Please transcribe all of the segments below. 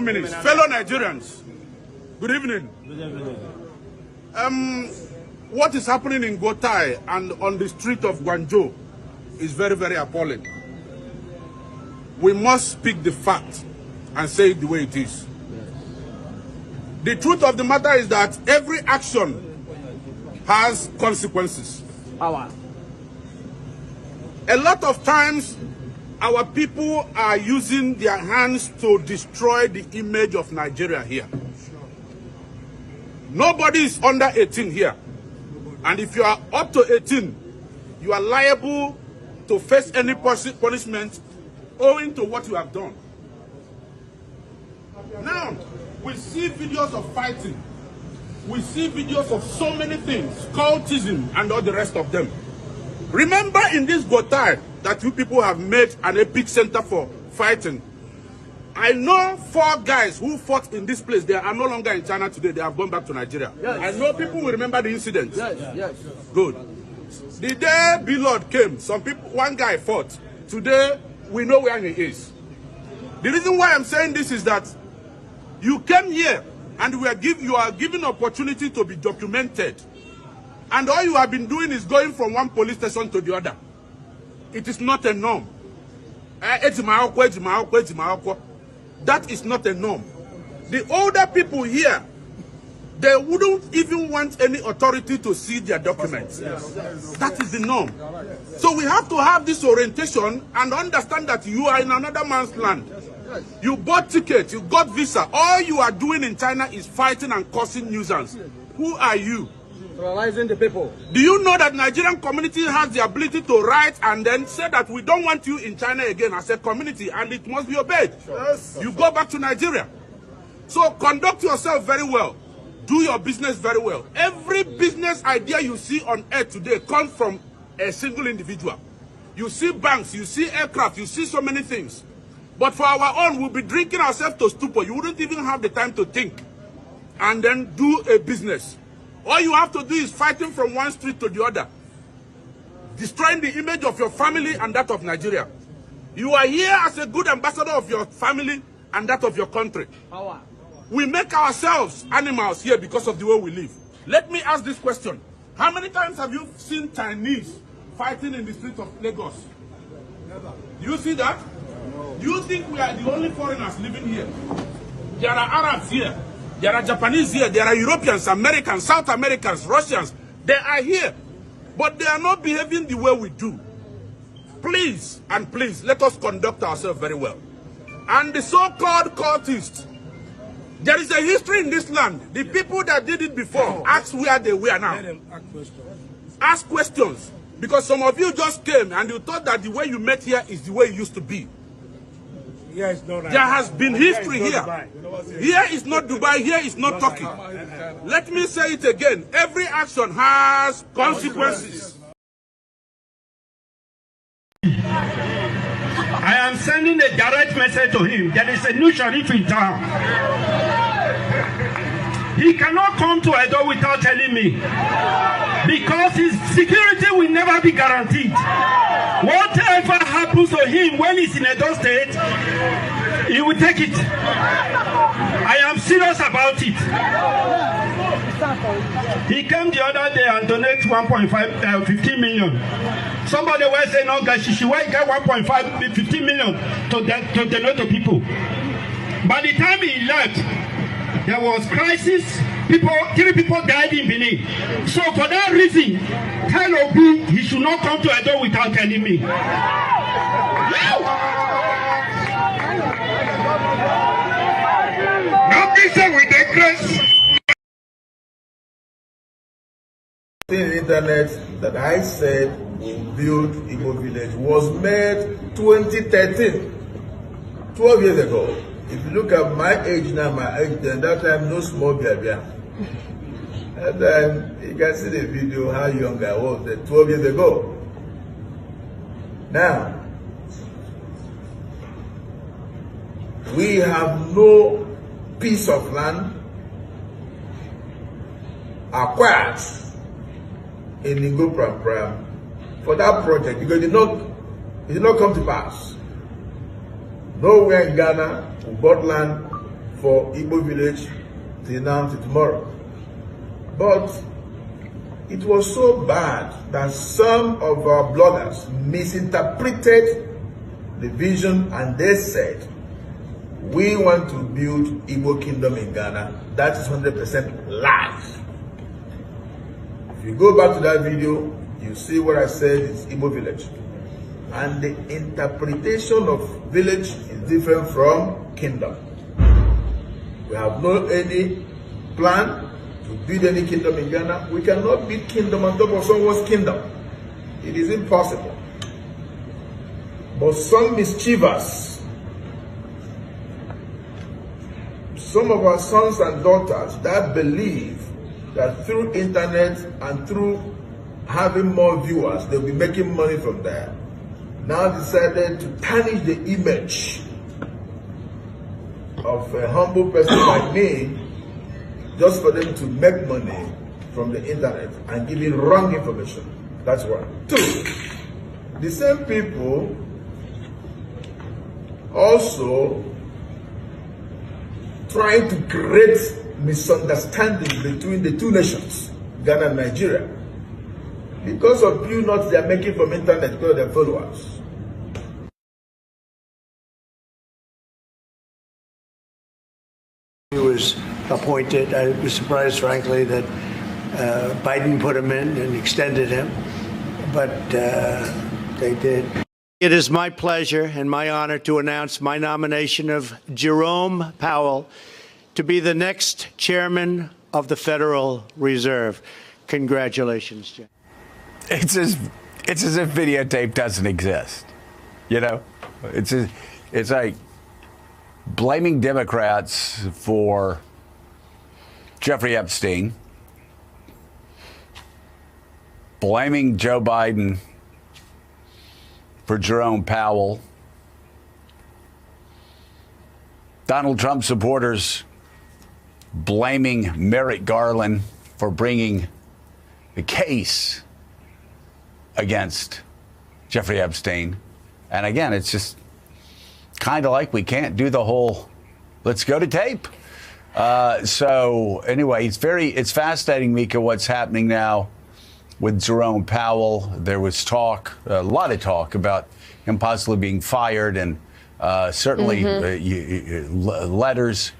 minutes. Fellow Nigerians, good evening. Good evening. What is happening in Gotai and on the street of Guangzhou is very, very appalling. We must speak the fact and say it the way it is. Yes. The truth of the matter is that every action has consequences. Power. A lot of times, our people are using their hands to destroy the image of Nigeria here. Nobody is under 18 here. And if you are up to 18, you are liable to face any punishment owing to what you have done. Now, we see videos of fighting. We see videos of so many things, cultism and all the rest of them. Remember in this Gotai that you people have made an epic center for fighting. I know 4 guys who fought in this place. They are no longer in China today. They have gone back to Nigeria. Yes. I know people will remember the incident. Yes, yes. Good. The day B-Lord came, one guy fought. Today, we know where he is. The reason why I'm saying this is that you came here and you are given opportunity to be documented. And all you have been doing is going from one police station to the other. It is not a norm. That is not a norm. The older people here, they wouldn't even want any authority to see their documents. That is the norm. So we have to have this orientation and understand that you are in another man's land. You bought tickets, you got visa. All you are doing in China is fighting and causing nuisance. Who are you? Terrorizing the people. Do you know that Nigerian community has the ability to write and then say that we don't want you in China again as a community and it must be obeyed? Yes. You go back to Nigeria. So conduct yourself very well. Do your business very well. Every business idea you see on earth today comes from a single individual. You see banks, you see aircraft, you see so many things. But for our own, we'll be drinking ourselves to stupor. You wouldn't even have the time to think and then do a business. All you have to do is fighting from one street to the other, destroying the image of your family and that of Nigeria. You are here as a good ambassador of your family and that of your country. Power. We make ourselves animals here because of the way we live. Let me ask this question. How many times have you seen Chinese fighting in the streets of Lagos? Never. Do you see that? No. Do you think we are the only foreigners living here? There are Arabs here. There are Japanese here, there are Europeans, Americans, South Americans, Russians. They are here, but they are not behaving the way we do. Please, and please, let us conduct ourselves very well. And the so-called cultists, there is a history in this land. The people that did it before, ask where they were now. Ask questions. Because some of you just came and you thought that the way you met here is the way it used to be. Here is not there has been history here. Here is not Dubai, here is not Turkey. Let me say it again. Every action has consequences. I am sending a direct message to him. There is a new sheriff in town. He cannot come to Edo without telling me. Because his security will never be guaranteed. Whatever happens to him when he's in Edo State, he will take it. I am serious about it. He came the other day and donated 15 million. Somebody was saying, no, Gashishi, why get 15 million to donate to people? By the time he left, there was crisis. 3 people died in Benin. So for that reason, tell Obi he should not come to Edo without telling me. Nothing said with the grace. The internet that I said will build Igbo village was made 2013, 12 years ago. If you look at my age now, then that time no small baby. And then you can see the video how young I was 12 years ago. Now, we have no piece of land acquired in Ningo Pram for that project because it did not come to pass. Nowhere in Ghana we bought land for Igbo village till now, till tomorrow. But it was so bad that some of our bloggers misinterpreted the vision and they said, we want to build Igbo kingdom in Ghana. That is 100% lies. If you go back to that video, you see what I said is Igbo village. And the interpretation of village is different from kingdom. We have no any plan to build any kingdom in Ghana. We cannot build kingdom on top of someone's kingdom. It is impossible. But some mischievous, some of our sons and daughters that believe that through internet and through having more viewers, they'll be making money from there, now decided to tarnish the image of a humble person like me just for them to make money from the internet and giving wrong information. That's one. Two, the same people also trying to create misunderstanding between the two nations, Ghana and Nigeria. Because of you not they are making from internet because of their followers. He was appointed. I was surprised, frankly, that Biden put him in and extended him, but they did. It is my pleasure and my honor to announce my nomination of Jerome Powell to be the next chairman of the Federal Reserve. Congratulations, Jim. It's as if videotape doesn't exist. You know, it's like blaming Democrats for Jeffrey Epstein, blaming Joe Biden for Jerome Powell, Donald Trump supporters blaming Merrick Garland for bringing the case against Jeffrey Epstein. And again, it's just kind of like we can't do the whole let's go to tape. So anyway, it's fascinating, Mika, what's happening now with Jerome Powell. There was talk, a lot of talk about him possibly being fired, and certainly letters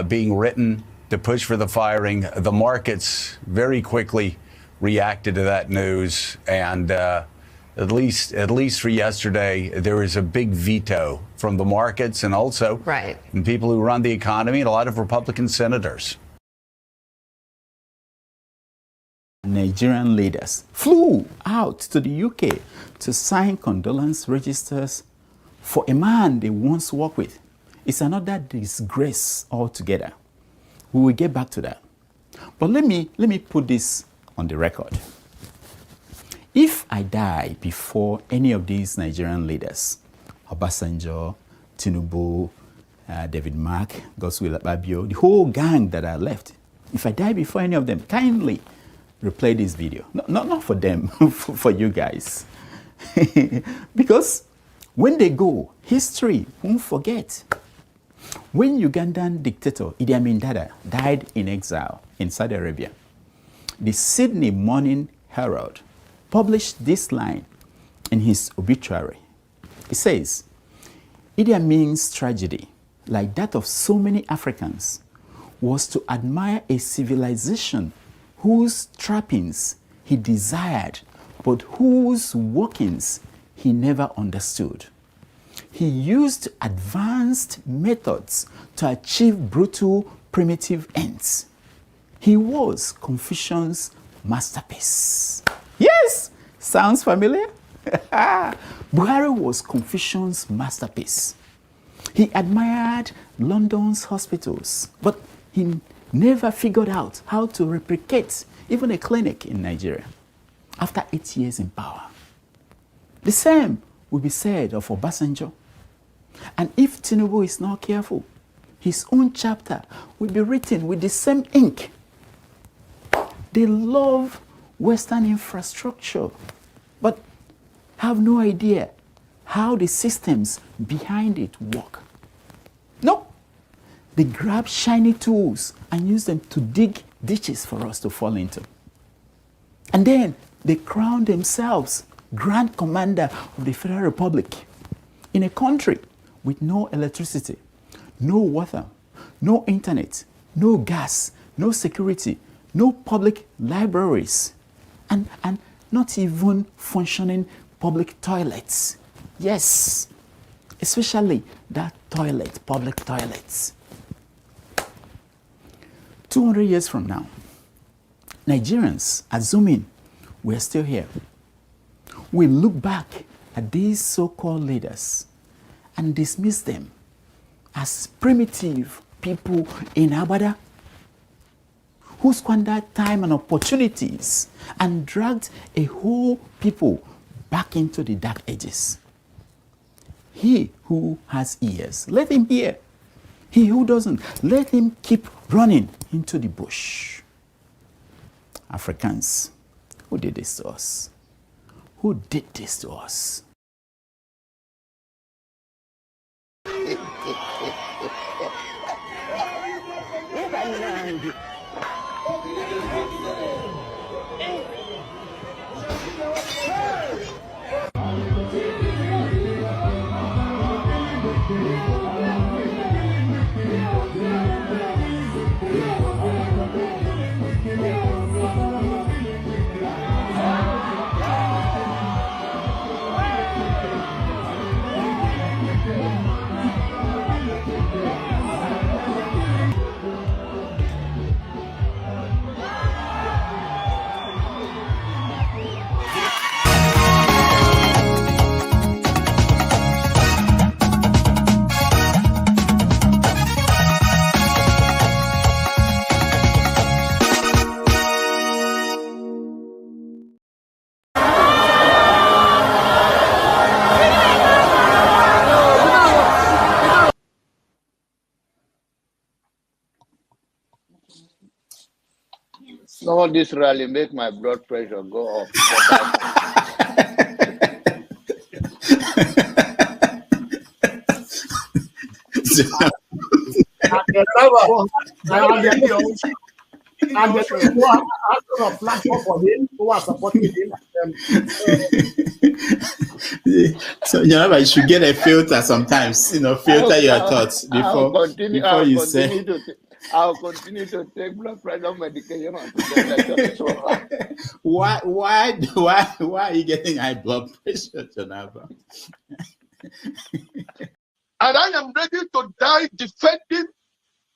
being written to push for the firing. The markets very quickly reacted to that news, and at least for yesterday, there was a big veto from the markets and also from people who run the economy and a lot of Republican senators. Nigerian leaders flew out to the UK to sign condolence registers for a man they once worked with. It's another disgrace altogether. We will get back to that. But let me put this on the record. If I die before any of these Nigerian leaders, Obasanjo, Tinubu, David Mark, Godswill Akpabio, the whole gang that are left, if I die before any of them, kindly replay this video. Not for them, for you guys. Because when they go, history won't forget. When Ugandan dictator Idi Amin Dada died in exile in Saudi Arabia, the Sydney Morning Herald published this line in his obituary. It says, Idi Amin's tragedy, like that of so many Africans, was to admire a civilization whose trappings he desired, but whose workings he never understood. He used advanced methods to achieve brutal, primitive ends. He was Confucian's masterpiece. Yes! Sounds familiar? Buhari was Confucian's masterpiece. He admired London's hospitals, but he never figured out how to replicate even a clinic in Nigeria after 8 years in power. The same will be said of Obasanjo. And if Tinubu is not careful, his own chapter will be written with the same ink. They love Western infrastructure, but have no idea how the systems behind it work. No, They grab shiny tools and use them to dig ditches for us to fall into. And then they crown themselves Grand Commander of the Federal Republic in a country with no electricity, no water, no internet, no gas, no security, no public libraries, and not even functioning public toilets. Yes, especially that toilet, public toilets. 200 years from now, Nigerians, assuming we're still here, will look back at these so-called leaders and dismiss them as primitive people in Abada who squandered time and opportunities and dragged a whole people back into the dark ages. He who has ears, let him hear. He who doesn't, let him keep running into the bush. Africans, who did this to us? Who did this to us? No, this rally make my blood pressure go up. So you should get a filter sometimes, filter your thoughts before you say. I'll continue to take blood pressure medication. Why are you getting high blood pressure, Jonaba? And I am ready to die defending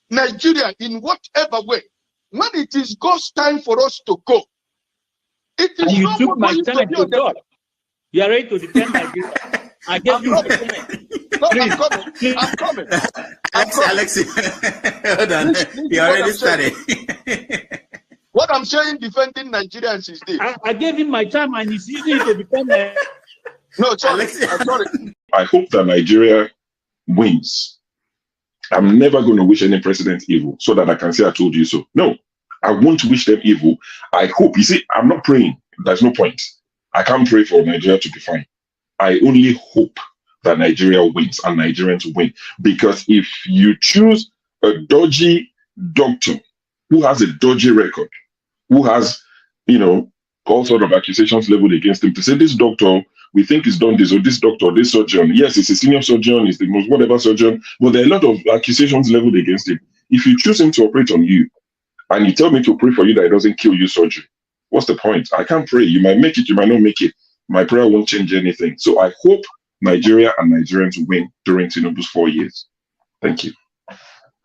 Nigeria in whatever way. When it is God's time for us to go, it is. And you took my time to God. You are ready to defend Nigeria. I gave you my time. No, I'm coming. Alexi, hold on. You already started. What I'm saying, defending Nigerians is this. I gave him my time and he's using it to defend me. No, sorry. I'm sorry. I hope that Nigeria wins. I'm never going to wish any president evil so that I can say I told you so. No, I won't wish them evil. I hope. You see, I'm not praying. There's no point. I can't pray for Nigeria to be fine. I only hope that Nigeria wins and Nigerians win. Because if you choose a dodgy doctor who has a dodgy record, who has, all sort of accusations leveled against him, to say this doctor, we think he's done this, or this doctor, this surgeon, yes, he's a senior surgeon, he's the most whatever surgeon, but there are a lot of accusations leveled against him. If you choose him to operate on you, and you tell me to pray for you that it doesn't kill you surgery, what's the point? I can't pray. You might make it, you might not make it. My prayer won't change anything. So I hope Nigeria and Nigerians win during Tinubu's 4 years. Thank you.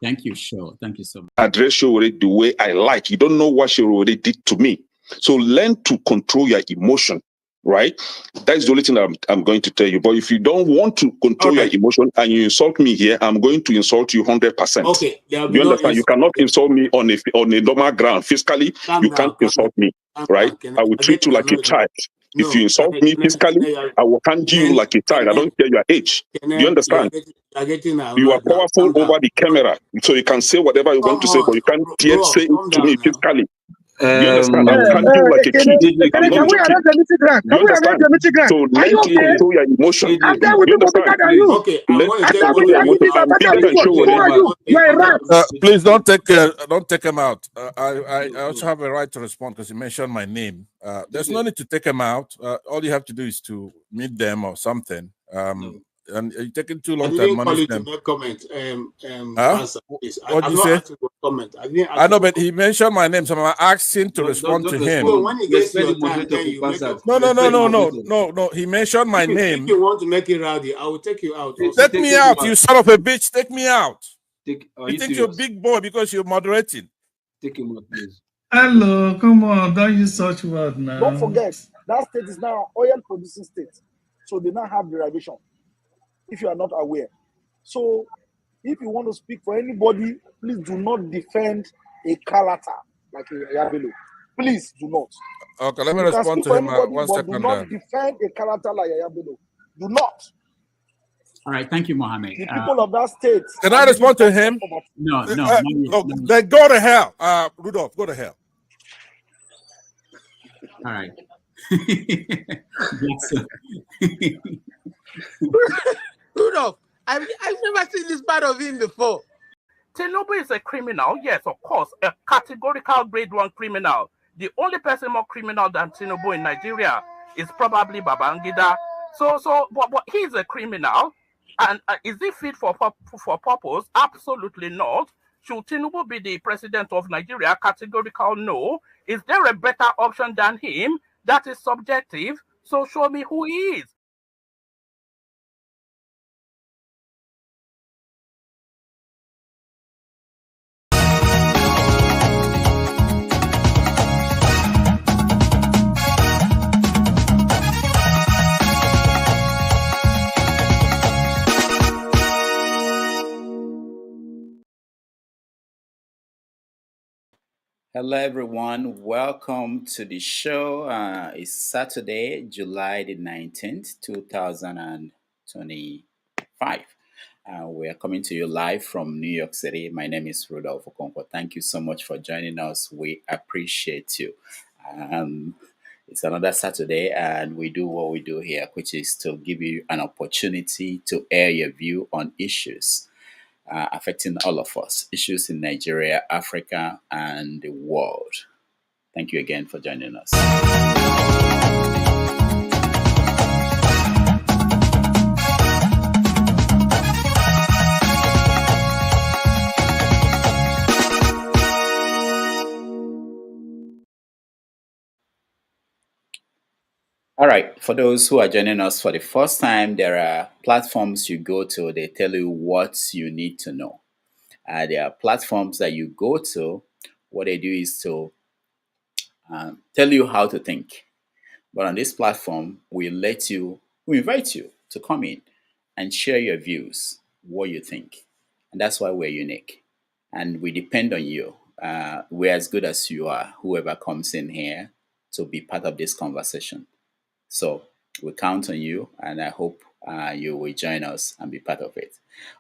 Thank you, sure. Thank you so much. Address Sowore the way I like. You don't know what Sowore did to me. So learn to control your emotion, right? That's the only thing that I'm going to tell you. But if you don't want to control your emotion and you insult me here, I'm going to insult you 100%. Okay. You understand? You cannot insult me on a normal ground. Physically, you can't insult me, right? I will treat you like a child. If you insult me physically, I will handle you like a child. I don't care your age. Do you understand? You are powerful over the camera, so you can say whatever you want to say, but you can't dare say it to me physically. You understand? I'm panicking like a kid. I'm not Can we arrange joking. a meeting grant? You Can we arrange understand? a meeting grant? So Are learn you to okay? control your emotion. I'm there with You people understand? bigger than you. Okay, I Learn want to to I'm take there control with your one. many emotion. people I'm bigger bigger than than you. Who Sowore. are you? You are a rat. Please don't take him out. I also have a right to respond because he mentioned my name. There's no need to take him out. All you have to do is to meet them or something. And you're taking too long to I didn't call admonish you them. to make comment. Huh? Answer this. What I'm did you not say? asking for comment. I didn't ask I know, for but comment. he mentioned my name, so I'm asking to respond to him. So when he gets your time, then you make your comment. No. He mentioned my If name. you want to make it rowdy, I will take you out. Also. Take me out, you son of a bitch. Take me out. You think you're a big boy because you're moderating. Take him out, please. Hello, come on, don't use such word now. Don't forget, that state is now an oil producing state. So they now have derivation, if you are not aware. So if you want to speak for anybody, please do not defend a character like a Yabelo. Please do not. Okay, let me You can respond speak to for him. anybody, One but second do not then. defend a character like Yabelo. Do not. All right, thank you, Mohammed. The people of that state. Can I respond to him? No. Then go to hell. Rudolph, go to hell. All right. Rudolph, I've never seen this part of him before. Tinubu is a criminal, yes, of course, a categorical grade 1 criminal. The only person more criminal than Tinubu in Nigeria is probably Babangida. But he's a criminal, and is he fit for purpose? Absolutely not. Should Tinubu be the president of Nigeria? Categorical no. Is there a better option than him? That is subjective. So show me who he is. Hello, everyone. Welcome to the show. It's Saturday, July the 19th, 2025. We are coming to you live from New York City. My name is Rudolph Okonkwo. Thank you so much for joining us. We appreciate you. It's another Saturday, and we do what we do here, which is to give you an opportunity to air your view on issues affecting all of us, issues in Nigeria, Africa, and the world. Thank you again for joining us. All right, for those who are joining us for the first time, there are platforms you go to, they tell you what you need to know. There are platforms that you go to, what they do is to tell you how to think. But on this platform, we invite you to come in and share your views, what you think. And that's why we're unique. And we depend on you. We're as good as you are, whoever comes in here to be part of this conversation. So we count on you, and I hope you will join us and be part of it.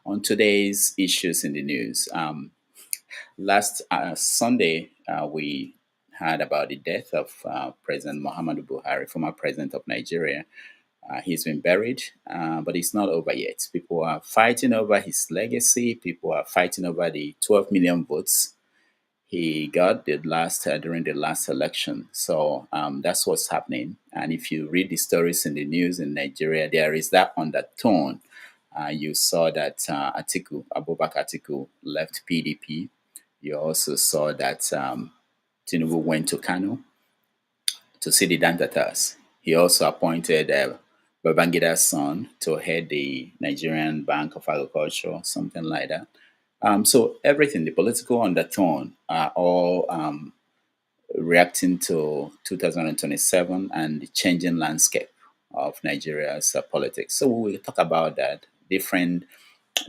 On today's issues in the news, last Sunday, we heard about the death of President Muhammadu Buhari, former president of Nigeria. He's been buried, but it's not over yet. People are fighting over his legacy. People are fighting over the 12 million votes he got during the last election. So that's what's happening. And if you read the stories in the news in Nigeria, there is that undertone. You saw that Abubakar Atiku left PDP. You also saw that Tinubu went to Kanu to see the Dantatas. He also appointed Babangida's son to head the Nigerian Bank of Agriculture, something like that. So everything, the political undertone, are all reacting to 2027 and the changing landscape of Nigeria's politics. So we will talk about that, different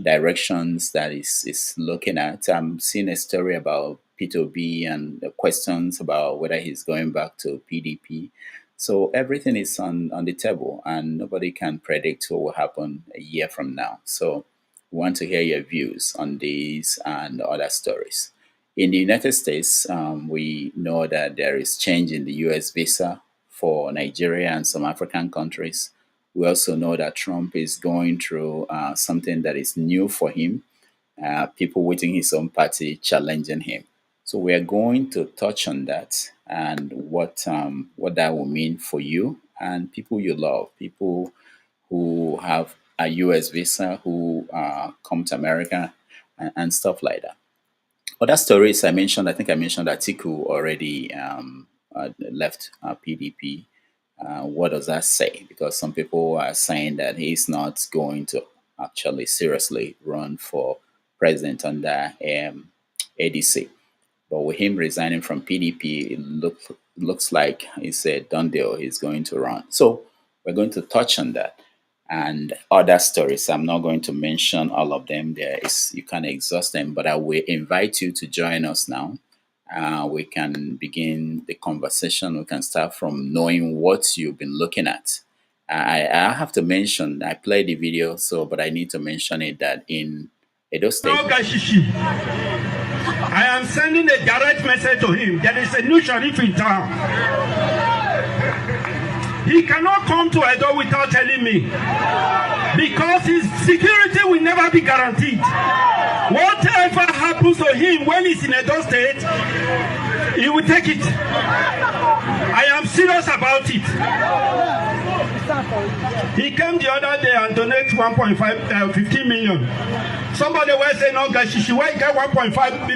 directions that is looking at. I'm seeing a story about P2B and the questions about whether he's going back to PDP. So everything is on the table, and nobody can predict what will happen a year from now. So we want to hear your views on these and other stories. In the United States, we know that there is change in the US visa for Nigeria and some African countries. We also know that Trump is going through something that is new for him, people within his own party challenging him. So we are going to touch on that and what that will mean for you and people you love, people who have a US visa, who come to America and stuff like that. Other stories I mentioned, I think I mentioned Atiku already left PDP. What does that say? Because some people are saying that he's not going to actually seriously run for president under ADC. But with him resigning from PDP, it looks like it's a done deal. He's going to run. So we're going to touch on that and other stories. I'm not going to mention all of them. You can exhaust them, but I will invite you to join us now. We can begin the conversation. We can start from knowing what you've been looking at. I have to mention, I played the video, but I need to mention it that in Edo State. I am sending a direct message to him. There is a new sheriff in town. He cannot come to Edo without telling me, because his security will never be guaranteed. Whatever happens to him when he's in Edo State, he will take it. I am serious about it. He came the other day and donated 15 million. Somebody was saying, "No, Gashishi, why you get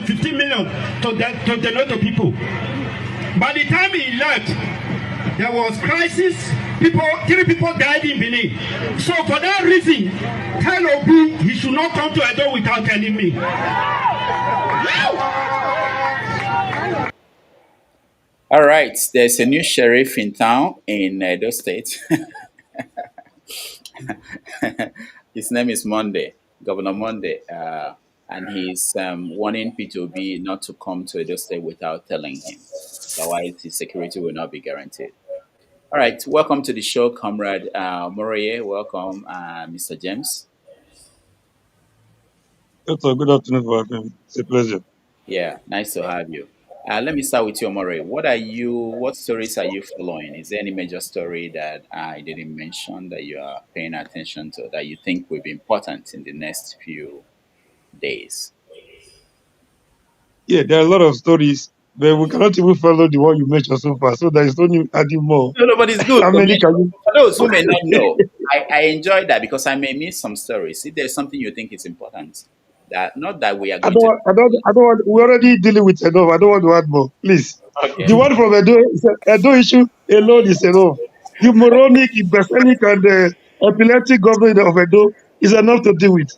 15 million to donate to people?" By the time he left, there was crisis. 3 people died in Benin. So for that reason, tell Obi he should not come to Edo without telling me. All right, there's a new sheriff in town in Edo State. His name is Monday, Governor Monday, and he's warning P2B not to come to Edo State without telling him. Otherwise, his security will not be guaranteed. All right, welcome to the show, Comrade Moroye. Welcome, Mr. James. Good afternoon, welcome. It's a pleasure. Yeah, nice to have you. Let me start with you, Moroye. What stories are you following? Is there any major story that I didn't mention that you are paying attention to that you think will be important in the next few days? Yeah, there are a lot of stories, but we cannot even follow the one you mentioned so far. So there is no need adding more. No, but it's good. How many can you? For those who may not know, I enjoy that because I may miss some stories. If there's something you think is important, not that we are going to. I don't want. We're already dealing with enough. I don't want to add more. Please. Okay. The one from Edo issue alone is enough. The moronic, imbecilic, and epileptic government of Edo is enough to deal with.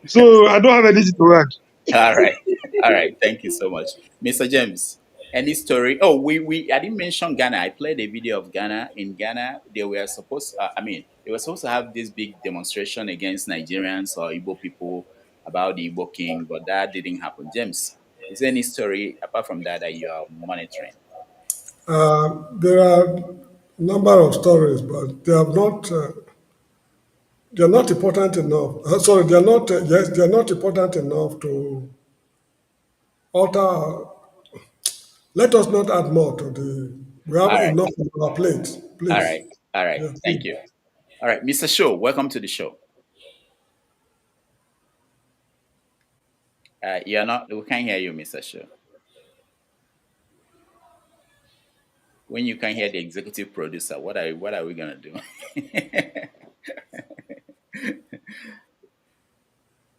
So I don't have anything to add. All right. Thank you so much, Mr. James. Any story? Oh, I didn't mention Ghana. I played a video of Ghana. In Ghana, they were supposed to have this big demonstration against Nigerians or Igbo people about the Igbo king, but that didn't happen. James, is there any story apart from that you are monitoring? There are a number of stories, but they are not. They are not important enough. They are not. Yes, they are not important enough to alter. Let us not add more to the. We have enough on our plate. Please. All right. Yeah, thank you. All right, Mr. Show, welcome to the show. We can't hear you, Mr. Show. When you can't hear the executive producer, what are we gonna do?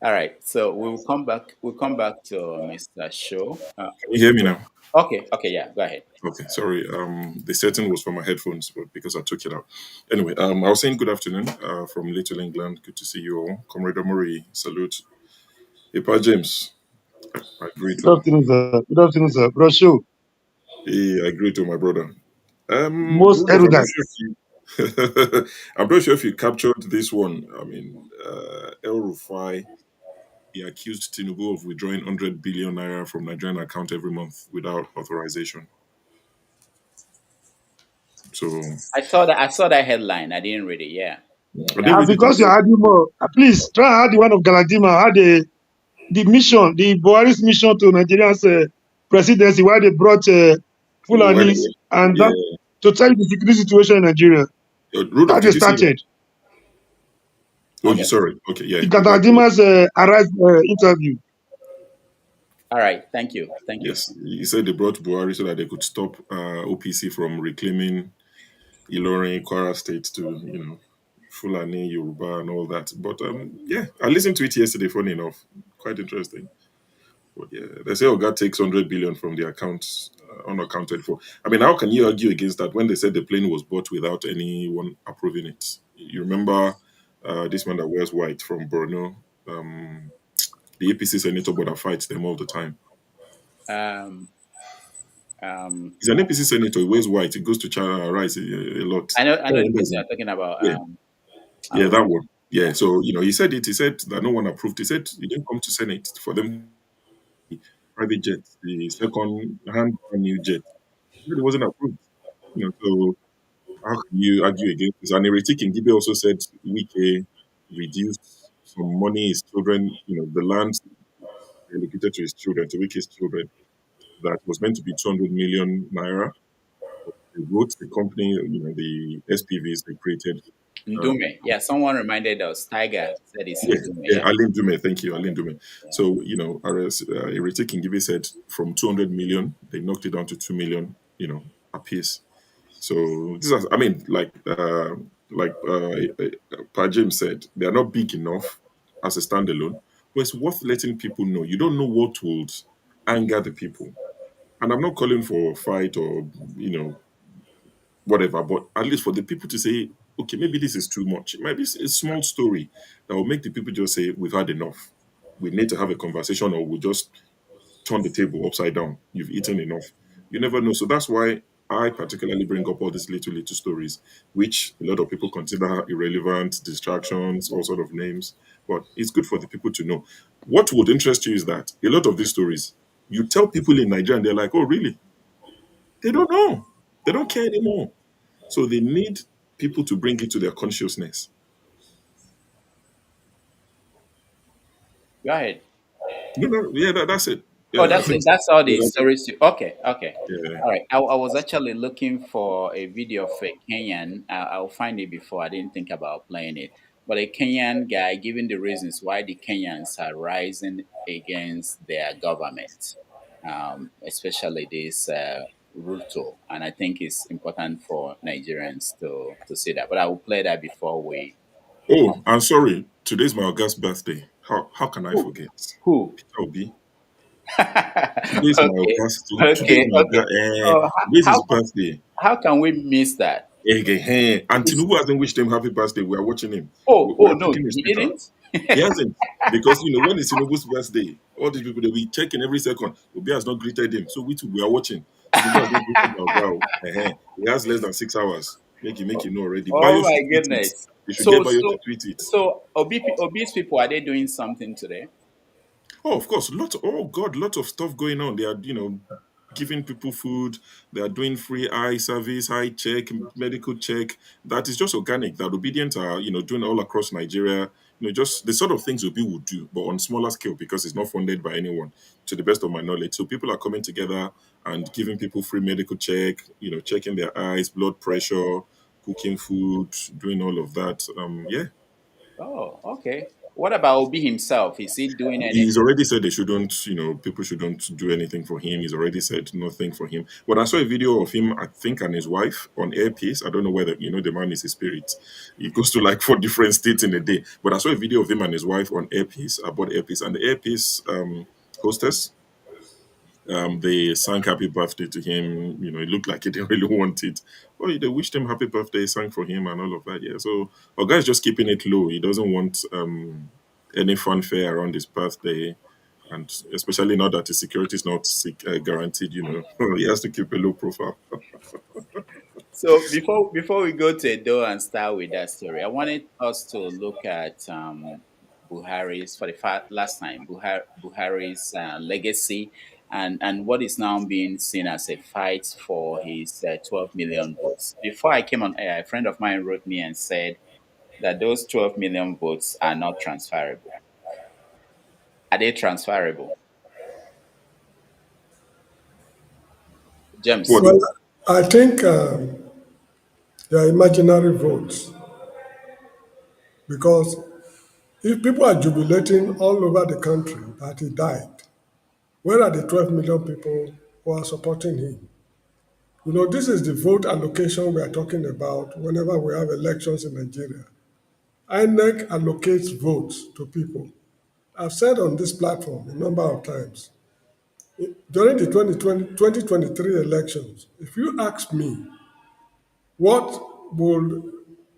All right, so we'll come back to Mr. Show. Can you hear me now? Okay, yeah, go ahead. Okay, sorry. The setting was for my headphones, but because I took it out. Anyway, I was saying good afternoon from Little England. Good to see you all. Comrade Omori, salute. Epa James, I agree to. Good afternoon, sir. Bro, show. Hey, I agree to my brother. Most erudite. I'm not sure if you captured this one. I mean, El Rufai, he accused Tinubu of withdrawing 100 billion naira from Nigerian account every month without authorization. So I saw that headline. I didn't read it. Yeah. Because you're adding more. Please try add the one of Galadima. Add the mission, the Buhari's mission to Nigerians presidency why they brought Well, Fulanis and yeah. that to tell you the security situation in Nigeria. Rudolph, That they did you see that? started. Oh, you sorry. Okay, yeah. The You can go. Katadima's interview. All right. Thank you. Thank you. Yes, he said they brought Buhari so that they could stop OPC from reclaiming Ilorin, Kwara State to, Fulani, Yoruba, and all that. But yeah, I listened to it yesterday. Funny enough, quite interesting. But yeah, they say Oga takes 100 billion from the accounts unaccounted for. I mean, how can you argue against that when they said the plane was bought without anyone approving it? You remember this man that wears white from Borno, the APC senator, but that fights them all the time. Um, He's an APC senator. He wears white. He goes to China Rice a lot. I know Oh, the person you're talking about. yeah, yeah, that one. Yeah, so he said it. He said that no one approved. He said he didn't come to Senate for them private jet, the second hand new jet. He said it wasn't approved. So how can you argue against this? And Eretik Ngibe also said Wike reduced some money his children, the land allocated to his children, to Wike's children, that was meant to be 200 million naira. They wrote the company, the SPVs they created. Ndume. Yeah, someone reminded us. Tiger said it's Yeah, Ndume. yeah, Aline Dume. Thank you, Aline Dume. So, Eretik Ngibe said from 200 million, they knocked it down to 2 million, a piece. So this is, I mean, Pa James said, they are not big enough as a standalone, but it's worth letting people know. You don't know what would anger the people. And I'm not calling for a fight or, whatever, but at least for the people to say, okay, maybe this is too much. It might be a small story that will make the people just say, we've had enough. We need to have a conversation, or we'll just turn the table upside down. You've eaten enough. You never know. So that's why I particularly bring up all these little stories, which a lot of people consider irrelevant, distractions, all sort of names. But it's good for the people to know. What would interest you is that a lot of these stories, you tell people in Nigeria and they're like, oh, really? They don't know. They don't care anymore. So they need people to bring it to their consciousness. Go ahead. No, yeah, that's it. Yeah, Oh, I that's think it. so. That's all Yeah, the that's it. stories. Okay. Yeah. All right. I was actually looking for a video of a Kenyan. I'll find it before. I didn't think about playing it. But a Kenyan guy giving the reasons why the Kenyans are rising against their government, especially this Ruto. And I think it's important for Nigerians to see that. But I will play that before we. Oh, I'm sorry. Today's my August birthday. How can I Who? forget? Who? Peter Obi. Today's my Okay. August. Today's Okay. my Okay. So today's his birthday. how can we miss that? And It's, Tinubu hasn't wished him happy birthday. We are watching him. oh We are no, taking his he picture. didn't. He hasn't. Because when it's Tinubu's birthday, all these people, they'll be checking every second. Obi has not greeted him. So we too, we are watching. Tinubu has not greeted Oga. He has less than 6 hours. Make you know already. Oh Bayo my should tweet it. goodness. You should So get Bayo to so tweet it. so obese people, are they doing something today? Oh, of course. Oh God, lots of stuff going on. They are, giving people food. They are doing free eye service, eye check, medical check. That is just organic. That Obedient are, doing all across Nigeria. Just the sort of things Obi would do, but on smaller scale because it's not funded by anyone, to the best of my knowledge. So people are coming together and giving people free medical check. Checking their eyes, blood pressure, cooking food, doing all of that. Yeah. Oh, okay. What about Obi himself? Is he doing He's anything? already said they shouldn't, people shouldn't do anything for him. He's already said nothing for him. But I saw a video of him, I think, and his wife on Airpiece. I don't know whether, the man is a spirit. He goes to like 4 different states in a day. But I saw a video of him and his wife on Airpiece, about Airpiece. And the Airpiece hostess, they sang happy birthday to him. It looked like he didn't really want it. But they wished him happy birthday, sang for him and all of that. Yeah. So our guy's just keeping it low. He doesn't want any fanfare around his birthday. And especially now that his security is not guaranteed, he has to keep a low profile. So before we go to Edo and start with that story, I wanted us to look at Buhari's for the last time Buhari's legacy and what is now being seen as a fight for his 12 million votes. Before I came on air, a friend of mine wrote me and said that those 12 million votes are not transferable. Are they transferable? James. Well, I think they are imaginary votes because if people are jubilating all over the country that he died, where are the 12 million people who are supporting him? You know, this is the vote allocation we are talking about whenever we have elections in Nigeria. INEC allocates votes to people. I've said on this platform a number of times, during the 2023 elections, if you ask me, what would,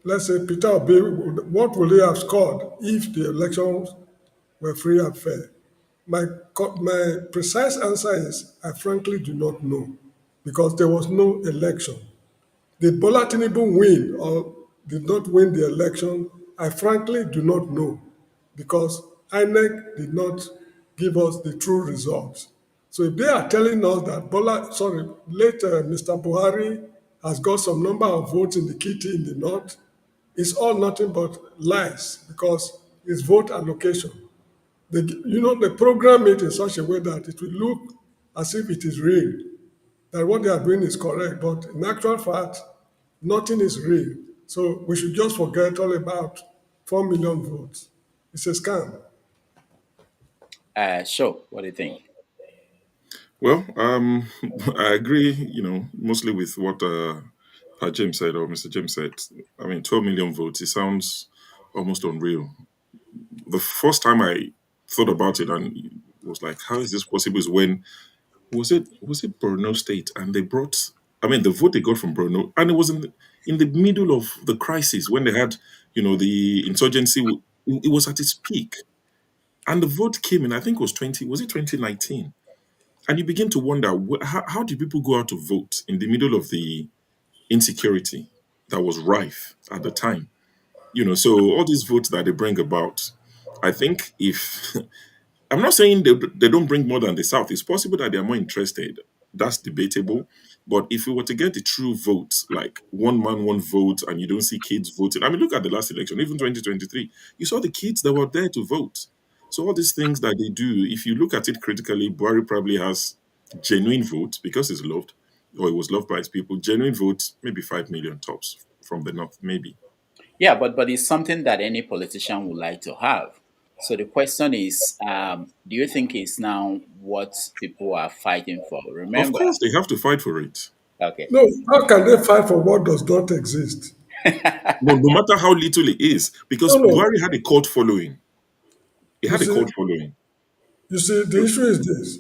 let's say, Peter Obi, what would he have scored if the elections were free and fair? My precise answer is, I frankly do not know, because there was no election. Did Bola Tinubu win or did not win the election? I frankly do not know, because INEC did not give us the true results. So if they are telling us that later Mr. Buhari has got some number of votes in the kitty in the north, it's all nothing but lies, because it's vote allocation. They program it in such a way that it will look as if it is real, that what they are doing is correct, but in actual fact, nothing is real. So we should just forget all about 4 million votes. It's a scam. Sure. What do you think? Well, I agree, mostly with what Pa James said or Mr. James said. I mean, 12 million votes, it sounds almost unreal. The first time I thought about it and was like, how is this possible? Is when was it Borno State, and they brought, I mean, the vote they got from Borno, and it was in the middle of the crisis when they had, the insurgency. It was at its peak, and the vote came in. I think it was 2019, and you begin to wonder how did people go out to vote in the middle of the insecurity that was rife at the time. So all these votes that they bring about, I think if I'm not saying they don't bring more than the South. It's possible that they're more interested. That's debatable. But if we were to get the true votes, like one man, one vote, and you don't see kids voting, I mean, look at the last election, even 2023, you saw the kids that were there to vote. So all these things that they do, if you look at it critically, Buhari probably has genuine votes because he's loved, or he was loved by his people. Genuine votes, maybe 5 million tops from the North, maybe. Yeah, but it's something that any politician would like to have. So the question is, do you think it's now what people are fighting for? Of Remember, course, they have to fight for it. okay. No, how can they fight for what does not exist? No matter how little it is, because No, no. Buhari had a cult following. He You had a see, cult following. the issue is this.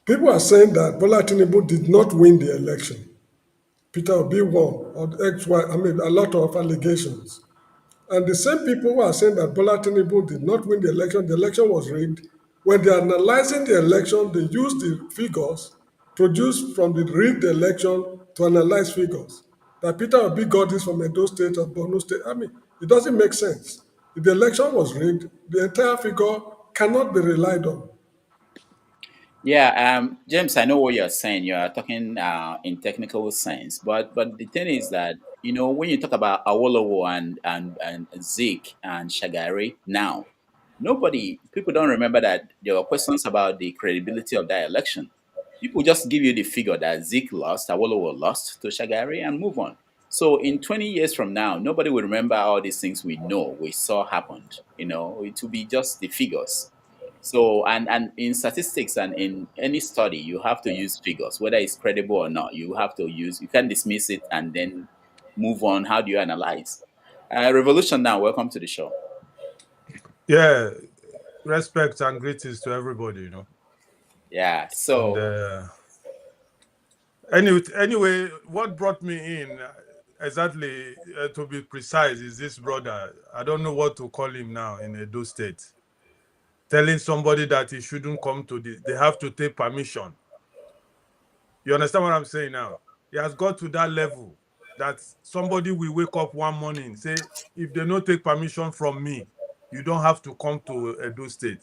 People are saying that Bola Tinubu did not win the election. Peter Obi won, or XY, I mean, a lot of allegations. And the same people who are saying that Bola Tinubu did not win the election was rigged. When they are analyzing the election, they use the figures produced from the rigged election to analyze figures. That Peter Obi got this from Edo State or Borno State. I mean, it doesn't make sense. If the election was rigged, the entire figure cannot be relied on. Yeah, James, I know what you're saying. You are talking in technical sense, but the thing is that when you talk about Awolowo and Zeke and Shagari now, people don't remember that there were questions about the credibility of that election. People just give you the figure that Zeke lost, Awolowo lost to Shagari, and move on. So in 20 years from now, nobody will remember all these things we know, we saw happened. It will be just the figures. So and in statistics and in any study, you have to use figures, whether it's credible or not. You can't dismiss it and then move on. How do you analyze? Revolution now, welcome to the show. Yeah, respect and greetings to everybody, Yeah, so and, anyway, what brought me in exactly, to be precise, is this brother. I don't know what to call him now in Edo State, telling somebody that he shouldn't come to they have to take permission. You understand what I'm saying now? He has got to that level that somebody will wake up one morning, say, if they don't take permission from me, you don't have to come to Edo State.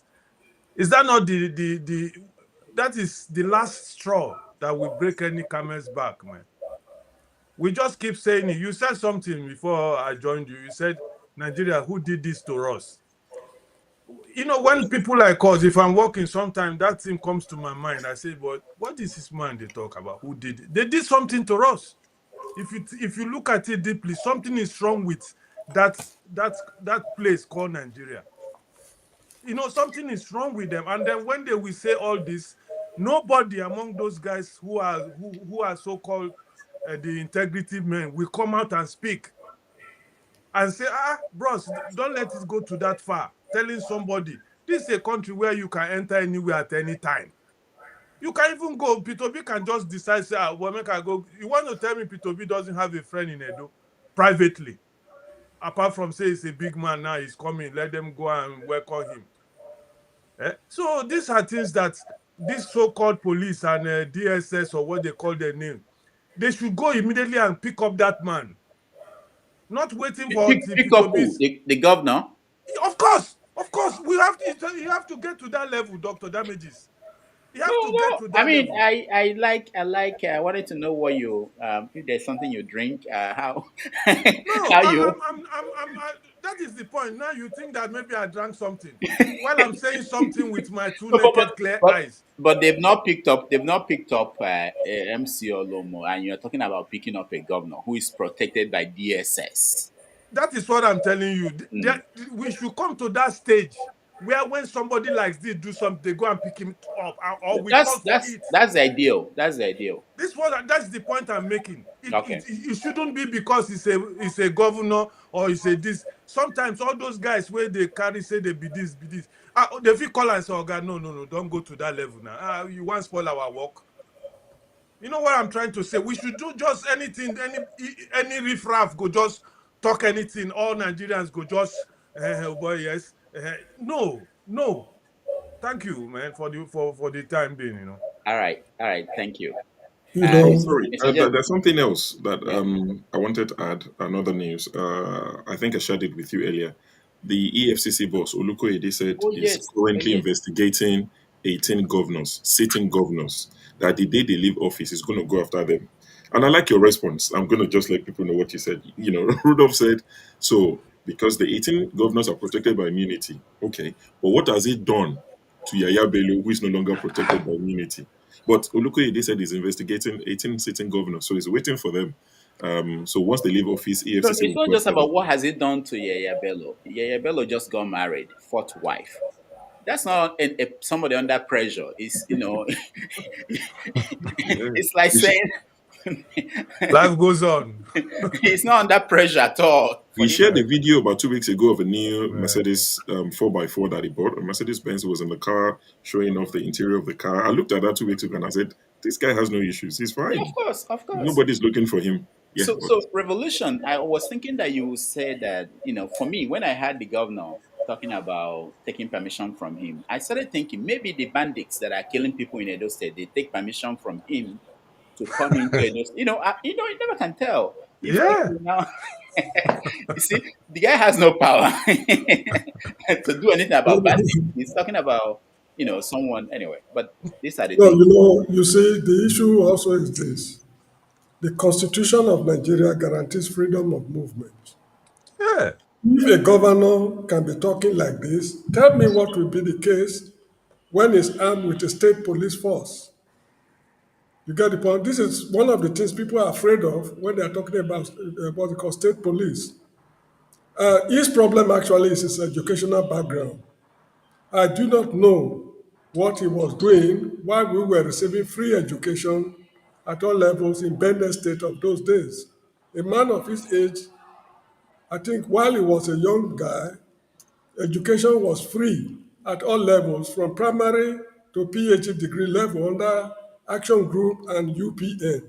Is that not that is the last straw that will break any camel's back, man? We just keep saying it. You said something before I joined you. You said, Nigeria, who did this to us? you know, when people like us, if I'm working, sometimes that thing comes to my mind. I say, but what is this man they talk about? Who did it? They did something to us. If you look at it deeply, something is wrong with that place called Nigeria. You know, something is wrong with them. And then when they will say all this, nobody among those guys who are so-called the integrity men will come out and speak and say, bros, don't let it go to that far. Telling somebody, this is a country where you can enter anywhere at any time. You can even go, P2B can just decide, say, well, make I go. You want to tell me P2B doesn't have a friend in Edo privately? Apart from say he's a big man now, he's coming, let them go and welcome him. So these are things that this so-called police and DSS, or what they call their name, they should go immediately and pick up that man. Not waiting for pick up who? The governor? Of course. You have to get to that level, Dr. Damages. You have to get to that level. I wanted to know what you if there's something you drink, how No, how you that is the point. Now you think that maybe I drank something while I'm saying something with my two naked clear eyes. But they've not picked up MC Olomo, and you're talking about picking up a governor who is protected by DSS. That is what I'm telling you. We should come to that stage where when somebody like this do something, they go and pick him up, or we That's the ideal. That's the ideal. That's the point I'm making. It shouldn't be because it's a governor or it's a this. Sometimes all those guys where they carry say they be this. They feel call and say, oh God, no, don't go to that level now. You want to spoil our work. You know what I'm trying to say? We should do just anything, any riffraff go just talk anything. All Nigerians go just, oh boy, yes. No. Thank you, man, for the time being, you know. All right. Thank you. Sorry, there's something else that I wanted to add. Another news. I think I shared it with you earlier. The EFCC boss Olukoyede said is currently investigating 18 governors, sitting governors, that the day they leave office is going to go after them. And I like your response. I'm going to just let people know what you said. You know, Rudolph said, so because the 18 governors are protected by immunity, okay, but what has it done to Yaya Bello, who is no longer protected by immunity? But Olukoyede said he's investigating 18 sitting governors, so he's waiting for them. So once they leave office, EFCC it's not just about what has it done to Yaya Bello. Yaya Bello just got married, fourth wife. That's not somebody under pressure. It's it's like saying life goes on. It's not under pressure at all. We shared a video about 2 weeks ago of a new Mercedes 4x4 that he bought. A Mercedes Benz was in the car showing off the interior of the car. I looked at that 2 weeks ago and I said, this guy has no issues. He's fine. Yeah, of course. Nobody's looking for him. Yeah, so Revolution, I was thinking that you would say that, for me, when I heard the governor talking about taking permission from him, I started thinking maybe the bandits that are killing people in Edo State, they take permission from him to come into Edo State. You never can tell. You see, the guy has no power to do anything about bandits. He's talking about, someone anyway. But these are the things. You see, the issue also is this. The Constitution of Nigeria guarantees freedom of movement. Yeah. If a governor can be talking like this, tell me what will be the case when he's armed with a state police force. You get the point? This is one of the things people are afraid of when they are talking about what they call state police. His problem actually is his educational background. I do not know what he was doing while we were receiving free education at all levels in Benin State of those days. A man of his age, I think while he was a young guy, education was free at all levels, from primary to PhD degree level under Action Group and UPN.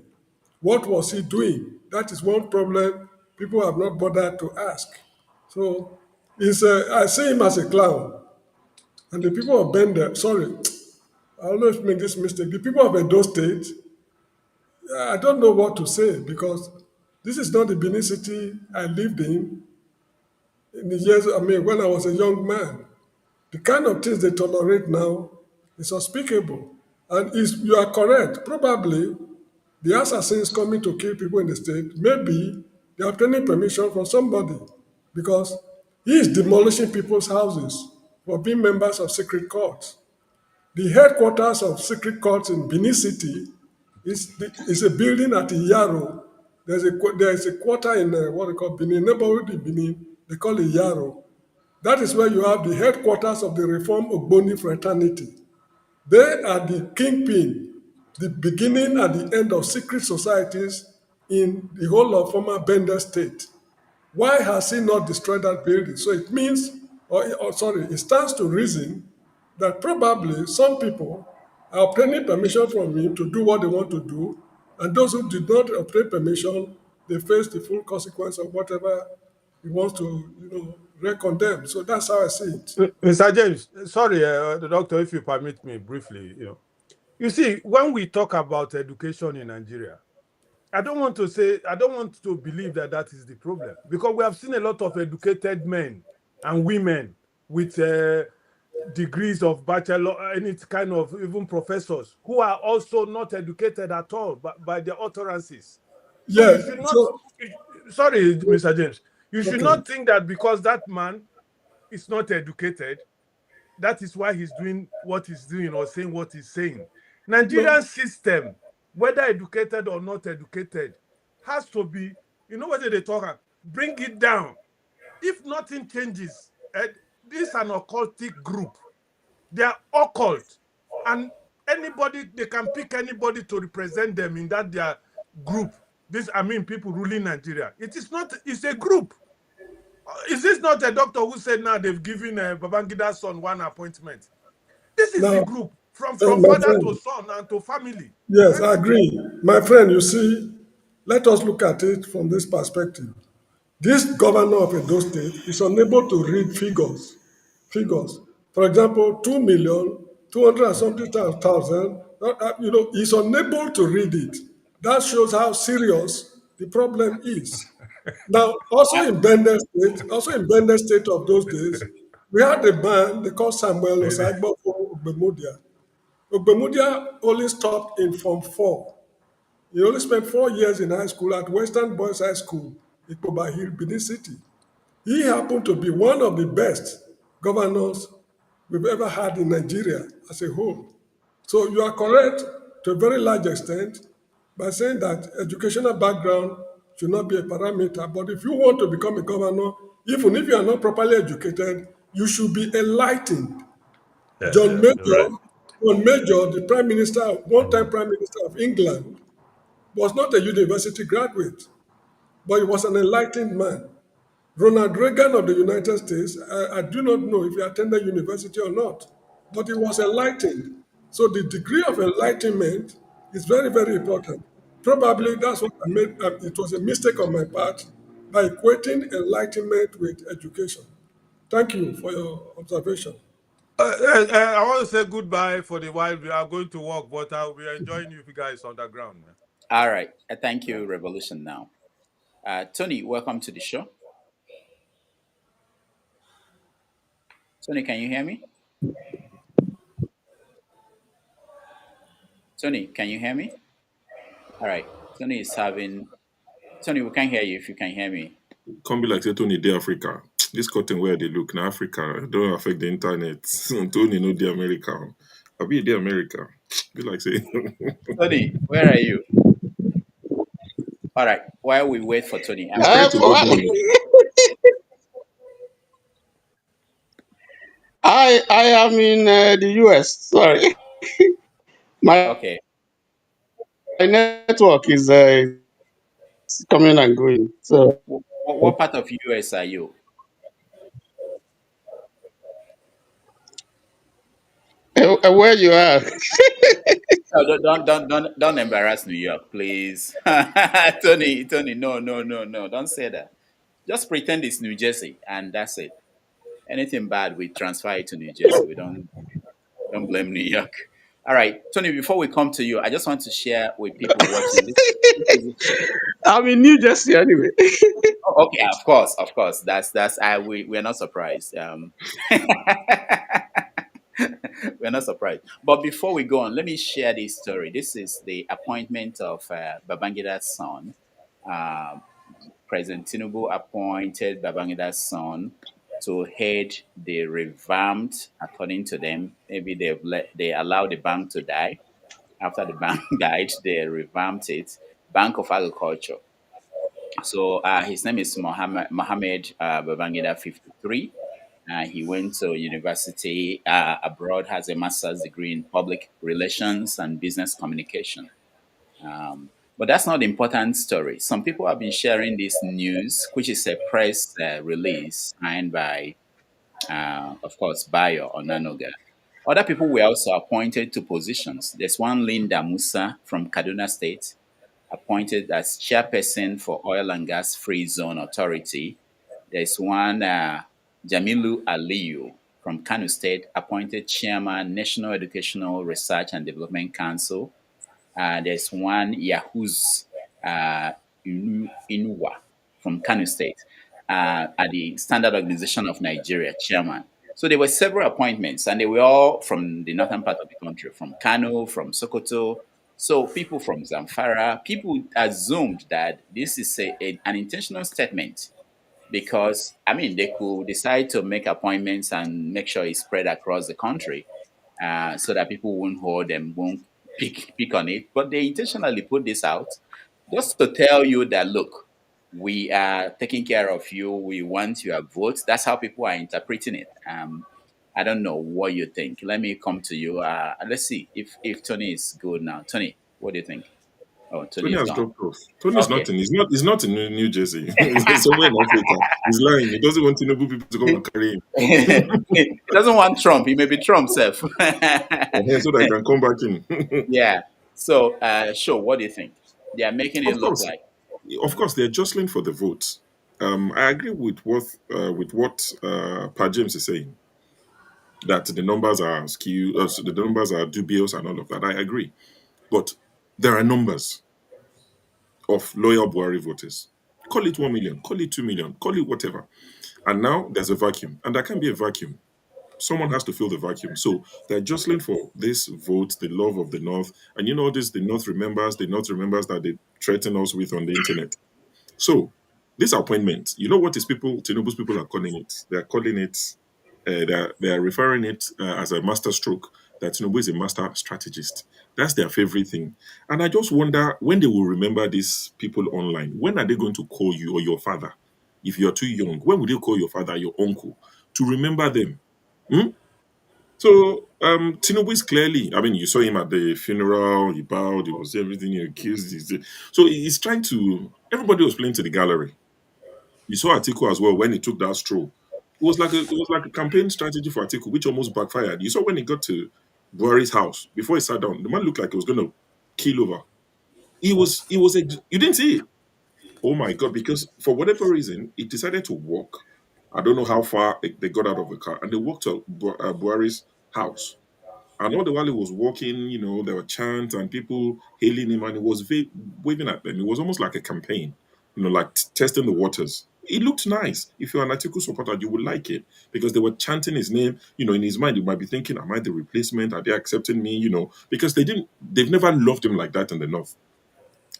What was he doing? That is one problem people have not bothered to ask. So I see him as a clown. And the people of Bender, I always make this mistake. The people of Edo State, I don't know what to say, because this is not the Benin City I lived in the years, when I was a young man. The kind of things they tolerate now is unspeakable. And you are correct. Probably the assassins coming to kill people in the state, maybe they are obtaining permission from somebody, because he is demolishing people's houses for being members of secret courts. The headquarters of secret courts in Benin City is a building at Iyaro. There's a quarter in what they call Benin, neighborhood in Benin, they call it Iyaro. That is where you have the headquarters of the Reform Ogboni fraternity. They are the kingpin, the beginning and the end of secret societies in the whole of former Bender state. Why has he not destroyed that building? So it means, sorry, it stands to reason that probably some people are obtaining permission from him to do what they want to do, and those who did not obtain permission, they face the full consequence of whatever he wants to, reckon them. So that's how I see it. Mr. James, sorry, the doctor, if you permit me briefly, you see, when we talk about education in Nigeria, I don't want to believe that is the problem, because we have seen a lot of educated men and women with degrees of bachelor, any kind of even professors who are also not educated at all by their utterances. So Yes. you should not, sorry, Mr. James, you should not think that because that man is not educated, that is why he's doing what he's doing or saying what he's saying. Nigerian system, whether educated or not educated, has to be, what they talk about, bring it down. If nothing changes, this is an occultic group. They are occult. And they can pick anybody to represent them in that their group. People ruling Nigeria. It's a group. Is this not a doctor who said now they've given Babangida's son one appointment? This is the group from father to son and to family. Yes, I agree. My friend, you see, let us look at it from this perspective. This governor of Edo State is unable to read figures. For example, 2,200,000 and something thousand, he's unable to read it. That shows how serious the problem is. Now, also in Bender State of those days, we had a man they called Samuel Osagbo Ogbemudia. Ogbemudia only stopped in Form 4. He only spent 4 years in high school at Western Boys High School, Ikoba Hill, Benin City. He happened to be one of the best governors we've ever had in Nigeria as a whole. So you are correct to a very large extent by saying that educational background should not be a parameter. But if you want to become a governor, even if you are not properly educated, you should be enlightened. John Major, the Prime Minister, one-time Prime Minister of England, was not a university graduate, but he was an enlightened man. Ronald Reagan of the United States, I do not know if he attended university or not, but he was enlightened. So the degree of enlightenment is very, very important. Probably that's what I made. It was a mistake on my part by equating enlightenment with education. Thank you for your observation. I want to say goodbye for the while. We are going to work, but I'll be enjoying you guys on the ground. Man. All right. Thank you, Revolution now. Tony, welcome to the show. Tony, can you hear me? Tony, can you hear me? All right. Tony, we can't hear you if you can hear me. Can't be like say Tony de Africa. This cotton where they look now Africa don't affect the internet. Tony no the America. I'll be the America. Be like say Tony, where are you? All right. While we wait for Tony, I am in the US. Sorry, my network is coming and going. So, what part of US are you? Where you are? No, don't embarrass New York, please. Tony, no, don't say that. Just pretend it's New Jersey, and that's it. Anything bad, we transfer it to New Jersey. We don't blame New York. All right, Tony. Before we come to you, I just want to share with people watching this. I'm in New Jersey anyway. Okay, of course. We're not surprised. We're not surprised. But before we go on, let me share this story. This is the appointment of Babangida's son. President Tinubu appointed Babangida's son to head the revamped, according to them, maybe they allowed the bank to die. After the bank died, they revamped it, Bank of Agriculture. So his name is Mohammed Babangida 53. He went to university abroad, has a master's degree in public relations and business communication. But that's not the important story. Some people have been sharing this news, which is a press release signed by, of course, Bayo Onanoga. Other people were also appointed to positions. There's one Linda Musa from Kaduna State, appointed as chairperson for Oil and Gas Free Zone Authority. There's one Jamilu Aliyu from Kanu State, appointed chairman, National Educational Research and Development Council. There's one Yahuz Inuwa from Kanu State at the Standard Organization of Nigeria, chairman. So there were several appointments, and they were all from the northern part of the country, from Kano, from Sokoto. So people from Zamfara, people assumed that this is an intentional statement because, I mean, they could decide to make appointments and make sure it's spread across the country so that people won't hold them, won't pick on it. But they intentionally put this out just to tell you that, look, we are taking care of you. We want your votes. That's how people are interpreting it. I don't know what you think. Let me come to you. Let's see if Tony is good now. Tony, what do you think? Oh, Tony Tony is has gone. dropped off. Tony is not in. He's not in New Jersey. He's somewhere in Africa. He's lying. He doesn't want Tinubu people to come and carry him. He doesn't want Trump. He may be Trump self. So that he can come back in. Yeah. So, sure. What do you think? They are making it look like. Of course, they're jostling for the votes. I agree with what Pa James is saying, that the numbers are skewed, so the numbers are dubious and all of that. I agree, but there are numbers of loyal Buhari voters. Call it 1 million, call it 2 million, call it whatever. And now there's a vacuum, and there can be a vacuum. Someone has to fill the vacuum. So they're jostling for this vote, the love of the North. And you know this, the North remembers that they threaten us with on the internet. So this appointment, you know what Tinubu's people are calling it? They're calling it, they're referring it as a master stroke, that Tinubu is a master strategist. That's their favorite thing. And I just wonder when they will remember these people online. When are they going to call you or your father? If you're too young, when will they call your father, your uncle, to remember them? So Tinubu is clearly, I mean, you saw him at the funeral, he bowed, he was everything, he accused. So he's trying to, everybody was playing to the gallery. You saw Atiku as well when he took that stroll. It was like a campaign strategy for Atiku, which almost backfired. You saw when he got to Buhari's house, before he sat down, the man looked like he was going to keel over. You didn't see it. Oh my God, because for whatever reason, he decided to walk. I don't know how far they got out of the car, and they walked to Buhari's house. And all the while he was walking, you know, there were chants and people hailing him, and he was waving at them. It was almost like a campaign, you know, like testing the waters. It looked nice. If you're an Atiku supporter, you would like it because they were chanting his name. You know, in his mind, you might be thinking, "Am I the replacement? Are they accepting me?" You know, because they've never loved him like that in the North.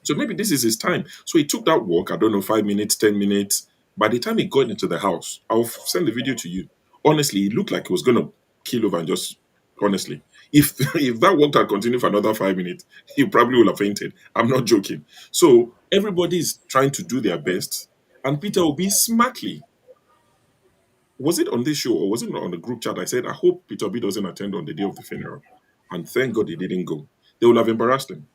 So maybe this is his time. So he took that walk, I don't know, 5 minutes, 10 minutes. By the time he got into the house, I'll send the video to you. Honestly, it looked like he was going to keel over and just, honestly. If that walk had continued for another 5 minutes, he probably would have fainted. I'm not joking. So everybody's trying to do their best. And Peter Obi smartly, was it on this show or was it on the group chat? I said, I hope Peter Obi doesn't attend on the day of the funeral. And thank God he didn't go. They would have embarrassed him,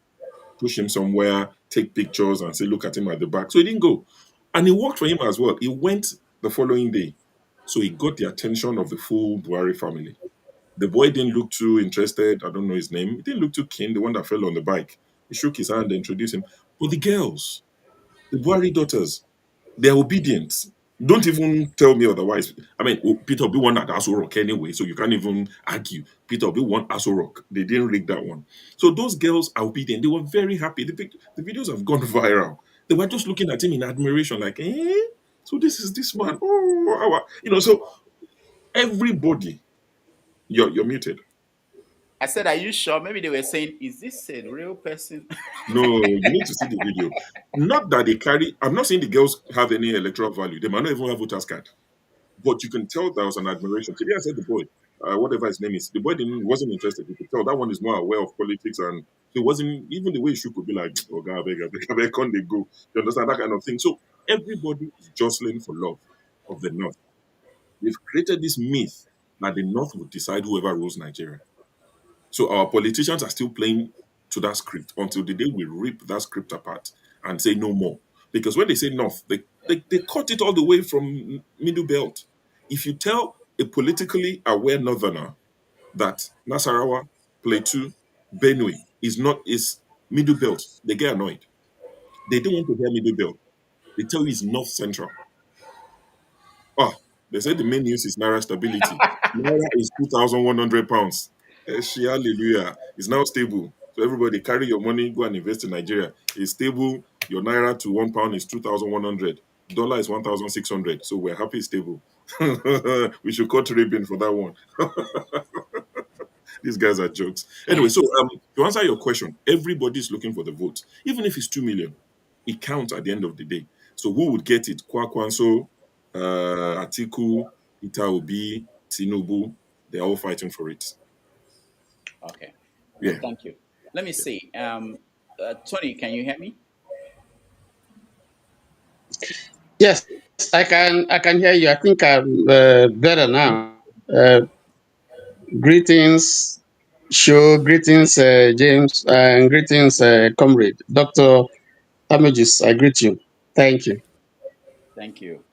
push him somewhere, take pictures and say, look at him at the back. So he didn't go. And it worked for him as well. He went the following day. So he got the attention of the full Buhari family. The boy didn't look too interested. I don't know his name. He didn't look too keen, the one that fell on the bike. He shook his hand and introduced him. But the girls, the Buhari daughters, they're obedient. Don't even tell me otherwise. I mean, Peter Obi won at Aso Rock anyway, so you can't even argue. Peter Obi won Aso Rock. They didn't rig that one. So those girls are obedient. They were very happy. The videos have gone viral. They were just looking at him in admiration, like, so this is this man. Oh, you know, so everybody, you're muted. I said, are you sure? Maybe they were saying, is this a real person? No, you need to see the video. Not that they carry, I'm not saying the girls have any electoral value. They might not even have voters card. But you can tell there was an admiration. Today I said the boy, whatever his name is, the boy wasn't interested. You could tell that one is more aware of politics, and it wasn't even the way he could be like, oh God, I beg, can't they go? You understand that kind of thing? So everybody is jostling for love of the North. They've created this myth that the North would decide whoever rules Nigeria. So our politicians are still playing to that script until the day we rip that script apart and say no more. Because when they say North, they cut it all the way from Middle Belt. If you tell a politically aware Northerner that Nasarawa, Plateau, Benue is Middle Belt, they get annoyed. They don't want to hear Middle Belt. They tell you it's North Central. Ah, they said the main news is Naira stability. Naira is 2,100 pounds. Hallelujah. It's now stable. So everybody carry your money, go and invest in Nigeria. It's stable. Your Naira to £1 is 2,100. Dollar is 1,600. So we're happy it's stable. We should cut ribbon for that one. These guys are jokes. Anyway, so to answer your question, everybody's looking for the vote. Even if it's 2 million, it counts at the end of the day. So who would get it? Kwakwanso, Atiku, Peter Obi, Tinubu, they're all fighting for it. Okay. Yeah. Thank you. Let me see. Tony, can you hear me? Yes, I can hear you. I think I'm better now. Greetings, greetings, James, and greetings, comrade. Dr. Homages, I greet you. Thank you. Thank you.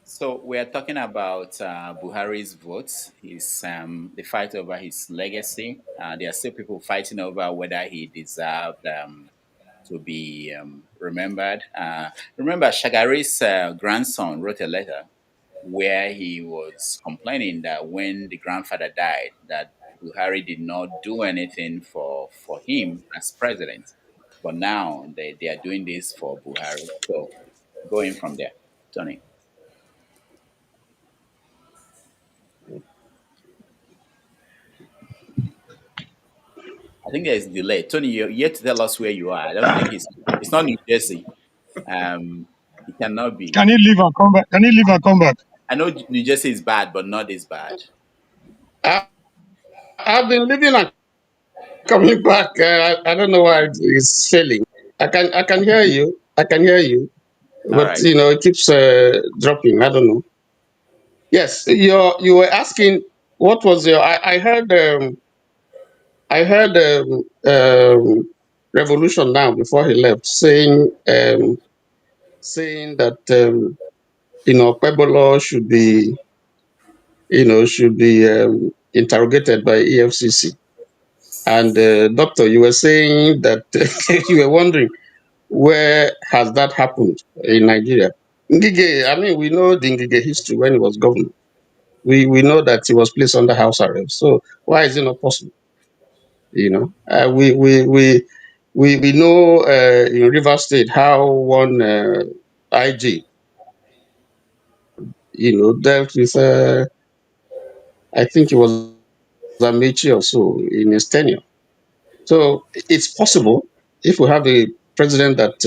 So we are talking about Buhari's votes, the fight over his legacy. There are still people fighting over whether he deserved to be remembered. Remember, Shagari's grandson wrote a letter where he was complaining that when the grandfather died, that Buhari did not do anything for him as president. But now they are doing this for Buhari. So going from there, Tony. I think there is delay. Tony, you're yet to tell us where you are. I don't think it's not New Jersey. It cannot be. Can you leave and come back? Can you leave and come back? I know New Jersey is bad, but not this bad. I've been living and coming back. I don't know why it's failing. I can hear you. I can hear you. All But right. it keeps dropping. I don't know. Yes, you were asking what was your. I heard Revolution now before he left saying that Pebolo should be interrogated by EFCC. And doctor, you were saying that you were wondering where has that happened in Nigeria. Ngige, I mean, we know the Ngige history when he was governor. We know that he was placed under house arrest. So why is it not possible? We know in River State how one IG dealt with I think it was Amici or so in his tenure. So it's possible if we have a president that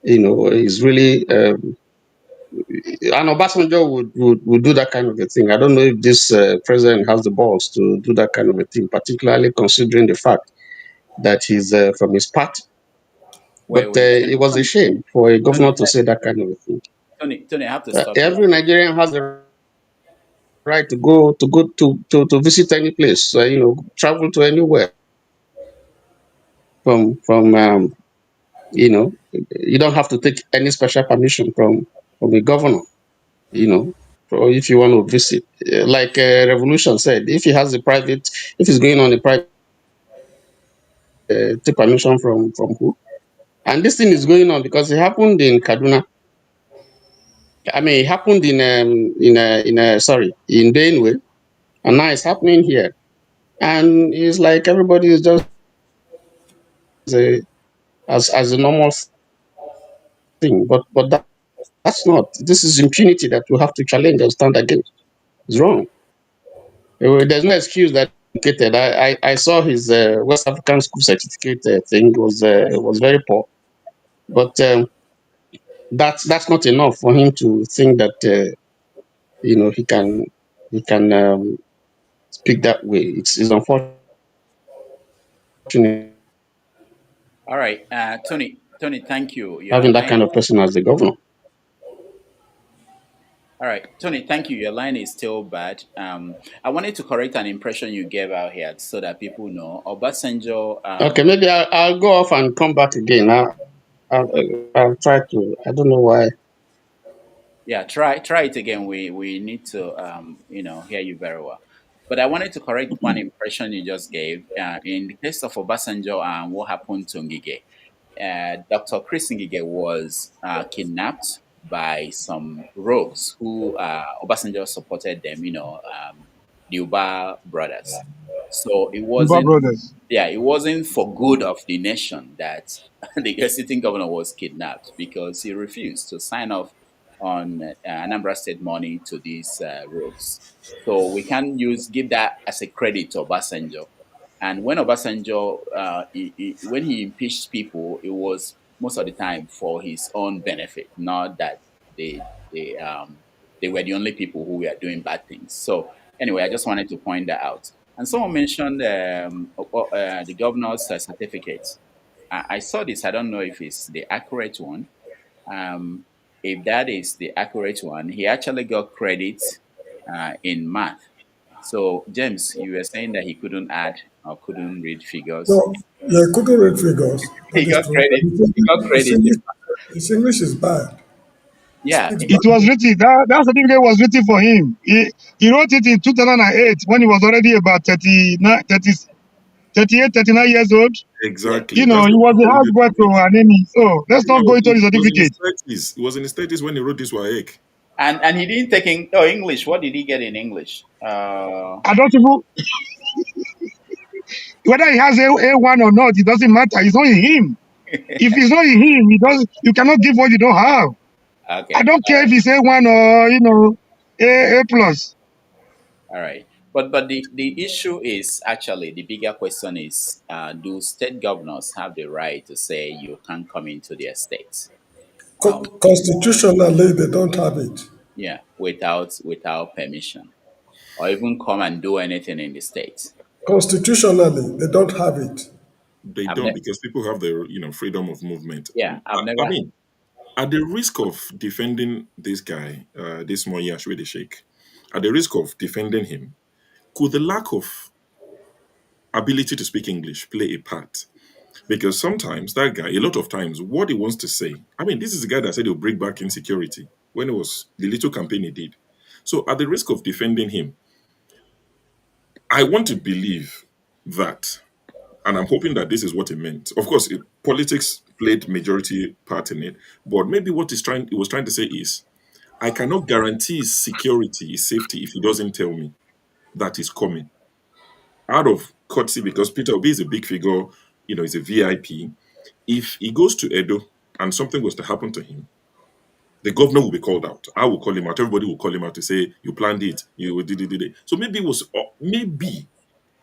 is really and Obasanjo would do that kind of a thing. I don't know if this president has the balls to do that kind of a thing, particularly considering the fact that he's from his party. But it was a shame for a governor to say that kind of a thing. Tony, I have to stop you. Every Nigerian has the right to go to visit any place, travel to anywhere. From you don't have to take any special permission from the governor. Or if you want to visit, like Revolution said, if he's going on a private, take permission from who? And this thing is going on because it happened in Kaduna. I mean, it happened in Benue, and now it's happening here. And it's like everybody is just as a normal thing, but that's not. This is impunity that we have to challenge and stand against. It's wrong. There's no excuse that I saw his West African school certificate thing was very poor, but that's not enough for him to think that he can speak that way. It's unfortunate All right, Tony, thank you. Your having that line. kind of person as the governor. All right, Tony, thank you. Your line is still bad. I wanted to correct an impression you gave out here so that people know. Obasanjo. Okay, maybe I'll go off and come back again. I'll try to. I don't know why. Yeah, try it again. We need to hear you very well. But I wanted to correct one impression you just gave. In the case of Obasanjo and what happened to Ngige, Dr. Chris Ngige was kidnapped by some rogues who Obasanjo supported them. The Uba brothers. So it Uba wasn't. brothers. Yeah, it wasn't for good of the nation that the sitting governor was kidnapped because he refused to sign off on Anambra State money to these rogues. So we can give that as a credit to Obasanjo. And when Obasanjo, when he impeached people, it was most of the time for his own benefit, not that they they were the only people who were doing bad things. So anyway, I just wanted to point that out. And someone mentioned the governor's certificate. I saw this. I don't know if it's the accurate one. If that is the accurate one, he actually got credit in math. So, James, you were saying that he couldn't add or couldn't read figures. No, yeah, I couldn't read figures. He That is got true. credit. He got His credit. English, his English is bad. Yeah. It was written, that certificate was written for him. He wrote it in 2008 when he was already about 38, 39 years old. Exactly. He That's what was I a told house you. boy to an enemy. So let's not go into the It was in his certificate. 30s. It was in his 30s when he wrote this WAEC. And he didn't take English. What did he get in English? I don't even, whether he has A1 or not, it doesn't matter. It's not in him. If it's not in him, you cannot give what you don't have. Okay. I don't care if it's A1 or, A plus. All right. But the issue is actually the bigger question is do state governors have the right to say you can't come into their states? Constitutionally, they don't have it. Yeah, without permission, or even come and do anything in the states. Constitutionally, they don't have it. They don't because people have the freedom of movement. Yeah, I mean, at the risk of defending this guy, this Moyash with the Sheikh, at the risk of defending him, could the lack of ability to speak English play a part? Because sometimes that guy, a lot of times, what he wants to say, I mean, this is the guy that said he'll bring back insecurity when it was the little campaign he did. So at the risk of defending him, I want to believe that, and I'm hoping that this is what he meant. Of course, politics played majority part in it, but maybe what he was trying to say is, I cannot guarantee his security, his safety, if he doesn't tell me that he's coming. Out of courtesy, because Peter Obi is a big figure, he's a VIP. If he goes to Edo and something was to happen to him, the governor will be called out. I will call him out. Everybody will call him out to say, you planned it, you did it. So maybe it was, maybe,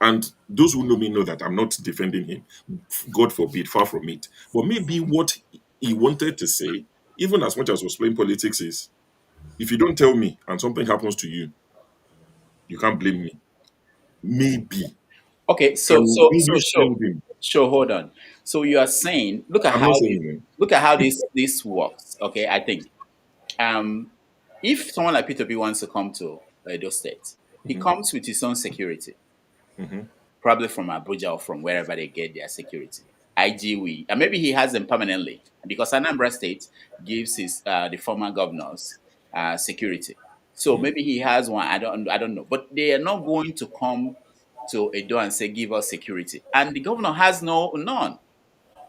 and those who know me know that I'm not defending him. God forbid, far from it. But maybe what he wanted to say, even as much as was playing politics, is, if you don't tell me and something happens to you, you can't blame me. Maybe. Okay, so English failed him. hold on. So you are saying, look at I'm how not saying this works. Okay, I think if someone like Peter B wants to come to Edo State, he comes with his own security, probably from Abuja or from wherever they get their security. IGW, and maybe he has them permanently because Anambra State gives his the former governors security. So maybe he has one. I don't know, but they are not going to come to Edo and say, give us security. And the governor has none.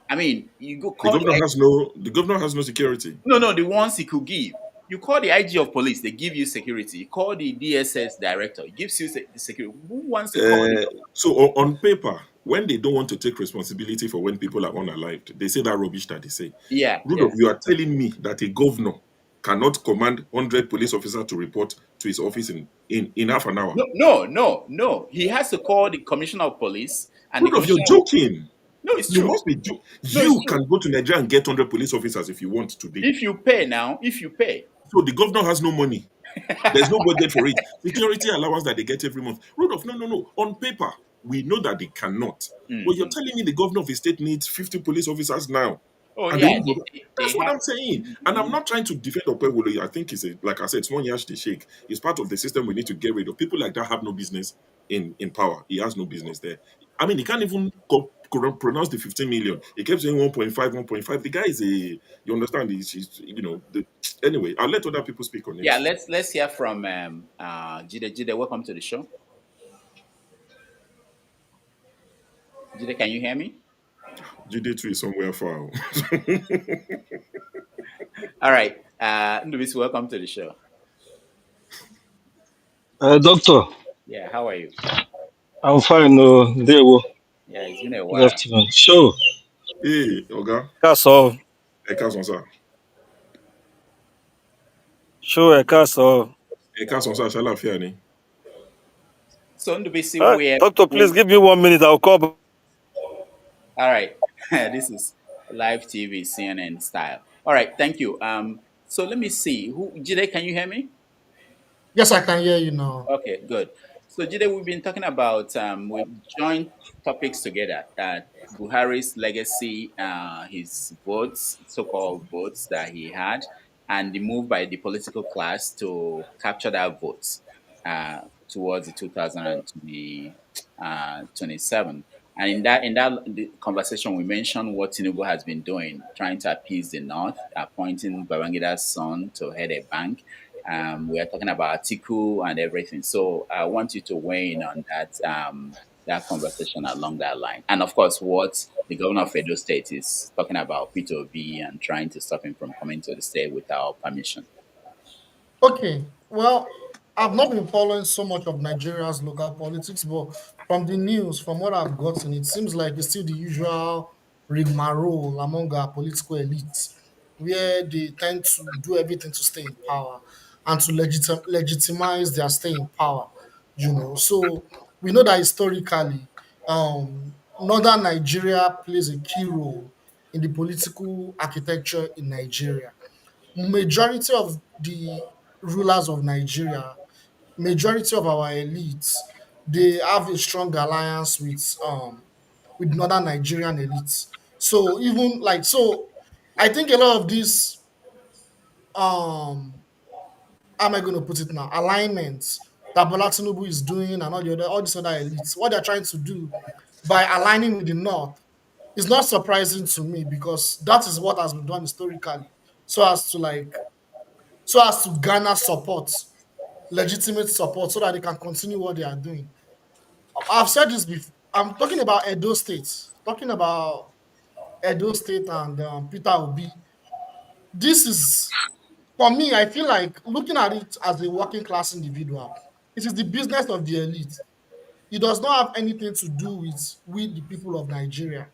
I mean, you go call the governor has no security. No, the ones he could give. You call the IG of police, they give you security. You call the DSS director, he gives you the security. Who wants to call the governor? So on paper, when they don't want to take responsibility for when people are unalived, they say that rubbish that they say. Yeah. Rudolph, you are telling me that a governor cannot command 100 police officers to report to his office in half an hour? No. He has to call the commissioner of police. And Rudolph, you're joking. No, it's you true. Must be you can go to Nigeria and get 100 police officers if you want today. If you pay now, So the governor has no money. There's no budget for it. Security allowance that they get every month. Rudolph, no. On paper, we know that they cannot. But you're telling me the governor of the state needs 50 police officers now. Oh And yeah, that's they what have. I'm saying. And I'm not trying to defend Opewolo. I think like I said, it's one yash the shake. It's part of the system we need to get rid of. People like that have no business in power. He has no business there. I mean, he can't even pronounce the 15 million. He kept saying 1.5, 1.5. The guy is you understand, anyway, I'll let other people speak on Yeah, it. let's hear from Jide. Jide, welcome to the show. Jide, can you hear me? Jide too is somewhere far. All right. Ndubisi, welcome to the show. Doctor, Yeah, how are you? I'm fine. Dewo. Yeah, it's been a Good while. afternoon. Sure. Hey, Oga. That's all. Ẹ káàsán sir. Sure, that's all. Ẹ káàsán sir, ṣàlàáfíà ni. So Ndubisi, Doctor, please give me 1 minute. I'll call back. All right. This is live TV, CNN style. All right, thank you. So let me see. Jide, can you hear me? Yes, I can hear you now. Okay, good. So Jide, we've been talking about we joined topics together that Buhari's legacy, his votes, so-called votes that he had, and the move by the political class to capture that votes towards the 2027. And in that the conversation, we mentioned what Tinubu has been doing, trying to appease the North, appointing Babangida's son to head a bank. We are talking about Atiku and everything. So I want you to weigh in on that conversation along that line. And of course, what the governor of Edo State is talking about P2B and trying to stop him from coming to the state without permission. Okay, well, I've not been following so much of Nigeria's local politics, but from the news, from what I've gotten, it seems like it's still the usual rigmarole among our political elites, where they tend to do everything to stay in power and to legitimize their stay in power. So we know that historically, northern Nigeria plays a key role in the political architecture in Nigeria. Majority of the rulers of Nigeria, majority of our elites, they have a strong alliance with northern Nigerian elites. So even like so, I think a lot of these how am I going to put it now? Alignments that Bola Tinubu is doing and all these other elites, what they're trying to do by aligning with the North is not surprising to me because that is what has been done historically. So as to garner support, legitimate support, so that they can continue what they are doing. I've said this before. I'm talking about Edo State. Talking about Edo State and Peter Obi. This is, for me, I feel like looking at it as a working class individual, it is the business of the elite. It does not have anything to do with the people of Nigeria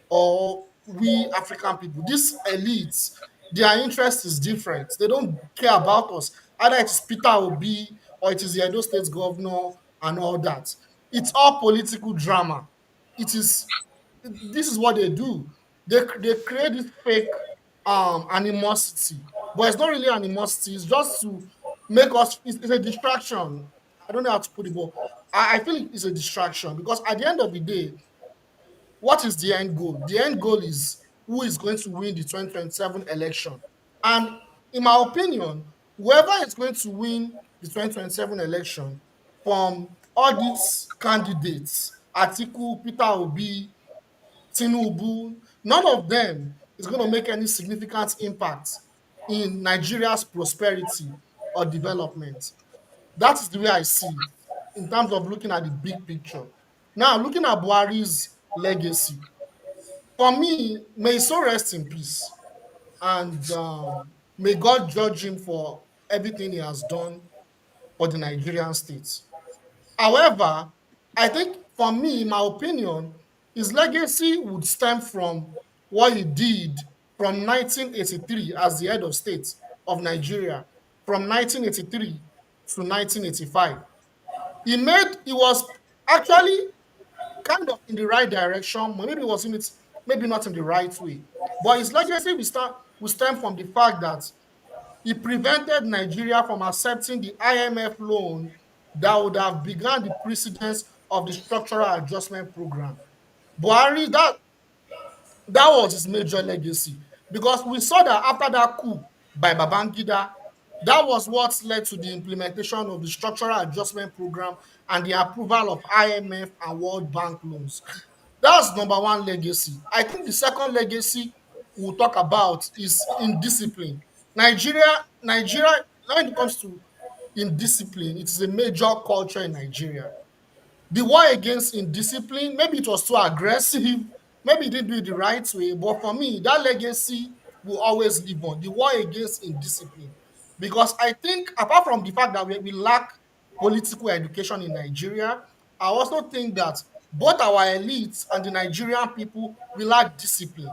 or we African people. These elites, their interest is different. They don't care about us. Either it's Peter Obi or it is the Edo State governor and all that. It's all political drama. This is what they do. They create this fake animosity. But it's not really animosity, it's just to make us it's a distraction. I don't know how to put it, but I feel it's a distraction because at the end of the day, what is the end goal? The end goal is who is going to win the 2027 election. And in my opinion, whoever is going to win the 2027 election from all these candidates, Atiku, Peter Obi, Tinubu, none of them is going to make any significant impact in Nigeria's prosperity or development. That is the way I see it in terms of looking at the big picture. Now, looking at Buhari's legacy, for me, may he so rest in peace. And may God judge him for everything he has done for the Nigerian state. However, I think for me, in my opinion, his legacy would stem from what he did from 1983 as the head of state of Nigeria, from 1983 to 1985. He was actually kind of in the right direction, but maybe it was in it, maybe not in the right way. But his legacy will stem from the fact that He prevented Nigeria from accepting the IMF loan that would have begun the precedence of the structural adjustment program. Buhari, that was his major legacy, because we saw that after that coup by Babangida, that was what led to the implementation of the structural adjustment program and the approval of IMF and World Bank loans. That's number one legacy. I think the second legacy we'll talk about is indiscipline. Nigeria, when it comes to indiscipline, it is a major culture in Nigeria. The war against indiscipline, maybe it was too aggressive, maybe it didn't do it the right way, but for me, that legacy will always live on, the war against indiscipline. Because I think, apart from the fact that we lack political education in Nigeria, I also think that both our elites and the Nigerian people, we lack discipline.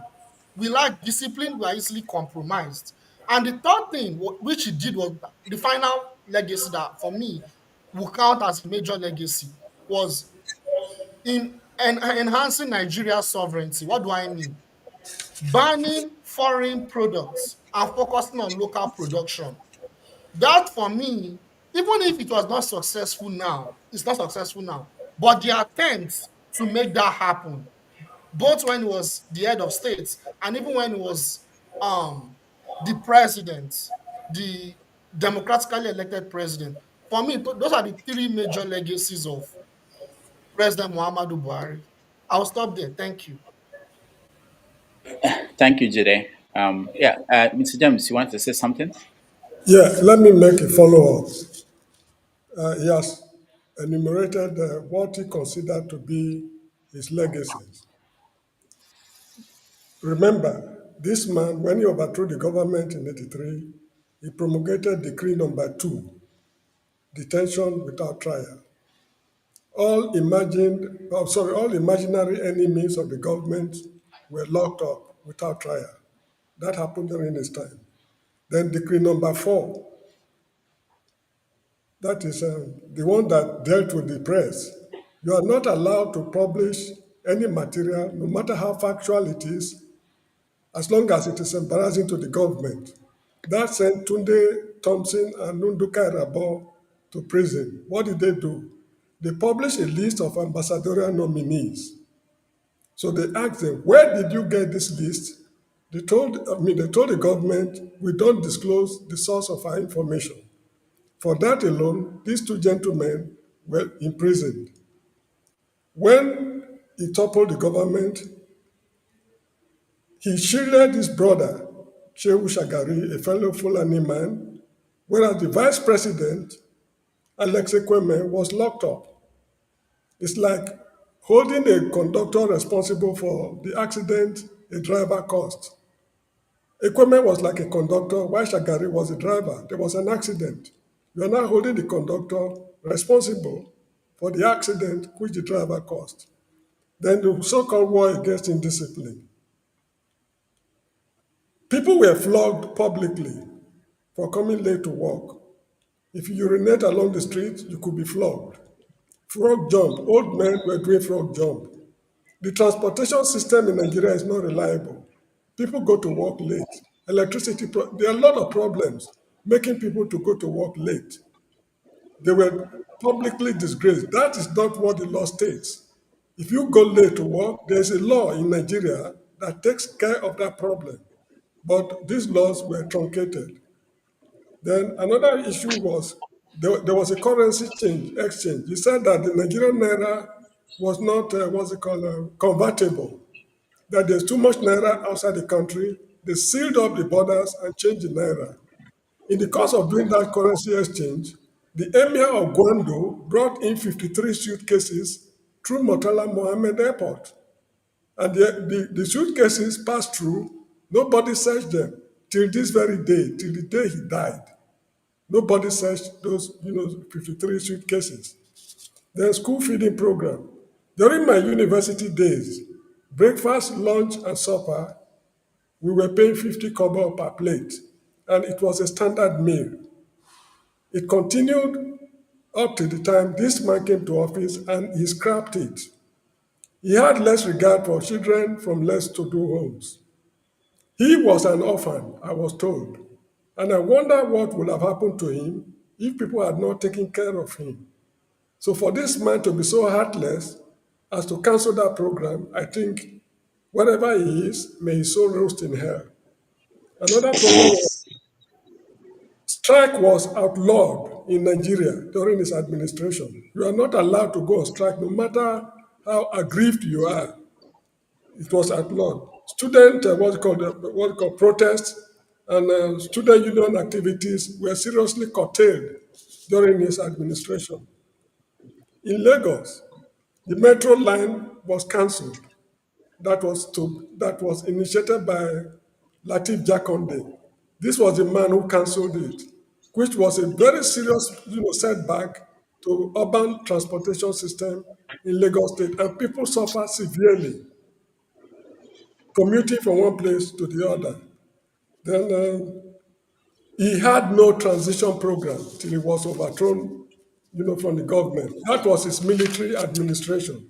We lack discipline, we are easily compromised. And the third thing which he did was the final legacy that for me will count as a major legacy was in enhancing Nigeria's sovereignty. What do I mean? Banning foreign products and focusing on local production. That for me, even if it was not successful now, it's not successful now, but the attempts to make that happen, both when he was the head of state and even when he was the president, the democratically elected president, for me, those are the three major legacies of President Muhammadu Buhari. I'll stop there. Thank you. Thank you, Jide. Mr. James, you want to say something? Yeah, let me make a follow-up. He has enumerated what he considered to be his legacies. Remember, this man, when he overthrew the government in 83, he promulgated Decree Number 2, detention without trial. All imaginary enemies of the government were locked up without trial. That happened during his time. Then Decree Number 4, that is the one that dealt with the press. You are not allowed to publish any material, no matter how factual it is, as long as it is embarrassing to the government. That sent Tunde Thompson and Nduka Rabo to prison. What did they do? They published a list of ambassadorial nominees. So they asked them, where did you get this list? They told the government, we don't disclose the source of our information. For that alone, these two gentlemen were imprisoned. When he toppled the government, he shielded his brother, Shehu Shagari, a fellow Fulani man, whereas the vice president, Alex Ekweme, was locked up. It's like holding a conductor responsible for the accident a driver caused. Ekweme was like a conductor, while Shagari was a driver. There was an accident. You are now holding the conductor responsible for the accident which the driver caused. Then the so-called war against indiscipline. People were flogged publicly for coming late to work. If you urinate along the street, you could be flogged. Frog jump, old men were doing frog jump. The transportation system in Nigeria is not reliable. People go to work late. There are a lot of problems making people to go to work late. They were publicly disgraced. That is not what the law states. If you go late to work, there's a law in Nigeria that takes care of that problem. But these laws were truncated. Then another issue was there was a currency exchange. He said that the Nigerian naira was not, convertible, that there's too much naira outside the country. They sealed up the borders and changed the naira. In the course of doing that currency exchange, the Emir of Gwando brought in 53 suitcases through Murtala Mohammed Airport. And the suitcases passed through, nobody searched them till this very day, till the day he died. Nobody searched those 53 suitcases. Then school feeding program. During my university days, breakfast, lunch, and supper, we were paying 50 kobo per plate, and it was a standard meal. It continued up to the time this man came to office and he scrapped it. He had less regard for children from less to-do homes. He was an orphan, I was told. And I wonder what would have happened to him if people had not taken care of him. So for this man to be so heartless as to cancel that program, I think wherever he is, may his soul roast in hell. Another problem was strike was outlawed in Nigeria during his administration. You are not allowed to go on strike no matter how aggrieved you are. It was outlawed. Student, what's called protests and student union activities were seriously curtailed during his administration. In Lagos, the metro line was cancelled. That was initiated by Latif Jakonde. This was the man who cancelled it, which was a very serious, setback to urban transportation system in Lagos State, and people suffer severely commuting from one place to the other. Then he had no transition program till he was overthrown, from the government. That was his military administration.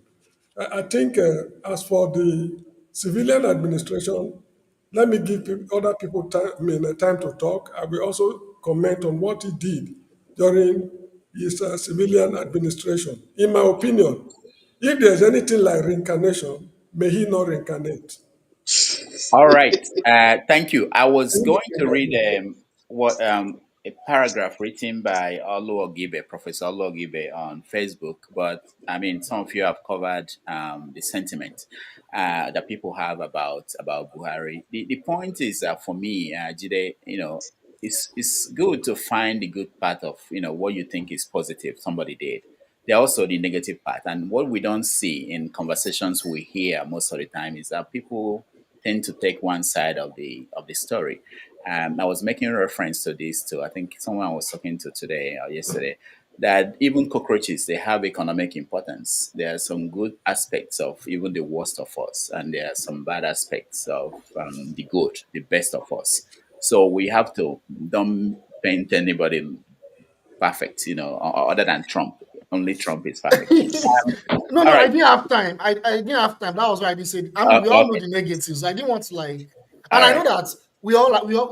I think as for the civilian administration, let me give other people time to talk. I will also comment on what he did during his civilian administration. In my opinion, if there's anything like reincarnation, may he not reincarnate. All right. Thank you. I was going to read what a paragraph written by Oluogibe, Professor Oluogibe on Facebook, but I mean, some of you have covered the sentiment that people have about Buhari. The point is that for me, Jide, it's good to find the good part of what you think is positive somebody did. There are also the negative part, and what we don't see in conversations we hear most of the time is that people tend to take one side of the story. I was making reference to this too. I think someone I was talking to today or yesterday that even cockroaches they have economic importance. There are some good aspects of even the worst of us, and there are some bad aspects of the good, the best of us. So we have to don't paint anybody perfect, other than Trump. Only Trump is perfect. No, All I right. didn't have time. I didn't have time. That was why I didn't say. I mean, we all know Okay. the negatives. I didn't want to and All I know right. that we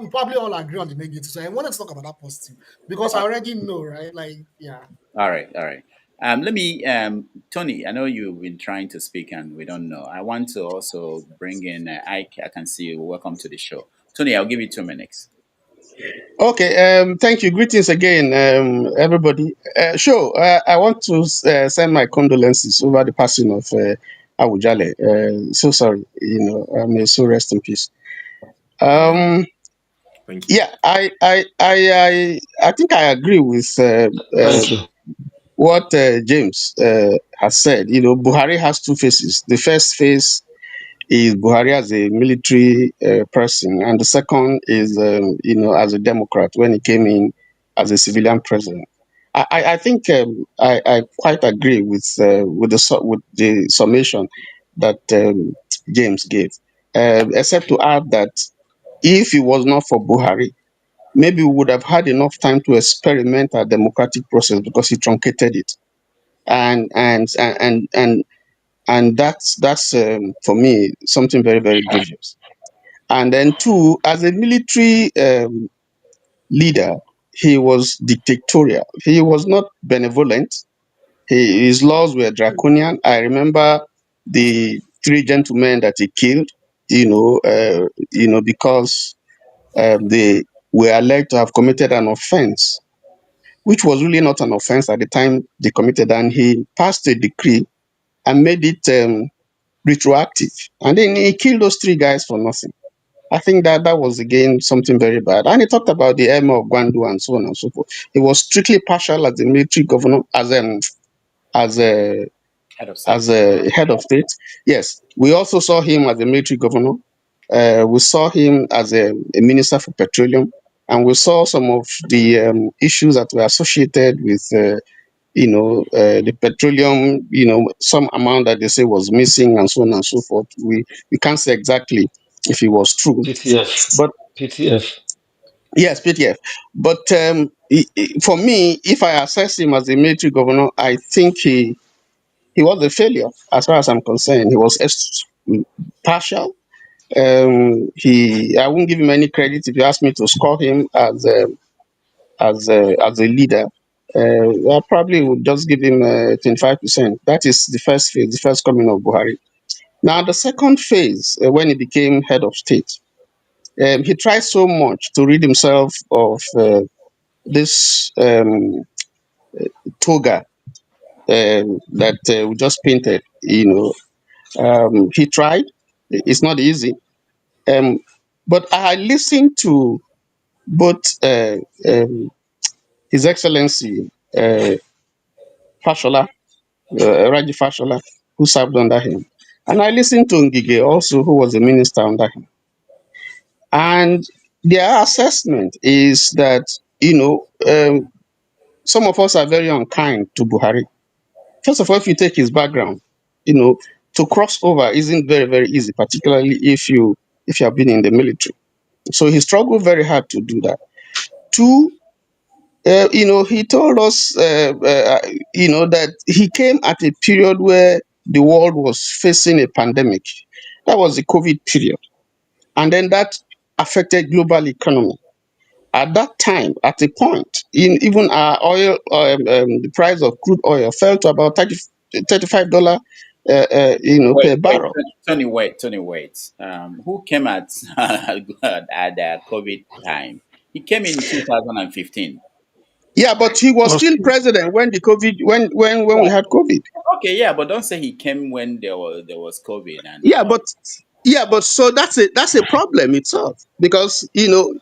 probably all agree on the negatives. So I wanted to talk about that positive because I already know, right? Like, yeah. All right, all right. Let me, Tony. I know you've been trying to speak, and we don't know. I want to also bring in Ike. I can see you. Welcome to the show, Tony. I'll give you 2 minutes. Okay, thank you. Greetings again, everybody. Sure, I want to send my condolences over the passing of Awujale. So sorry, may so rest in peace. Um, Thank you. yeah, I think I agree with Thank you. what James has said. Buhari has two faces. The first face is Buhari as a military person, and the second is, as a Democrat when he came in as a civilian president. I think I quite agree with the summation that James gave, except to add that if it was not for Buhari, maybe we would have had enough time to experiment our democratic process because he truncated it, and that's for me something very, very grievous. And then two, as a military leader, he was dictatorial. He was not benevolent. His laws were draconian. I remember the three gentlemen that he killed, because they were alleged to have committed an offense, which was really not an offense at the time they committed, and he passed a decree and made it retroactive. And then he killed those three guys for nothing. I think that was again something very bad. And he talked about the Emir of Gwandu and so on and so forth. He was strictly partial as a military governor, as a Head of state. as a head of state. Yes, we also saw him as a military governor. We saw him as a minister for petroleum, and we saw some of the issues that were associated with the petroleum, some amount that they say was missing and so on and so forth. We can't say exactly if it was true, PTF. but PTF. yes, PTF. But for me, if I assess him as a military governor, I think he was a failure as far as I'm concerned. He was partial. I won't give him any credit if you ask me to score him as a leader. I probably would just give him 25%. That is the first phase, the first coming of Buhari. Now, the second phase, when he became head of state, he tried so much to rid himself of this toga that we just painted. He tried. It's not easy. Um, but I listened to both His Excellency Fashola, Raji Fashola, who served under him, and I listened to Ngige also, who was a minister under him. And their assessment is that, some of us are very unkind to Buhari. First of all, if you take his background, you know, to cross over isn't very, very easy, particularly if you have been in the military. So he struggled very hard to do that. Two, he told us, that he came at a period where the world was facing a pandemic. That was the COVID period. And then that affected global economy. At that time, at a point, even our oil, the price of crude oil fell to about $35, per barrel. Tony, wait. Who came at at the COVID time? He came in 2015. Yeah, but he was still president when the COVID when we had COVID. Okay, yeah, but don't say he came when there was COVID and Yeah, but so that's a problem itself, because that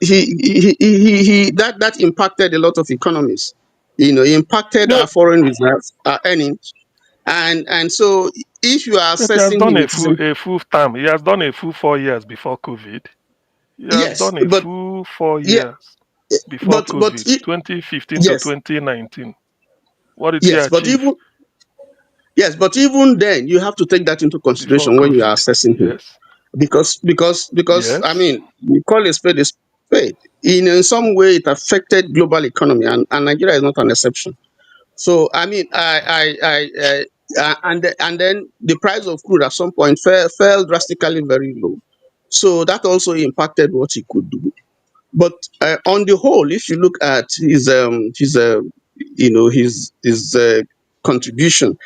impacted a lot of economies. It impacted No, our foreign reserves, our earnings, and so if you are but he has assessing done him, a full term. He has done a full 4 years before COVID. He has yes, done a but full four yeah, years before COVID, 2015 to yes, 2019. What did he yes, but achieve even then you have to take that into before consideration when you are COVID? assessing him, Yes, because I yes. mean, we call a spade a spade. In some way, it affected global economy, and Nigeria is not an exception. So I mean, and then the price of crude at some point fell drastically very low. So that also impacted what he could do. But on the whole, if you look at his contribution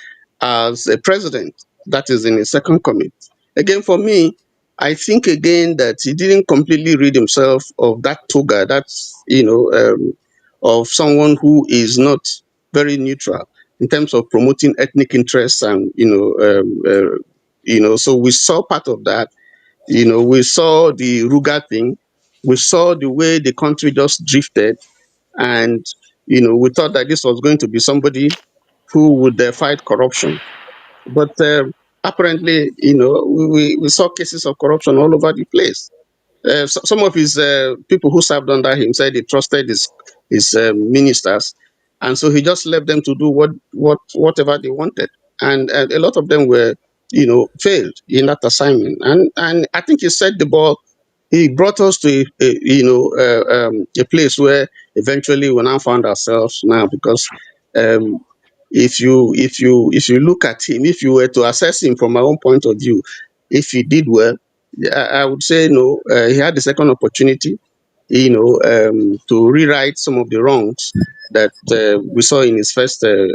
as a president, that is in his second commit. Again, for me, I think again that he didn't completely rid himself of that toga. That's of someone who is not very neutral in terms of promoting ethnic interests, and So we saw part of that. We saw the Ruga thing. We saw the way the country just drifted. And, we thought that this was going to be somebody who would fight corruption. But apparently, we saw cases of corruption all over the place. Some of his people who served under him said he trusted his ministers, and so he just left them to do whatever they wanted, and a lot of them were failed in that assignment, and I think he set the ball. He brought us to a place where eventually we now found ourselves now, because um, if you look at him, if you were to assess him from my own point of view, if he did well, I would say no. He had the second opportunity, to rewrite some of the wrongs that we saw in his first uh,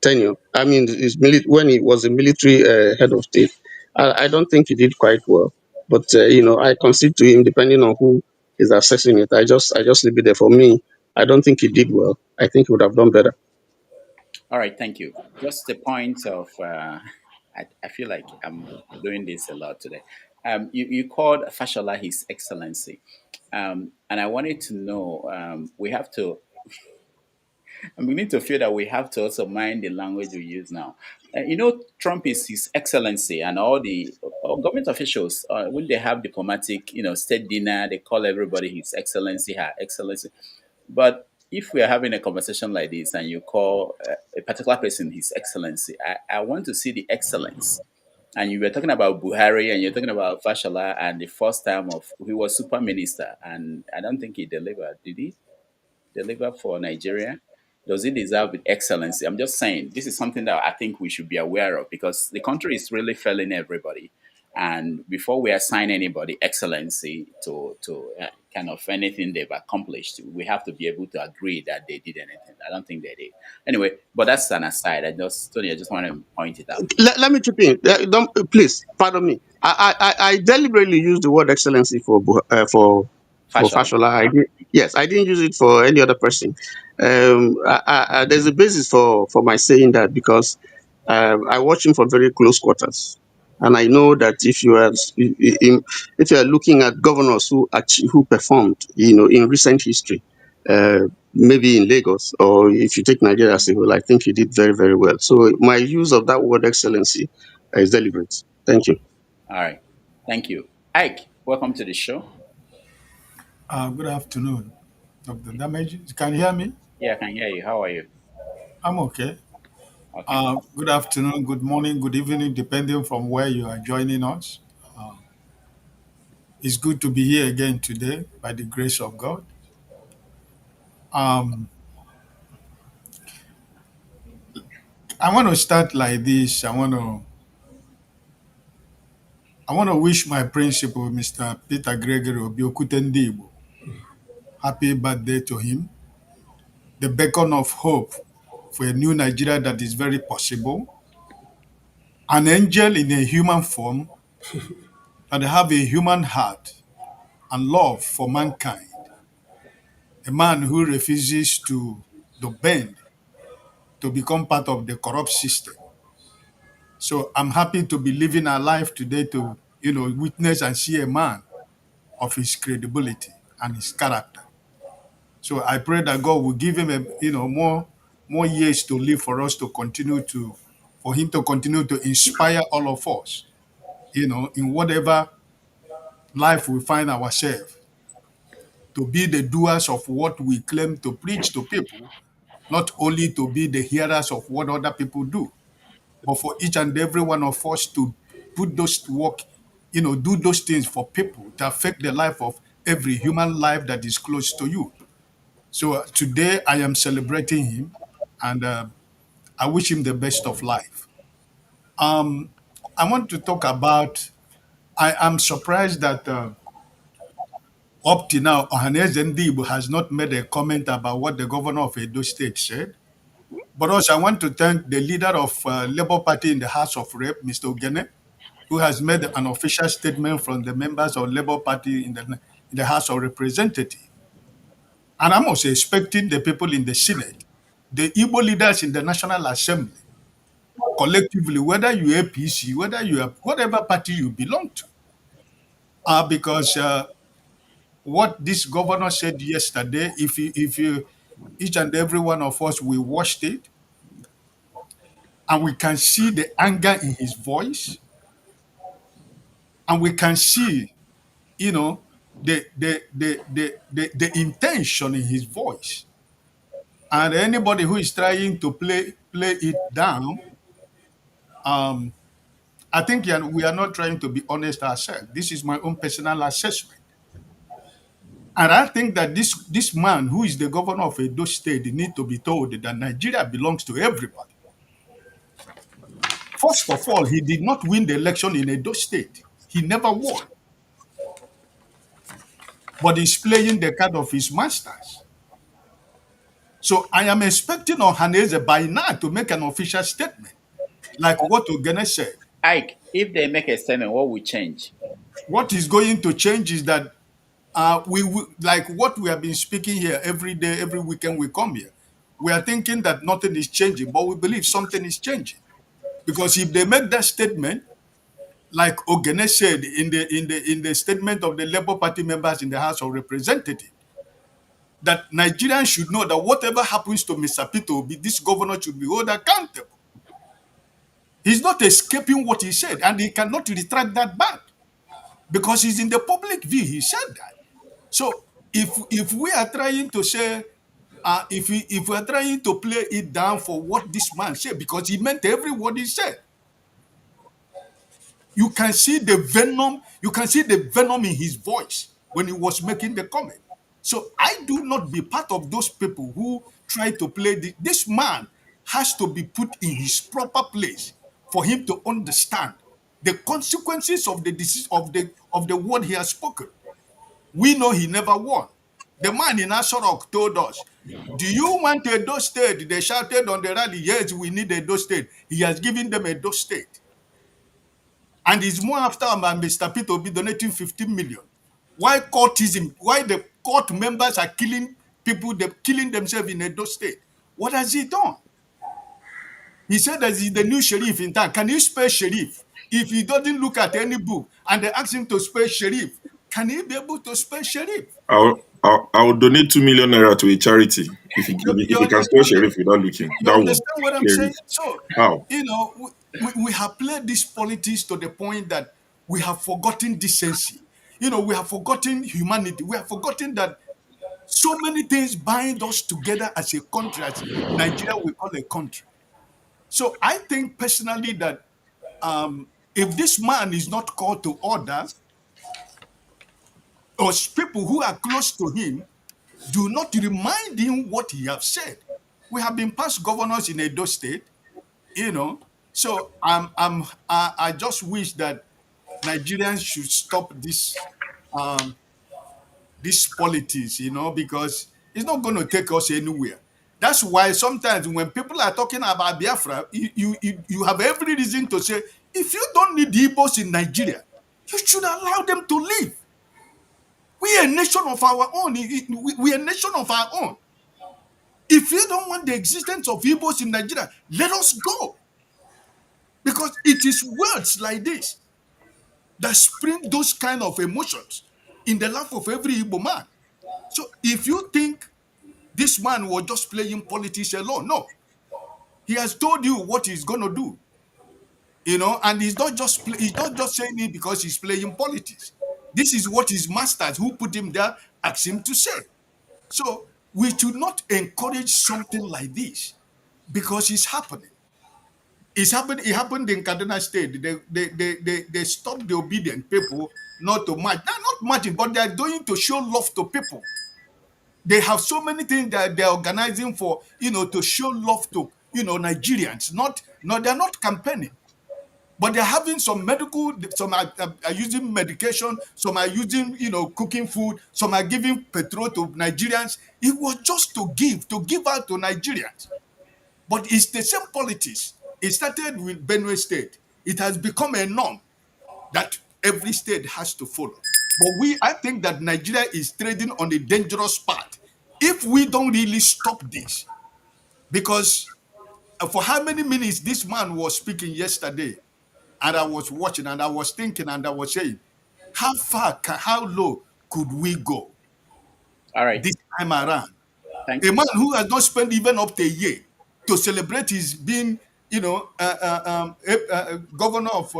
tenure. I mean, when he was a military head of state. I don't think he did quite well, but I concede to him depending on who is assessing it. I just leave it there. For me, I don't think he did well. I think he would have done better. All right, thank you. Just the point of, I feel like I'm doing this a lot today. You called Fashola His Excellency, and I wanted to know, I'm beginning to feel that we have to also mind the language we use now. Trump is His Excellency, and all government officials, when they have diplomatic, state dinner, they call everybody His Excellency, Her Excellency. But if we are having a conversation like this and you call a particular person His Excellency, I want to see the excellence. And you were talking about Buhari and you're talking about Fashola, and the first time of he was super minister, and I don't think he delivered. Did he deliver for Nigeria? Does he deserve the excellency? I'm just saying this is something that I think we should be aware of, because the country is really failing everybody. And before we assign anybody excellency to kind of anything they've accomplished, we have to be able to agree that they did anything. I don't think they did. Anyway, but that's an aside. Tony, I just want to point it out. Let me chip in. Don't, please, pardon me. I deliberately used the word excellency for Fashola. Fashola. Yes, I didn't use it for any other person. There's a basis for my saying that because I watch him from very close quarters, and I know that if you are looking at governors who performed, in recent history, uh, maybe in Lagos, or if you take Nigeria as a whole, I think he did very, very well. So my use of that word excellency is deliberate. Thank you. All right. Thank you. Ike, welcome to the show. Good afternoon, Dr. Damage. Can you hear me? Yeah, I can hear you. How are you? I'm okay. Okay. Good afternoon, good morning, good evening, depending from where you are joining us. It's good to be here again today by the grace of God. Um, I want to start like this. I want to wish my principal, Mr. Peter Gregory Obiokutendibo, happy birthday to him. The beacon of hope for a new Nigeria that is very possible. An angel in a human form that have a human heart and love for mankind. A man who refuses to bend to become part of the corrupt system. So I'm happy to be living our life today to, witness and see a man of his credibility and his character. So I pray that God will give him more years to live for us for him to continue to inspire all of us, in whatever life we find ourselves, to be the doers of what we claim to preach to people, not only to be the hearers of what other people do, but for each and every one of us to put those to work, do those things for people to affect the life of every human life that is close to you. So today I am celebrating him, and I wish him the best of life. Um, I want to talk about. I am surprised that up to now, Ohaneze Ndigbo has not made a comment about what the governor of Edo State said. But also, I want to thank the leader of Labour Party in the House of Rep, Mr. Ogene, who has made an official statement from the members of Labour Party in the House of Representatives. And I'm also expecting the people in the Senate, the Igbo leaders in the National Assembly, collectively, whether you're APC, whether you are whatever party you belong to, because what this governor said yesterday, if you, each and every one of us, we watched it, and we can see the anger in his voice, and we can see, the intention in his voice. And anybody who is trying to play it down, I think we are not trying to be honest ourselves. This is my own personal assessment. And I think that this man who is the governor of Edo State need to be told that Nigeria belongs to everybody. First of all, he did not win the election in Edo State. He never won. But he's playing the card of his masters. So I am expecting Ohaneze by now to make an official statement, like what Ogene said. Ike, if they make a statement, what will change? What is going to change is that like what we have been speaking here every day, every weekend we come here. We are thinking that nothing is changing, but we believe something is changing. Because if they make that statement, like Ogene said in the statement of the Labour Party members in the House of Representatives, that Nigerians should know that whatever happens to Mr. Peter Obi, this governor should be held accountable. He's not escaping what he said, and he cannot retract that back because he's in the public view. He said that. So if we are trying to say, if we are trying to play it down for what this man said, because he meant every word he said, you can see the venom. You can see the venom in his voice when he was making the comment. So I do not be part of those people who try to play this man has to be put in his proper place for him to understand the consequences of the decision of the word he has spoken. We know he never won. The man in Asorok told us, do you want a Edo state? They shouted on the rally, yes, we need a Edo state. He has given them a Edo state. And he's more after Mr. Peter be donating 15 million. Why courtism? Why the court members are killing people, they're killing themselves in Edo state? What has he done? He said that he's the new sheriff in town. Can you spell sheriff? If he doesn't look at any book and they ask him to spell sheriff, can he be able to spell sheriff? I'll donate 2 million naira to a charity if he can spell sheriff without looking. You understand what I'm saying? So, how? We have played this politics to the point that we have forgotten decency. We have forgotten humanity. We have forgotten that so many things bind us together as a country, as Nigeria we call a country. So I think personally that if this man is not called to order, or people who are close to him do not remind him what he has said. We have been past governors in Edo State, So I just wish that Nigerians should stop this politics, because it's not going to take us anywhere. That's why sometimes when people are talking about Biafra, you have every reason to say, if you don't need the Igbos in Nigeria, you should allow them to live. We are a nation of our own. We are a nation of our own. If you don't want the existence of Igbos in Nigeria, let us go. Because it is words like this that spring those kind of emotions in the life of every Igbo man. So if you think this man was just playing politics alone, no. He has told you what he's going to do. And he's not just saying it because he's playing politics. This is what his masters who put him there asked him to say. So we should not encourage something like this because it's happening. It happened in Kaduna State. They stopped the obedient people not to march. They're not marching, but they're going to show love to people. They have so many things that they're organizing for, to show love to, Nigerians. They're not campaigning. But they're having some medical, some are using medication, some are using, cooking food, some are giving petrol to Nigerians. It was just to give out to Nigerians. But it's the same politics. It started with Benue State. It has become a norm that every state has to follow. But I think that Nigeria is trading on a dangerous path. If we don't really stop this, because for how many minutes this man was speaking yesterday, and I was watching and I was thinking and I was saying, how low could we go? All right. This time around? Thank a you. man who has not spent even up to a year to celebrate his being, governor of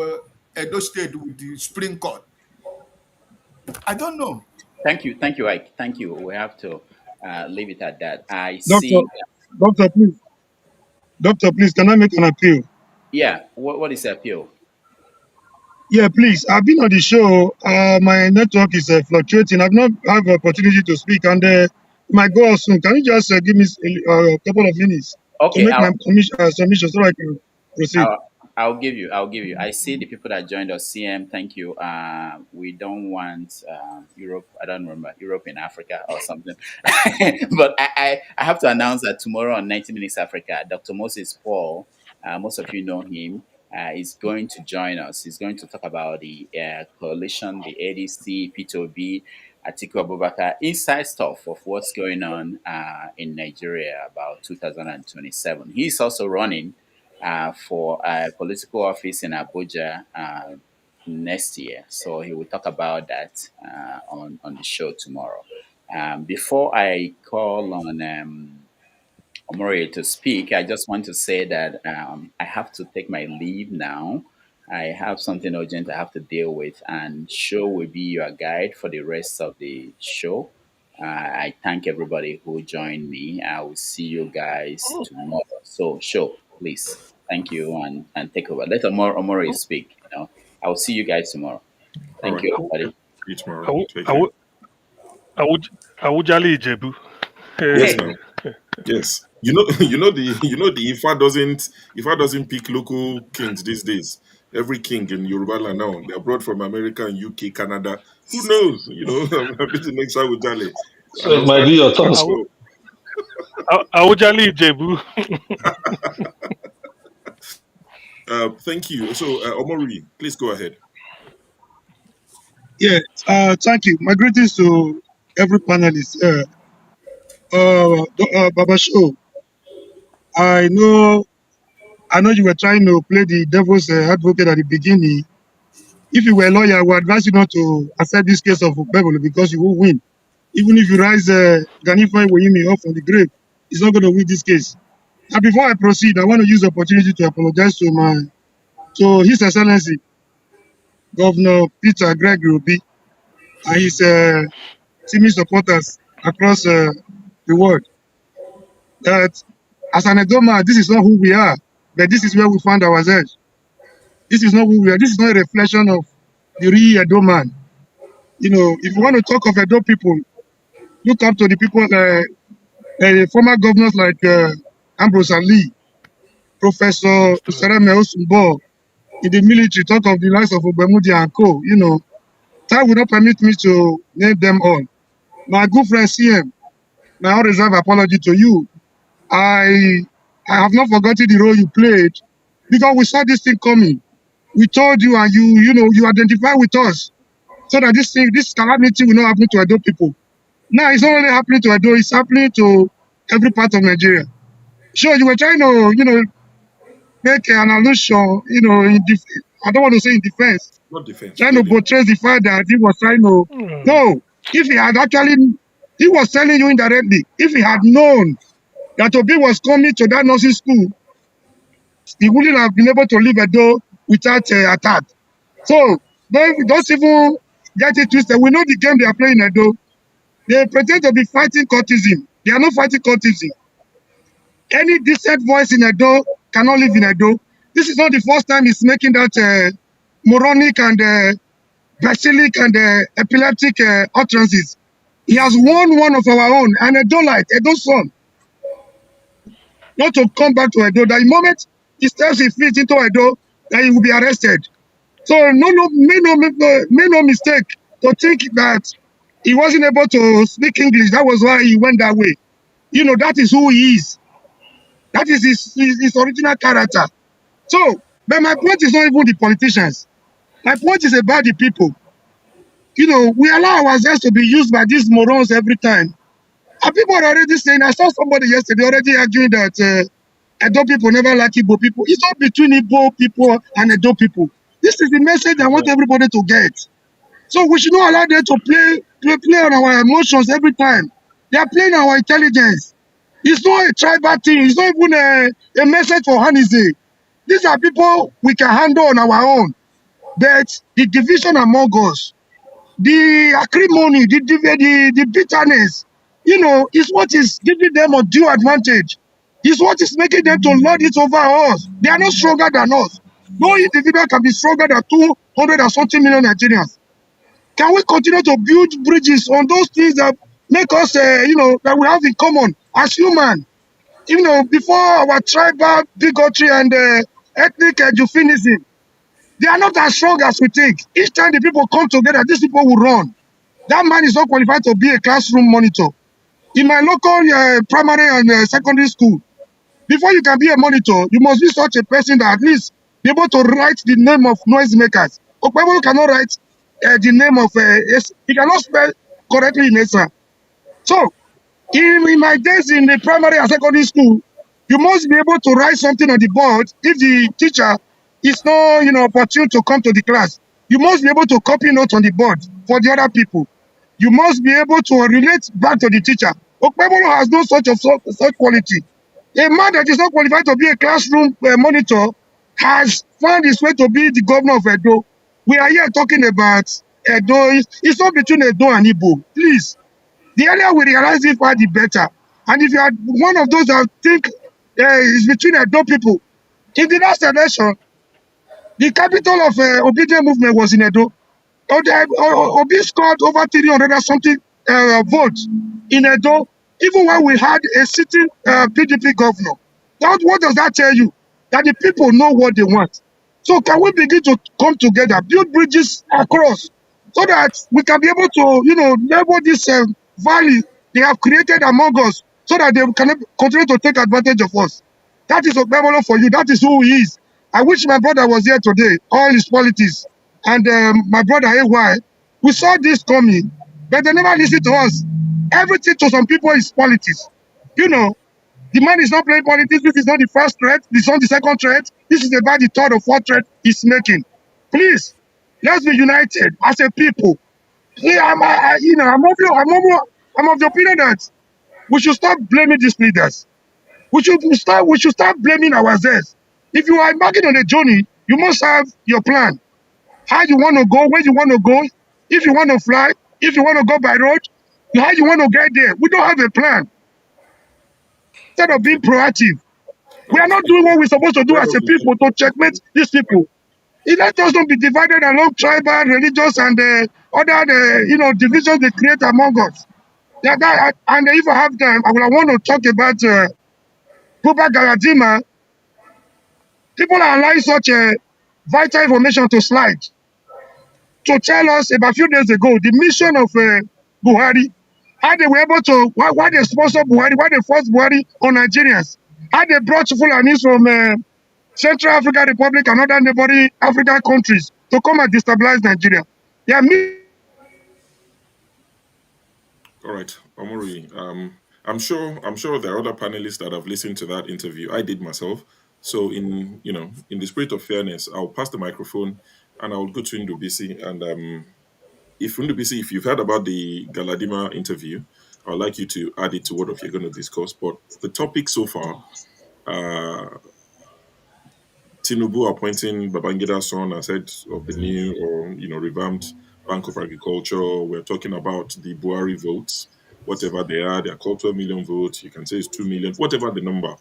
Edo State with the Supreme Court. I don't know. Thank you, Ike. Thank you. We have to leave it at that. I see. Doctor, please, can I make an appeal? Yeah. What is the appeal? Yeah, please. I've been on the show. My network is fluctuating. I've not had the opportunity to speak, and my go soon. Can you just give me a couple of minutes to make my submission so I can proceed? I'll give you. I see the people that joined us. CM, thank you. We don't want Europe. I don't remember Europe in Africa or something. But I have to announce that tomorrow on 90 Minutes Africa, Dr. Moses Paul, most of you know him, is going to join us. He's going to talk about the coalition, the ADC, P2B, Atiku Abubakar, inside stuff of what's going on in Nigeria about 2027. He's also running for a political office in Abuja next year. So he will talk about that on the show tomorrow. Before I call on Omori to speak, I just want to say that I have to take my leave now. I have something urgent I have to deal with, and show will be your guide for the rest of the show. I thank everybody who joined me. I will see you guys tomorrow. So, show, please. Thank you and take over. Let Omori speak. I will see you guys tomorrow. Thank you, everybody. See you tomorrow. Awujali Ijebu. Yes, no. Yes. The Ifa doesn't pick local kings these days. every king in Yoruba land now. They're brought from America and UK, Canada. Who knows? You know, I'm busy next time with Jale. So And it I'll might start be your teaching. turn. So Awujali Ijebu. thank you. So Omori, please go ahead. Yeah, thank you. My greetings to every panelist. Baba Show, I know you were trying to play the devil's advocate at the beginning. If you were a lawyer, I would advise you not to accept this case of Beverly because you will win. Even if you rise Ganifa Wayimi off from the grave, he's not going to win this case. And before I proceed, I want to use the opportunity to apologize to His Excellency, Governor Peter Gregory Obi, and his teaming supporters across the world. That as an Edoma, this is not who we are, but this is where we found ourselves. This is not who we are. This is not a reflection of the real Edo man. You know, if you want to talk of Edo people, look up to the people, former governors like Ambrose Ali, Professor Usereme Osumbo, in the military, talk of the likes of Obemudi and Co. You know, time will not permit me to name them all. My good friend CM, my unreserved apology to you. I have not forgotten the role you played because we saw this thing coming. We told you, and you identify with us so that this calamity will not happen to Edo people. Now it's not only happening to Edo, it's happening to every part of Nigeria. Sure, you were trying to, make an allusion, I don't want to say in defense, Not defense. trying to portray the fact that he was trying to. No, if he had actually, he was telling you indirectly, if he had known that Obi was coming to that nursing school, he wouldn't have been able to leave Edo without attack. So, don't even get it twisted. We know the game they are playing in Edo. They pretend to be fighting cultism. They are not fighting cultism. Any decent voice in Edo cannot live in Edo. This is not the first time he's making that moronic and basilic and epileptic utterances. He has won one of our own, an Edolite, Edo's son, not to come back to Edo. The moment he steps his feet into Edo, then he will be arrested. So make no mistake to think that he wasn't able to speak English. That was why he went that way. You know, that is who he is. That is his original character. So, but my point is not even the politicians. My point is about the people. You know, we allow ourselves to be used by these morons every time. And people are already saying, I saw somebody yesterday already arguing that Edo people never like Igbo people. It's not between Igbo people and Edo people. This is the message I want everybody to get. So we should not allow them to play on our emotions every time. They are playing our intelligence. It's not a tribal thing. It's not even a message for Hanize. These are people we can handle on our own. But the division among us, the acrimony, the bitterness, you know, is what is giving them a due advantage. Is what is making them to lord it over us. They are not stronger than us. No individual can be stronger than 200 and something million Nigerians. Can we continue to build bridges on those things that make us, that we have in common as human? You know, before our tribal bigotry and ethnic euphemism, they are not as strong as we think. Each time the people come together, these people will run. That man is not qualified to be a classroom monitor. In my local primary and secondary school, before you can be a monitor, you must be such a person that at least be able to write the name of noisemakers. Okpebolo cannot write the name of, he cannot spell correctly in Esa. So, in my days in the primary and secondary school, you must be able to write something on the board if the teacher is not, opportune to come to the class. You must be able to copy notes on the board for the other people. You must be able to relate back to the teacher. Okpebolo has no such quality. A man that is not qualified to be a classroom monitor has found his way to be the governor of Edo. We are here talking about Edo. It's not between Edo and Igbo. Please. The earlier we realize it, the better. And if you are one of those that think it's between Edo people, in the last election, the capital of Obedient movement was in Edo. Obi scored over 300 or something votes in Edo, even when we had a sitting PDP governor. What does that tell you? That the people know what they want. So can we begin to come together, build bridges across, so that we can be able to, level this valley they have created among us, so that they can continue to take advantage of us. That is Okpebolo for you. That is who he is. I wish my brother was here today, all his politics, and my brother AY. We saw this coming, but they never listen to us. Everything to some people is politics. The man is not playing politics. This is not the first threat. This is not the second threat. This is about the third or fourth threat he's making. Please, let's be united as a people. Yeah, I'm of the opinion that we should stop blaming these leaders. We should start blaming ourselves. If you are embarking on a journey, you must have your plan. How you want to go, where you want to go, if you want to fly, if you want to go by road, how you want to get there. We don't have a plan. Instead of being proactive, we are not doing what we're supposed to do as a people to checkmate these people. Let us not be divided along tribal, religious, and other divisions they create among us. And if I have time, I will want to talk about Buba Galadima. People are allowing such vital information to slide. To tell us about a few days ago the mission of Buhari, how they were able to, why they sponsored Buhari, why they forced Buhari on Nigerians, how they brought Fulanis from Central African Republic and other neighboring African countries to come and destabilize Nigeria. Yeah, All right, Omori. I'm sure there are other panelists that have listened to that interview. I did myself. So in the spirit of fairness, I'll pass the microphone and I'll go to Ndubisi. And if Ndubisi, if you've heard about the Galadima interview, I'd like you to add it to what you're going to discuss. But the topic so far, Tinubu appointing Babangida's son as head of the new or revamped Bank of Agriculture. We're talking about the Buhari votes, whatever they are. They are called 12 million votes. You can say it's 2 million, whatever the number.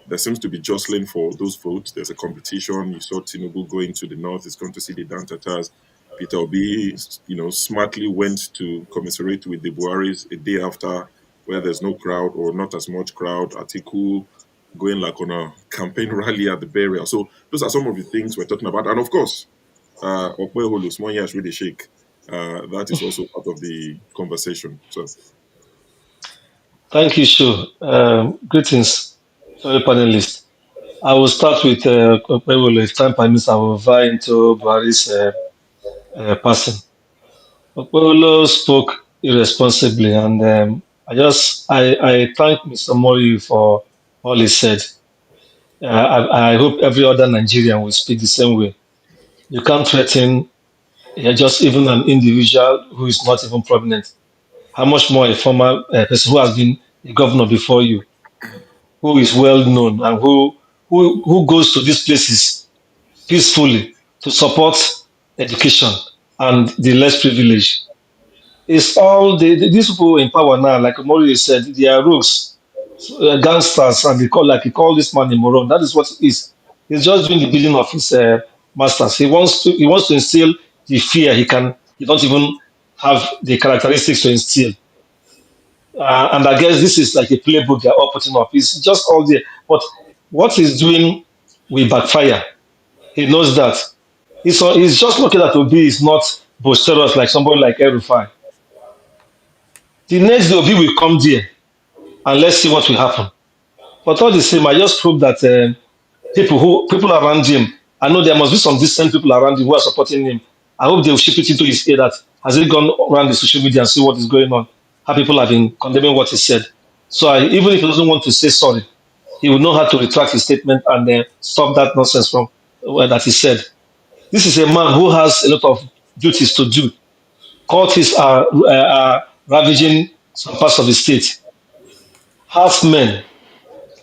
There seems to be jostling for those votes. There's a competition. You saw Tinubu going to the north. He's going to see the Dan-Tatars. Peter Obi, smartly went to commiserate with the Buharis a day after, where there's no crowd or not as much crowd. Atiku going like on a campaign rally at the burial. So those are some of the things we're talking about. And of course, Okpeholo, small years really shake. That is also part of the conversation. So Thank you, Shu. Greetings, fellow panelists. I will start with Okpebolo. If time permits, I will vie into Buhari's passing. Okpebolo spoke irresponsibly, and I thank Mr. Mori for all he said. I hope every other Nigerian will speak the same way. You can't threaten just even an individual who is not even prominent. How much more a former person who has been a governor before you, who is well known and who goes to these places peacefully to support education and the less privileged. It's all these people in power now, like Mori said, they are rogues, gangsters, and he called this man a moron. That is what it is. He's just doing the bidding of his masters. He wants to instill the fear he don't even have the characteristics to instill. And I guess this is like a playbook they're all putting up. It's just all there. But what he's doing will backfire. He knows that. He's just looking at Obi is not boisterous like somebody like Erufai. The next day Obi will come there and let's see what will happen. But all the same, I just hope that people around him, I know there must be some decent people around him who are supporting him. I hope they will ship it into his ear that has he gone around the social media and see what is going on, how people have been condemning what he said. So even if he doesn't want to say sorry, he will know how to retract his statement and stop that nonsense from that he said. This is a man who has a lot of duties to do. Courts are ravaging some parts of the state. Herdsmen,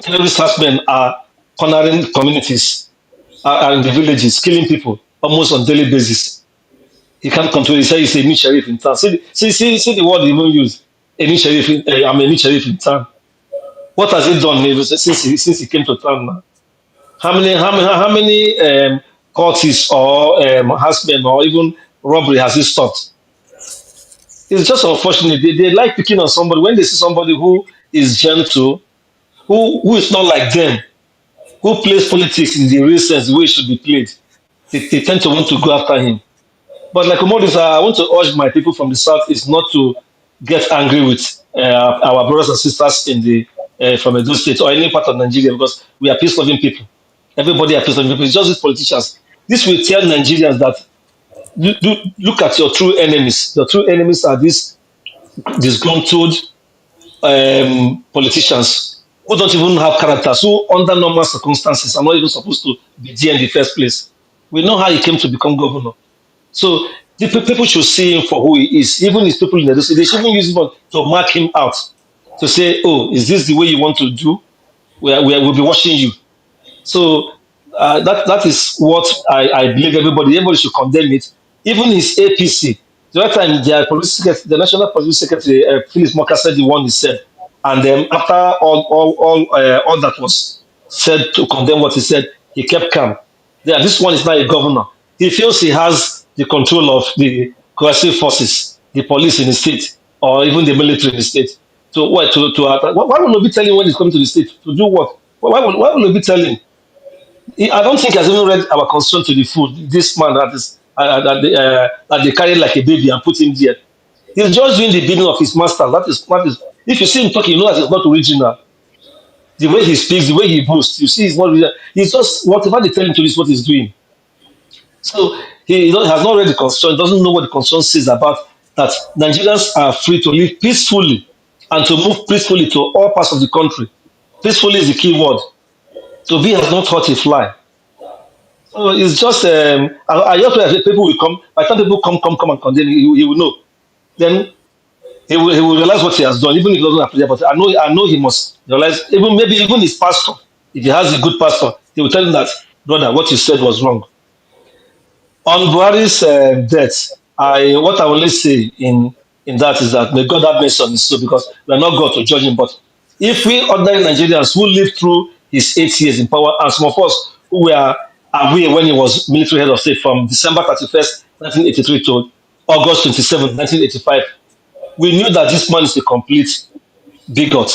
terrorist herdsmen are cornering communities, are in the villages, killing people almost on daily basis. He can't control it. He says he's a new sheriff in town. See the word he even used. A new sheriff. I'm a new sheriff in town. What has he done since he came to town now? How many courts or harassment or even robbery has he stopped? It's just unfortunate. They like picking on somebody when they see somebody who is gentle, who is not like them, who plays politics in the real sense the way it should be played. they tend to want to go after him. But like Omodisa, I want to urge my people from the south is not to get angry with our brothers and sisters in the from Edo State or any part of Nigeria because we are peace-loving people. Everybody are peace-loving people. It's just these politicians. This will tell Nigerians that look at your true enemies. Your true enemies are these disgruntled politicians who don't even have characters, who under normal circumstances are not even supposed to be there in the first place. We know how he came to become governor. So the people should see him for who he is. Even his people in the city, they shouldn't use him to mark him out, to say, oh, is this the way you want to do? We'll be watching you. So that is what I believe everybody should condemn it. Even his APC. The other time, the National Police Secretary, Phyllis Moka, said the one he said. And then after all that was said to condemn what he said, he kept calm. Yeah, this one is not a governor. He feels he has the control of the coercive forces, the police in the state, or even the military in the state. So why will he be telling when he's coming to the state to do what? Why will he be telling? I don't think he has even read our constitution to the full. This man that they carry like a baby and put him there. He's just doing the bidding of his master. That is. If you see him talking, you know that it's not original. The way he speaks, the way he boasts, you see, it's not original. He's just whatever they tell him to do is what he's doing. So he has not read the constitution. Doesn't know what the constitution says about that. Nigerians are free to live peacefully and to move peacefully to all parts of the country. Peacefully is the key word. So he has not hurt a fly. So it's just I just feel people will come. By the time people come and condemn, he will know. Then he will realize what he has done, even if he doesn't appear. But I know he must realize. Even his pastor, if he has a good pastor, he will tell him that, brother, what you said was wrong. On Buhari's death, what I only say in that is that may God have mercy on his soul because we are not God to judge him. But if we ordinary Nigerians who lived through his 8 years in power, and some of us who were aware when he was military head of state from December 31st, 1983 to August 27th, 1985, we knew that this man is a complete bigot.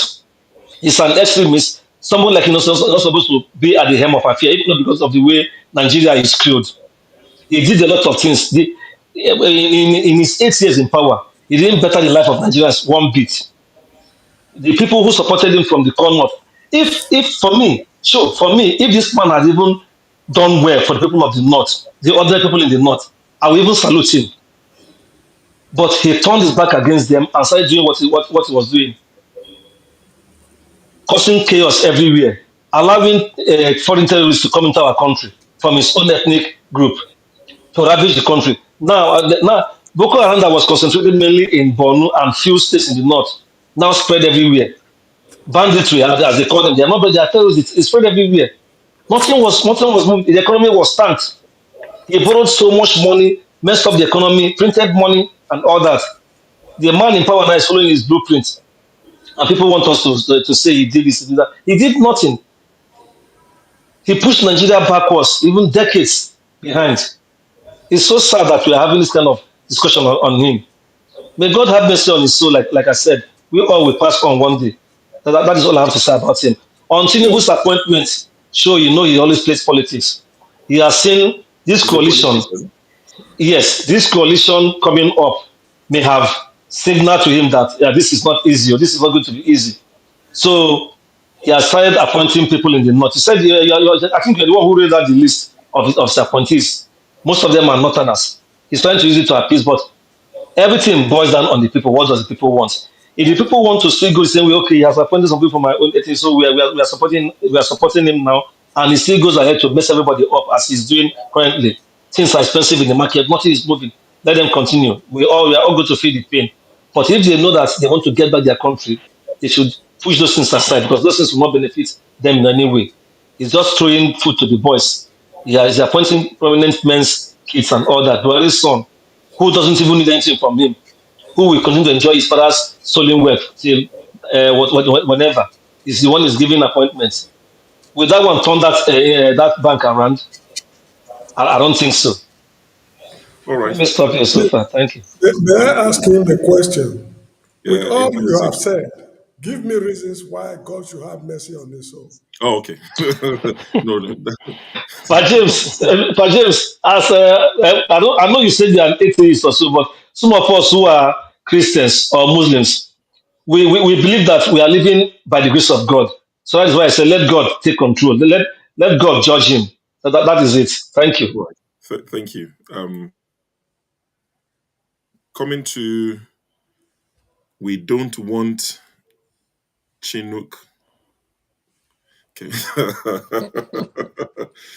He's an extremist, someone like not supposed to be at the helm of affairs, even because of the way Nigeria is screwed. He did a lot of things. In his 8 years in power, he didn't better the life of Nigerians one bit. The people who supported him from the north, if for me, if this man had even done well for the people of the north, the other people in the north, I will even salute him. But he turned his back against them and started doing what he was doing, causing chaos everywhere, allowing foreign terrorists to come into our country from his own ethnic group to ravage the country. Now Boko Haram that was concentrated mainly in Borno and few states in the north, now spread everywhere. Banditry, as they call them, they are not, but they are terrorists. It's spread everywhere. Nothing was moved. The economy was tanked. He borrowed so much money, messed up the economy, printed money, and all that. The man in power now is following his blueprint, and people want us to say he did this, he did that. He did nothing. He pushed Nigeria backwards, even decades behind. It's so sad that we are having this kind of discussion on him. May God have mercy on his soul, like I said. We all will pass on one day. That is all I have to say about him. On Tinubu's appointment, sure, you know he always plays politics. He has seen this coalition. Yes, this coalition coming up may have signaled to him that this is not easy, or this is not going to be easy. So he has started appointing people in the north. He said, I think you're the one who read out the list of his appointees. Most of them are northerners. He's trying to use it to appease, but everything boils down on the people. What does the people want? If the people want to still go the same way, okay, he has appointed some people from my own ethnic, so we are supporting him now, and he still goes ahead to mess everybody up as he's doing currently. Things are expensive in the market, nothing is moving. Let them continue. We are all going to feel the pain. But if they know that they want to get back their country, they should push those things aside because those things will not benefit them in any way. He's just throwing food to the boys. He's appointing prominent men's kids and all that. But his son, who doesn't even need anything from him, who will continue to enjoy his father's stolen wealth till whenever. He's the one who's giving appointments. Will that one turn that bank around? I don't think so. All right. Let me stop here so far. Thank you. May I ask him the question? With all you have said, Give me reasons why God should have mercy on his soul. Oh, okay. No. But James, as I know you said you're an atheist or so, but some of us who are Christians or Muslims, we believe that we are living by the grace of God. So that is why I say let God take control. Let God judge him. That is it. Thank you. Right. Thank you. Coming to, we don't want Chinook. Okay.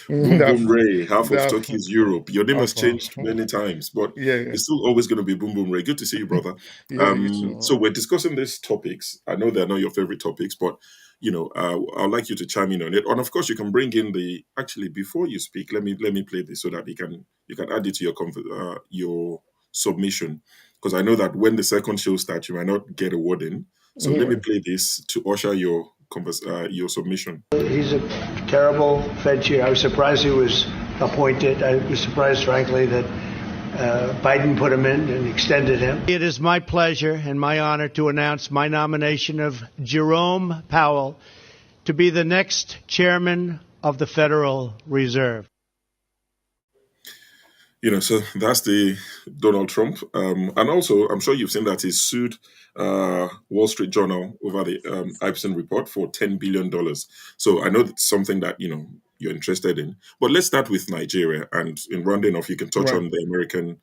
Boom Boom Ray, half of Turkey's Europe. Your name has changed many times, but it's still always going to be Boom Boom Ray. Good to see you, brother. You too. So we're discussing these topics. I know they're not your favorite topics, but I'd like you to chime in on it. And of course, you can bring in actually before you speak. Let me play this so that you can add it to your submission, because I know that when the second show starts, you might not get a word in. So let me play this to usher your submission. He's a terrible Fed chair. I was surprised he was appointed. I was surprised, frankly, that Biden put him in and extended him. It is my pleasure and my honor to announce my nomination of Jerome Powell to be the next chairman of the Federal Reserve. So that's the Donald Trump. And also, I'm sure you've seen that he sued Wall Street Journal over the Epstein report for $10 billion. So I know that's something that, you're interested in. But let's start with Nigeria. And in rounding off, you can touch on the American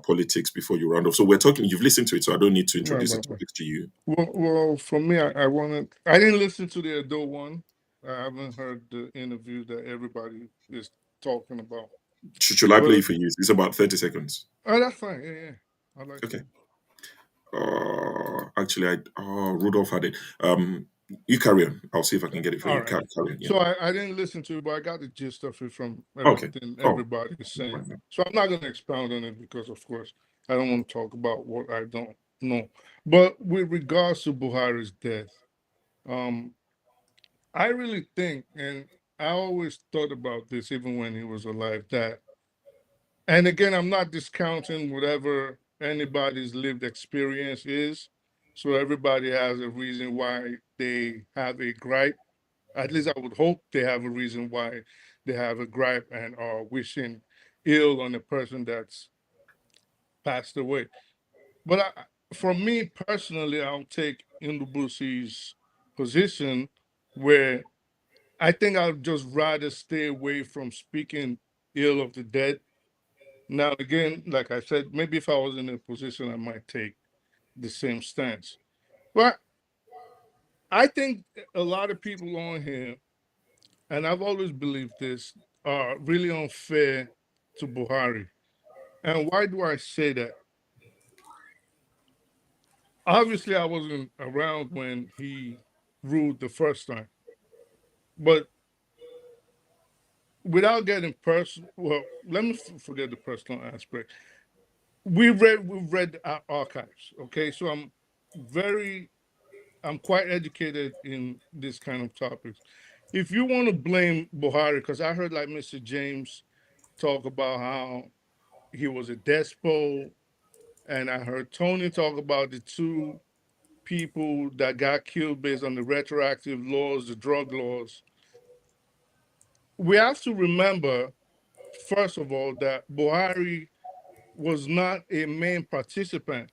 politics before you round off. So you've listened to it, so I don't need to introduce the topics to you. Well, for me, I didn't listen to the Ado one. I haven't heard the interview that everybody is talking about. Should I play it for you? It's about 30 seconds. Oh, that's fine. Yeah. I like okay. Actually, Rudolph had it. You carry on. I'll see if I can get it for you. Right. Carry on, So I didn't listen to it, but I got the gist of it from everything everybody is saying. Right. So I'm not going to expound on it because, of course, I don't want to talk about what I don't know. But with regards to Buhari's death, I really think, and I always thought about this even when he was alive, that, and again, I'm not discounting whatever anybody's lived experience is. So everybody has a reason why they have a gripe. At least I would hope they have a reason why they have a gripe and are wishing ill on a person that's passed away. But for me personally, I'll take Ndubusi's position where I think I'd just rather stay away from speaking ill of the dead. Now, again, like I said, maybe if I was in a position, I might take the same stance. But I think a lot of people on here, and I've always believed this, are really unfair to Buhari. And why do I say that? Obviously, I wasn't around when he ruled the first time. But without getting personal, well, let me forget the personal aspect. We've read our archives, okay? So I'm quite educated in this kind of topics. If you want to blame Buhari, because I heard like Mr. James talk about how he was a despot, and I heard Tony talk about the two people that got killed based on the retroactive laws, the drug laws. We have to remember, first of all, that Buhari was not a main participant,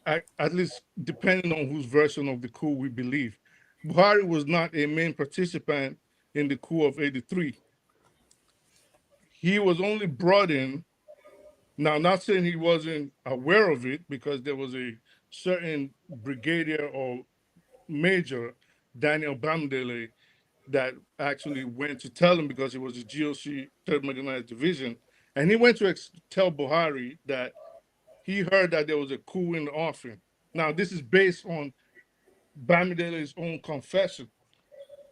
at least depending on whose version of the coup we believe. Buhari was not a main participant in the coup of 83. He was only brought in, now not saying he wasn't aware of it, because there was a certain brigadier or major, Daniel Bamdele, that actually went to tell him, because it was a GOC, 3rd Mechanized Division, and he went to tell Buhari that he heard that there was a coup in the offing. Now, this is based on Bamidele's own confession,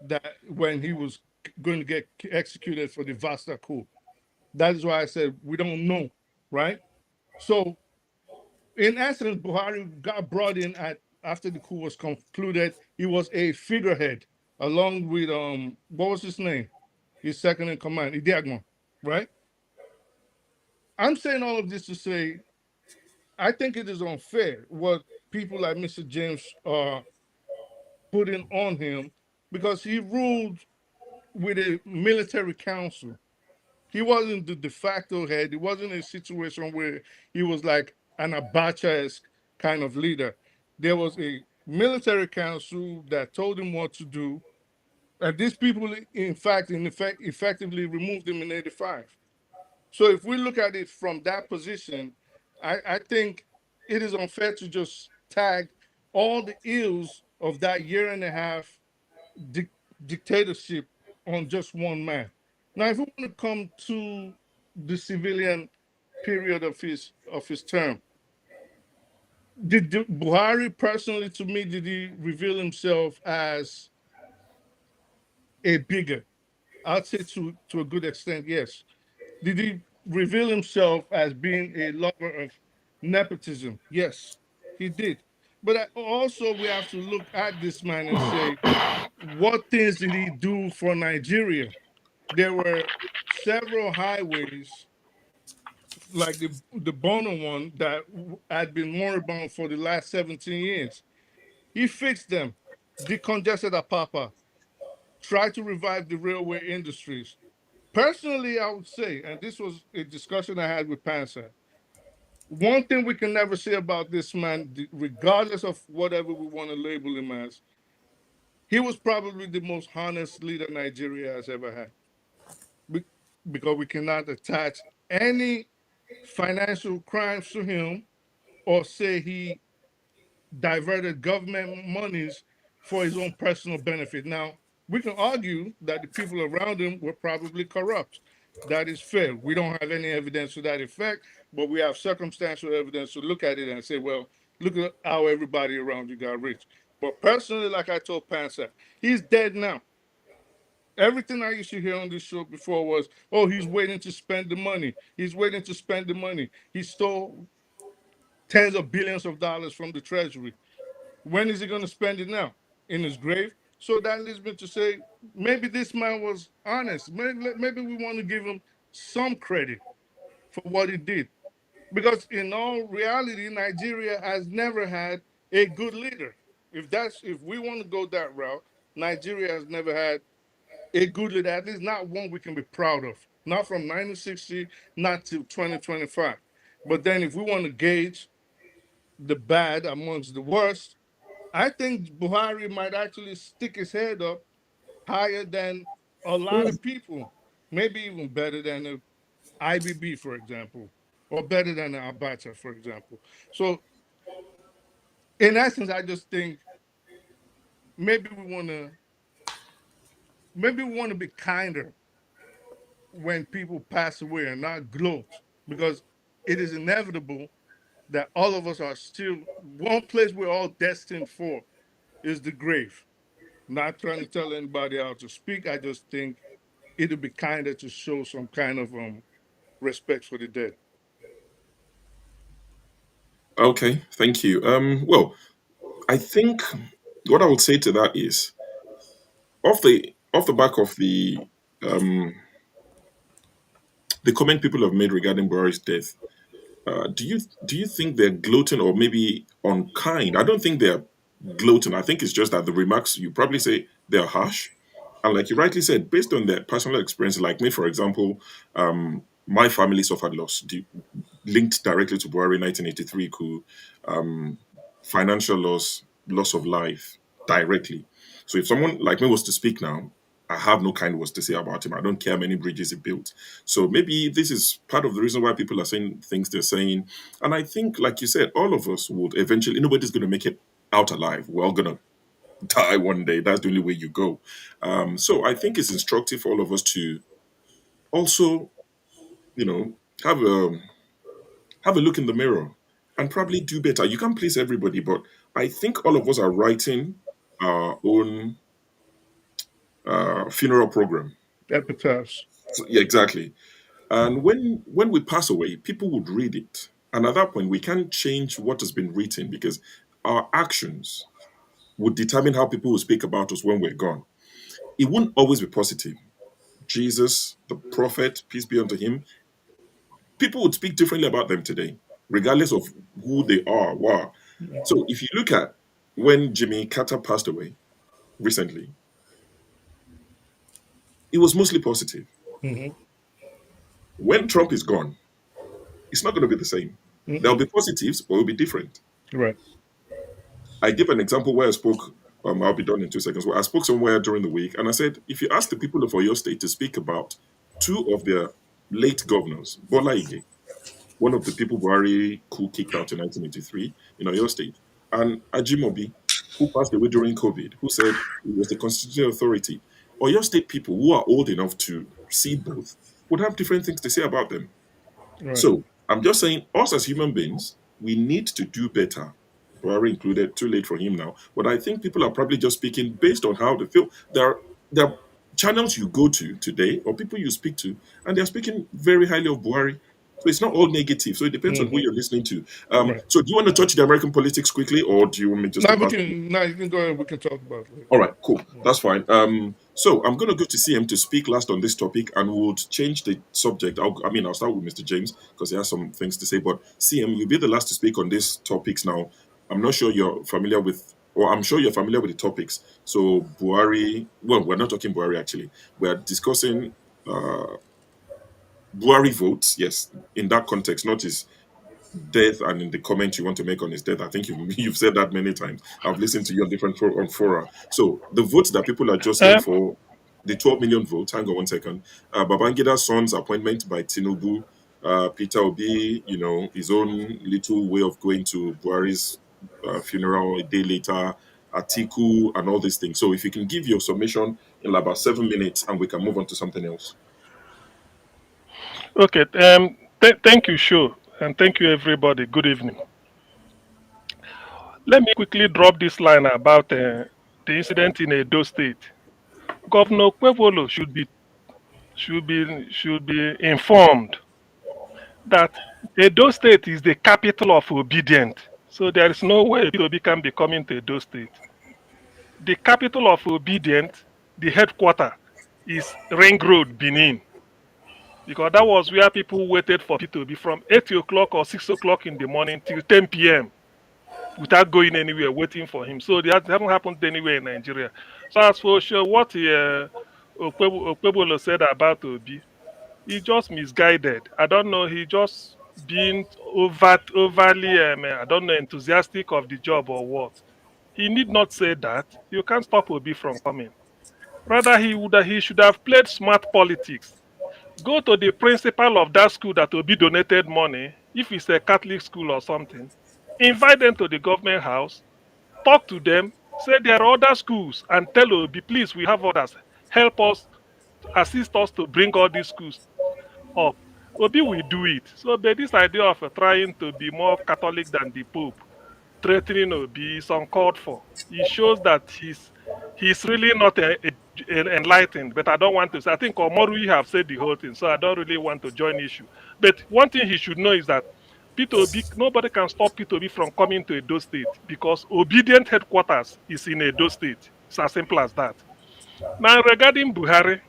that when he was going to get executed for the Vasta coup. That is why I said we don't know, right? So, in essence, Buhari got brought in after the coup was concluded. He was a figurehead, along with what was his name? His second in command, Idiagmo, right? I'm saying all of this to say, I think it is unfair what people like Mr. James are putting on him because he ruled with a military council. He wasn't the de facto head. It wasn't a situation where he was like an Abacha-esque kind of leader. There was a military council that told him what to do. And these people, in fact, effectively removed him in 85. So if we look at it from that position, I think it is unfair to just tag all the ills of that year and a half dic- dictatorship on just one man. Now, if we want to come to the civilian period of his term, did Buhari personally, to me, did he reveal himself as a bigot? I'd say to a good extent, yes. Did he reveal himself as being a lover of nepotism? Yes, he did. But also, we have to look at this man and say, what things did he do for Nigeria? There were several highways, like the Bono one, that had been moribund for the last 17 years. He fixed them, decongested Apapa, tried to revive the railway industries. Personally, I would say, and this was a discussion I had with Pansa, one thing we can never say about this man, regardless of whatever we want to label him as, he was probably the most honest leader Nigeria has ever had. Be- Because we cannot attach any financial crimes to him or say he diverted government monies for his own personal benefit. Now, we can argue that the people around him were probably corrupt. That is fair. We don't have any evidence to that effect, but we have circumstantial evidence to look at it and say, well, look at how everybody around you got rich. But personally, like I told Pansa, he's dead now. Everything I used to hear on this show before was, oh, he's waiting to spend the money. He's waiting to spend the money. He stole tens of billions of dollars from the treasury. When is he going to spend it now? In his grave? So that leads me to say, maybe this man was honest. Maybe we want to give him some credit for what he did. Because in all reality, Nigeria has never had a good leader. If we want to go that route, Nigeria has never had a good leader, at least not one we can be proud of. Not from 1960, not till 2025. But then if we want to gauge the bad amongst the worst, I think Buhari might actually stick his head up higher than a lot of people, maybe even better than the IBB, for example, or better than the Abacha, for example. So, in essence, I just think maybe we want to be kinder when people pass away and not gloat, because it is inevitable that all of us are still one place we're all destined for is the grave. Not trying to tell anybody how to speak. I just think it'd be kinder to show some kind of respect for the dead. Okay, thank you. Well, I think what I would say to that is, off the back of the comment people have made regarding Buhari's death, do you think they're gloating or maybe unkind? I don't think they're gloating. I think it's just that the remarks you probably say they're harsh, and like you rightly said, based on their personal experience. Like me, for example, my family suffered loss linked directly to Buhari 1983 coup, financial loss, loss of life directly. So if someone like me was to speak now, I have no kind words to say about him. I don't care how many bridges he built. So maybe this is part of the reason why people are saying things they're saying. And I think, like you said, all of us would eventually, nobody's going to make it out alive. We're all going to die one day. That's the only way you go. So I think it's instructive for all of us to also, you know, have a look in the mirror and probably do better. You can't please everybody, but I think all of us are writing our own funeral program. Epitaphs. So, yeah, exactly. And when we pass away, people would read it. And at that point, we can't change what has been written because our actions would determine how people will speak about us when we're gone. It won't always be positive. Jesus, the prophet, peace be unto him, people would speak differently about them today, regardless of who they are. Wow. So if you look at when Jimmy Carter passed away recently, it was mostly positive. Mm-hmm. When Trump is gone, it's not going to be the same. There'll be positives, but it'll be different. Right. I give an example where I spoke. I'll be done in 2 seconds. Where I spoke somewhere during the week, and I said, if you ask the people of your state to speak about two of their late governors, Bola Ige, one of the people Buhari coup kicked out in 1983 in Oyo State, and Ajimobi, who passed away during COVID, who said he was the constitutional authority. Oyo State people who are old enough to see both would have different things to say about them. Right. So I'm just saying, us as human beings, we need to do better. Buhari included, too late for him now. But I think people are probably just speaking based on how they feel. There are channels you go to today or people you speak to, and they're speaking very highly of Buhari. So it's not all negative. So it depends on who you're listening to. Right. So do you want to touch the American politics quickly, or do you want me just to pass? You can go ahead. We can talk about it. All right, cool. That's fine. So I'm going to go to CM to speak last on this topic, and we'll change the subject. I'll start with Mr. James because he has some things to say. But CM, you'll be the last to speak on these topics now. I'm not sure you're familiar with, or I'm sure you're familiar with the topics. So Buhari, well, we're not talking Buhari actually. We're discussing Buhari votes. Yes, in that context, not his death, and in the comment you want to make on his death. I think you've said that many times. I've listened to you on different on fora. So the votes that people are just in for, the 12 million votes. Hang on 1 second. Babangida's son's appointment by Tinubu, Peter Obi, his own little way of going to Buhari's funeral a day later, Atiku, and all these things. So if you can give your submission in about 7 minutes, and we can move on to something else. Okay. Thank you, Sho, and thank you, everybody. Good evening. Let me quickly drop this line about the incident in Edo State. Governor Kwevolo should be informed that Edo State is the capital of obedience. So there is no way Obi can be coming to Edo State. The capital of obedience, the headquarters, is Ring Road, Benin. Because that was where people waited for P2B from 8 o'clock or 6 o'clock in the morning till 10 p.m. without going anywhere, waiting for him. So that hasn't happened anywhere in Nigeria. So as for sure, what Okpebolo said about Obi, he just misguided. I don't know, he just being overly, I don't know, enthusiastic of the job or what. He need not say that. You can't stop Obi from coming. Rather, he should have played smart politics. Go to the principal of that school that Obi donated money, if it's a Catholic school or something, invite them to the government house, talk to them, say there are other schools, and tell Obi, please, we have others. Help us, assist us to bring all these schools up. Obi will do it. So but this idea of trying to be more Catholic than the Pope, threatening Obi is uncalled for. It shows that he's really not enlightened, but I don't want to say. I think Omoru have said the whole thing, so I don't really want to join issue. But one thing he should know is that nobody can stop P2B from coming to Edo State because obedient headquarters is in Edo State. It's as simple as that. Now, regarding Buhari,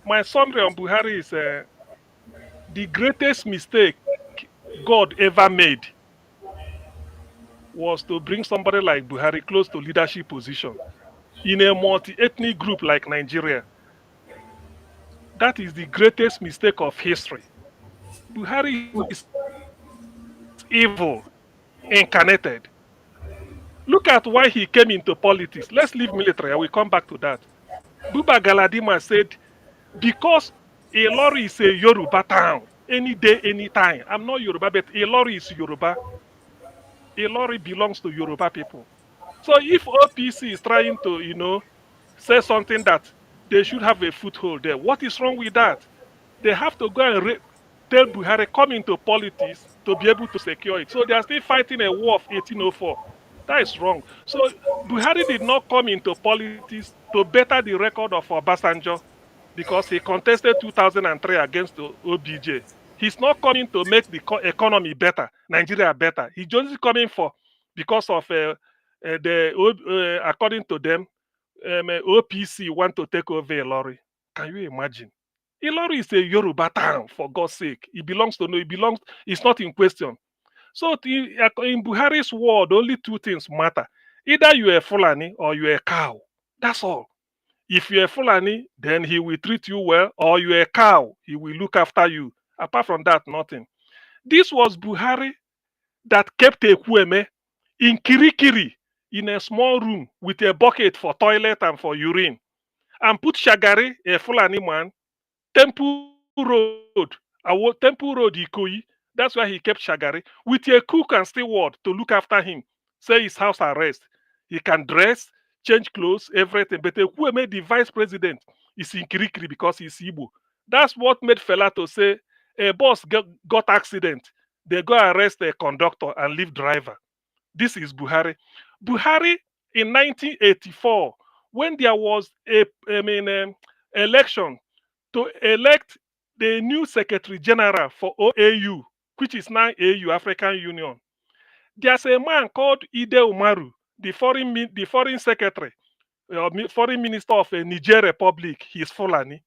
my summary on Buhari is the greatest mistake God ever made was to bring somebody like Buhari close to leadership position in a multi-ethnic group like Nigeria. That is the greatest mistake of history. Buhari is evil incarnated. Look at why he came into politics. Let's leave military. I will come back to that. Buba Galadima said, because Ilori is a Yoruba town, any day, any time. I'm not Yoruba, but Ilori is Yoruba. Ilori belongs to Yoruba people. So if OPC is trying to, say something that they should have a foothold there, what is wrong with that? They have to go and tell Buhari come into politics to be able to secure it. So they are still fighting a war of 1804. That is wrong. So Buhari did not come into politics to better the record of Obasanjo because he contested 2003 against the OBJ. He's not coming to make the economy better, Nigeria better. He's just coming because of according to them, OPC want to take over Ilori. Can you imagine? Ilori is a Yoruba town, for God's sake. It's not in question. So in Buhari's world, only two things matter. Either you're a Fulani or you're a cow. That's all. If you're a Fulani, then he will treat you well, or you're a cow, he will look after you. Apart from that, nothing. This was Buhari that kept Ekwueme in Kirikiri in a small room with a bucket for toilet and for urine, and put Shagari, a Fulani man, Temple Road, Temple Road, Ikoyi. That's why he kept Shagari with a cook and steward to look after him. Say his house arrest. He can dress, change clothes, everything. But Ekwueme, the vice president, is in Kirikiri because he's Igbo. That's what made Fela to say a bus got accident. They go arrest a conductor and leave driver. This is Buhari. Buhari in 1984, when there was election to elect the new Secretary General for OAU, which is now AU, African Union. There's a man called Ide Umaru, the foreign secretary, foreign minister of Niger Republic. He's Fulani.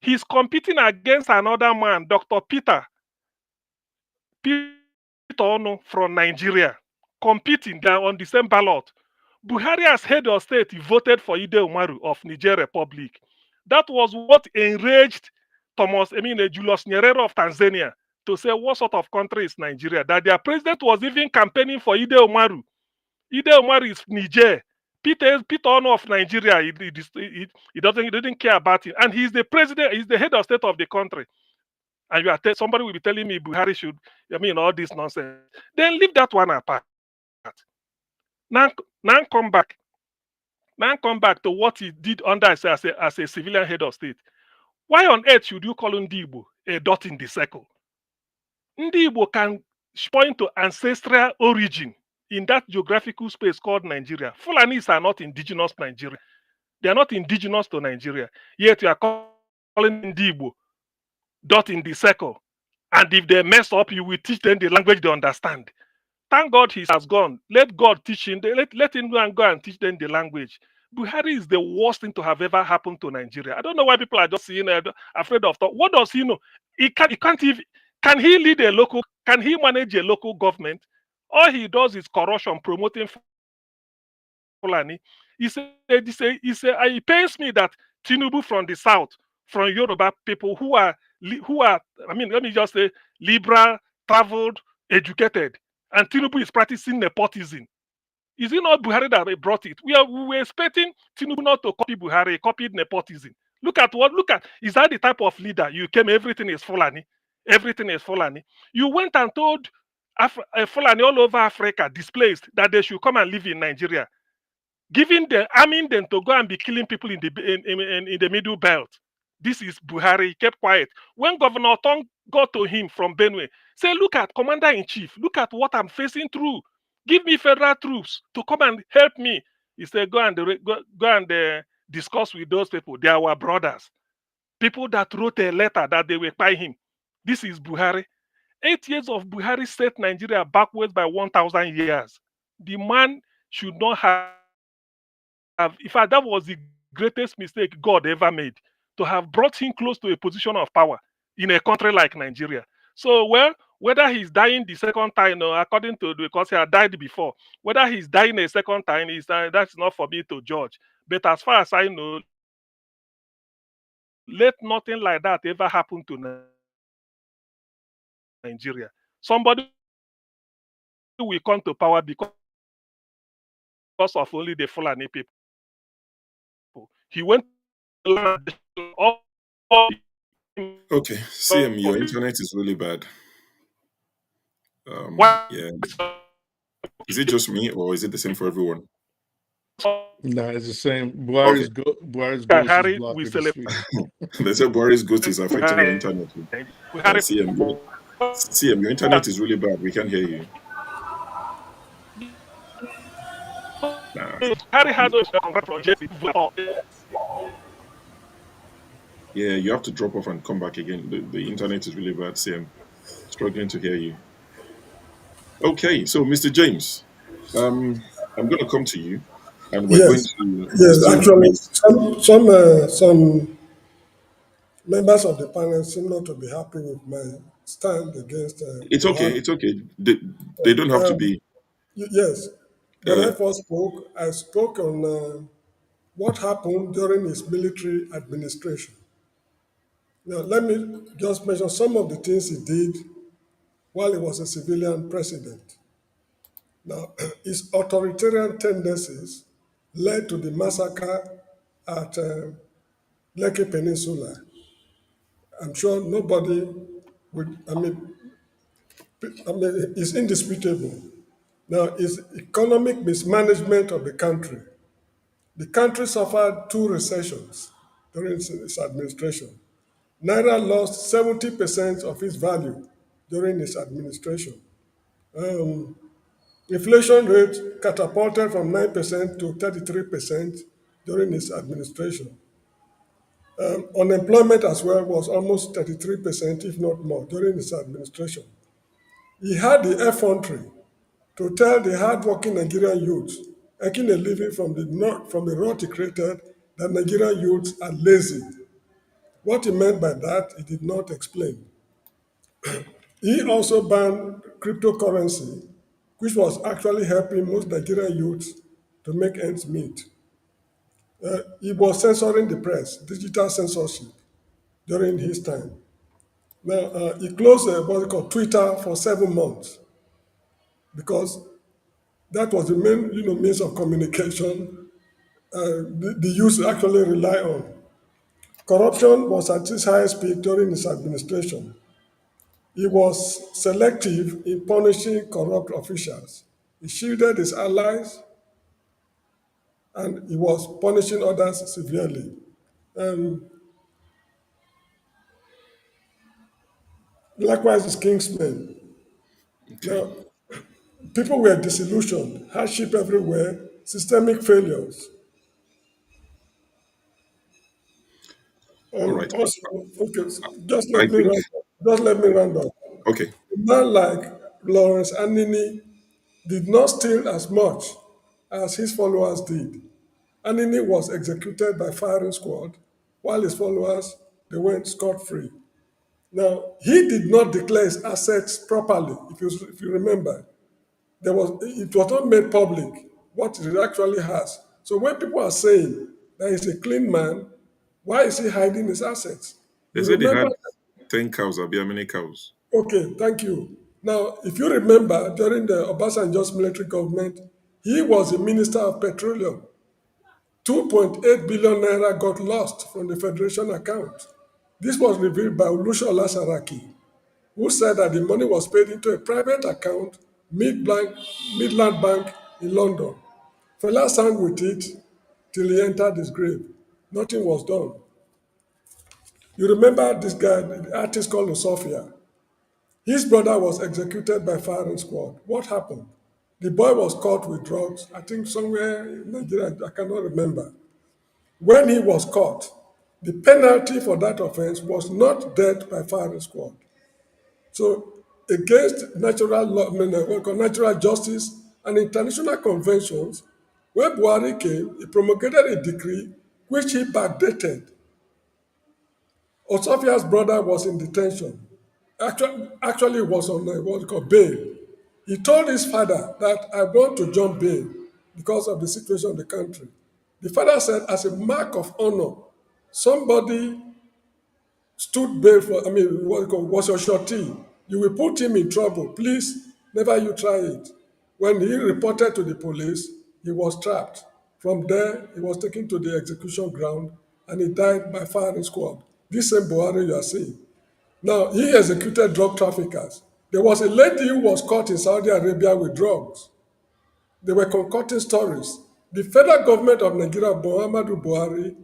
He's competing against another man, Dr. Peter Ono from Nigeria, competing. They are on the same ballot. Buhari, as head of state, he voted for Ide Umaru of Niger Republic. That was what enraged Julius Nyerere of Tanzania to say, what sort of country is Nigeria? That their president was even campaigning for Ide Umaru. Ide Umaru is Niger. Peter Ono of Nigeria, he didn't care about it. And he's the president, he's the head of state of the country. And somebody will be telling me Buhari should, all this nonsense. Then leave that one apart. Now come back. Now come back to what he did under as a civilian head of state. Why on earth should you call Ndi Igbo a dot in the circle? Ndi Igbo can point to ancestral origin in that geographical space called Nigeria. Fulanis are not indigenous to Nigeria. They are not indigenous to Nigeria. Yet you are calling Ndi Igbo dot in the circle. And if they mess up, you will teach them the language they understand. Thank God he has gone. Let God teach him. Let him go and teach them the language. Buhari is the worst thing to have ever happened to Nigeria. I don't know why people are just afraid of thought. What does he know? He can't even. Can he lead a local? Can he manage a local government? All he does is corruption, promoting Fulani. He pains me that Tinubu from the south, from Yoruba people who are, let me just say, liberal, traveled, educated, and Tinubu is practicing nepotism. Is it not Buhari that brought it? We were expecting Tinubu not to copy Buhari, copied nepotism. Look at. Is that the type of leader you came? Everything is Fulani. Everything is Fulani. You went and told Fulani all over Africa, displaced, that they should come and live in Nigeria, arming them to go and be killing people in the middle belt. This is Buhari. He kept quiet. When Governor Tong got to him from Benue, say, look at Commander-in-Chief, look at what I'm facing through. Give me federal troops to come and help me. He said, go and discuss with those people. They are our brothers. People that wrote a letter that they were by him. This is Buhari. 8 years of Buhari set Nigeria backwards by 1,000 years. The man should not have, in fact, that was the greatest mistake God ever made, to have brought him close to a position of power in a country like Nigeria. So, whether he's dying the second time, or according to, because he had died before, whether he's dying a second time, that's not for me to judge. But as far as I know, let nothing like that ever happen to Nigeria. Somebody will come to power because of only the Fulani people. He went to land. Okay, CM, your internet is really bad. Yeah. Is it just me, or is it the same for everyone? No, it's the same. Buhari's ghost is blocking the street. They said Buhari's ghost is affecting your internet. CM, your internet is really bad. We can't hear you. Yeah, you have to drop off and come back again. The internet is really bad, CM. Struggling to hear you. Okay, so Mr. James, I'm going to come to you, and we're going to. Yes, actually, some members of the panel seem not to be happy with my stand against It's okay. Buhari. It's okay. They don't have to Um, be. yes, when I Uh, first spoke, I spoke on what happened during his military administration. Now, let me just mention some of the things he did while he was a civilian president. Now, his authoritarian tendencies led to the massacre at Lekki Peninsula. I'm sure nobody would, it's indisputable. Now, his economic mismanagement of the country. The country suffered two recessions during his administration. Naira lost 70% of its value during his administration. Um, Inflation rate catapulted from 9% to 33% during his administration. Unemployment as well was almost 33%, if not more, during his administration. He had the effrontery to tell the hardworking Nigerian youths making a living from the rot he created that Nigerian youths are lazy. What he meant by that, he did not explain. He also banned cryptocurrency, which was actually helping most Nigerian youths to make ends meet. He was censoring the press, digital censorship, during his time. Now, he closed what he called Twitter for 7 months because that was the main means of communication the youth actually rely on. Corruption was at its highest peak during his administration. He was selective in punishing corrupt officials. He shielded his allies and he was punishing others severely. Um, Likewise, his kingsmen. okay. Now, people were disillusioned, hardship everywhere, systemic failures. All right. Also, okay, just I let me think. round up. Just let me round up. Okay. A man like Lawrence Anini did not steal as much as his followers did. Anini was executed by firing squad, while his followers they went scot-free. Now, he did not declare his assets properly, if you remember. It was not made public what he actually has. So when people are saying that he's a clean man, why is he hiding his assets? They You said they remember? had 10 cows. Abi, how many cows? Okay, thank you. Now, if you remember, during the Obasanjo's military government, he was the Minister of Petroleum. 2.8 billion naira got lost from the Federation account. This was revealed by Olushola Saraki, who said that the money was paid into a private account, Midland Bank in London. Fela sang with it till he entered his grave. Nothing was done. You remember this guy, the artist called Sophia. His brother was executed by firing squad. What happened? The boy was caught with drugs, I think somewhere in Nigeria, I cannot remember. When he was caught, the penalty for that offense was not death by firing squad. So, against natural law, what we call natural justice and international conventions, when Buhari came, he promulgated a decree which he backdated. Osofia's brother was in detention. Actually was on what we call bail. He told his father that I want to jump bail because of the situation of the country. The father said, as a mark of honor, somebody stood bail for, what you call, was your shorty. You will put him in trouble. Please, never you try it. When he reported to the police, he was trapped. From there, he was taken to the execution ground and he died by firing squad. This same Buhari you are seeing. Now, he executed drug traffickers. There was a lady who was caught in Saudi Arabia with drugs. They were concocting stories. The federal government of Nigeria, Muhammadu Buhari,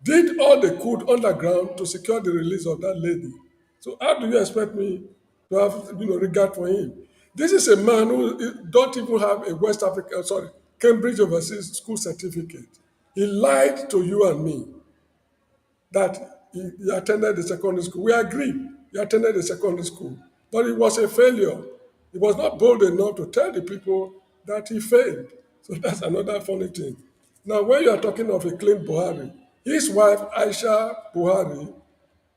did all they could underground to secure the release of that lady. So how do you expect me to have regard for him? This is a man who don't even have a Cambridge Overseas School certificate. He lied to you and me that he attended the secondary school. We agree, he attended the secondary school, but it was a failure. He was not bold enough to tell the people that he failed. So that's another funny thing. Now, when you are talking of a clean Buhari, his wife, Aisha Buhari,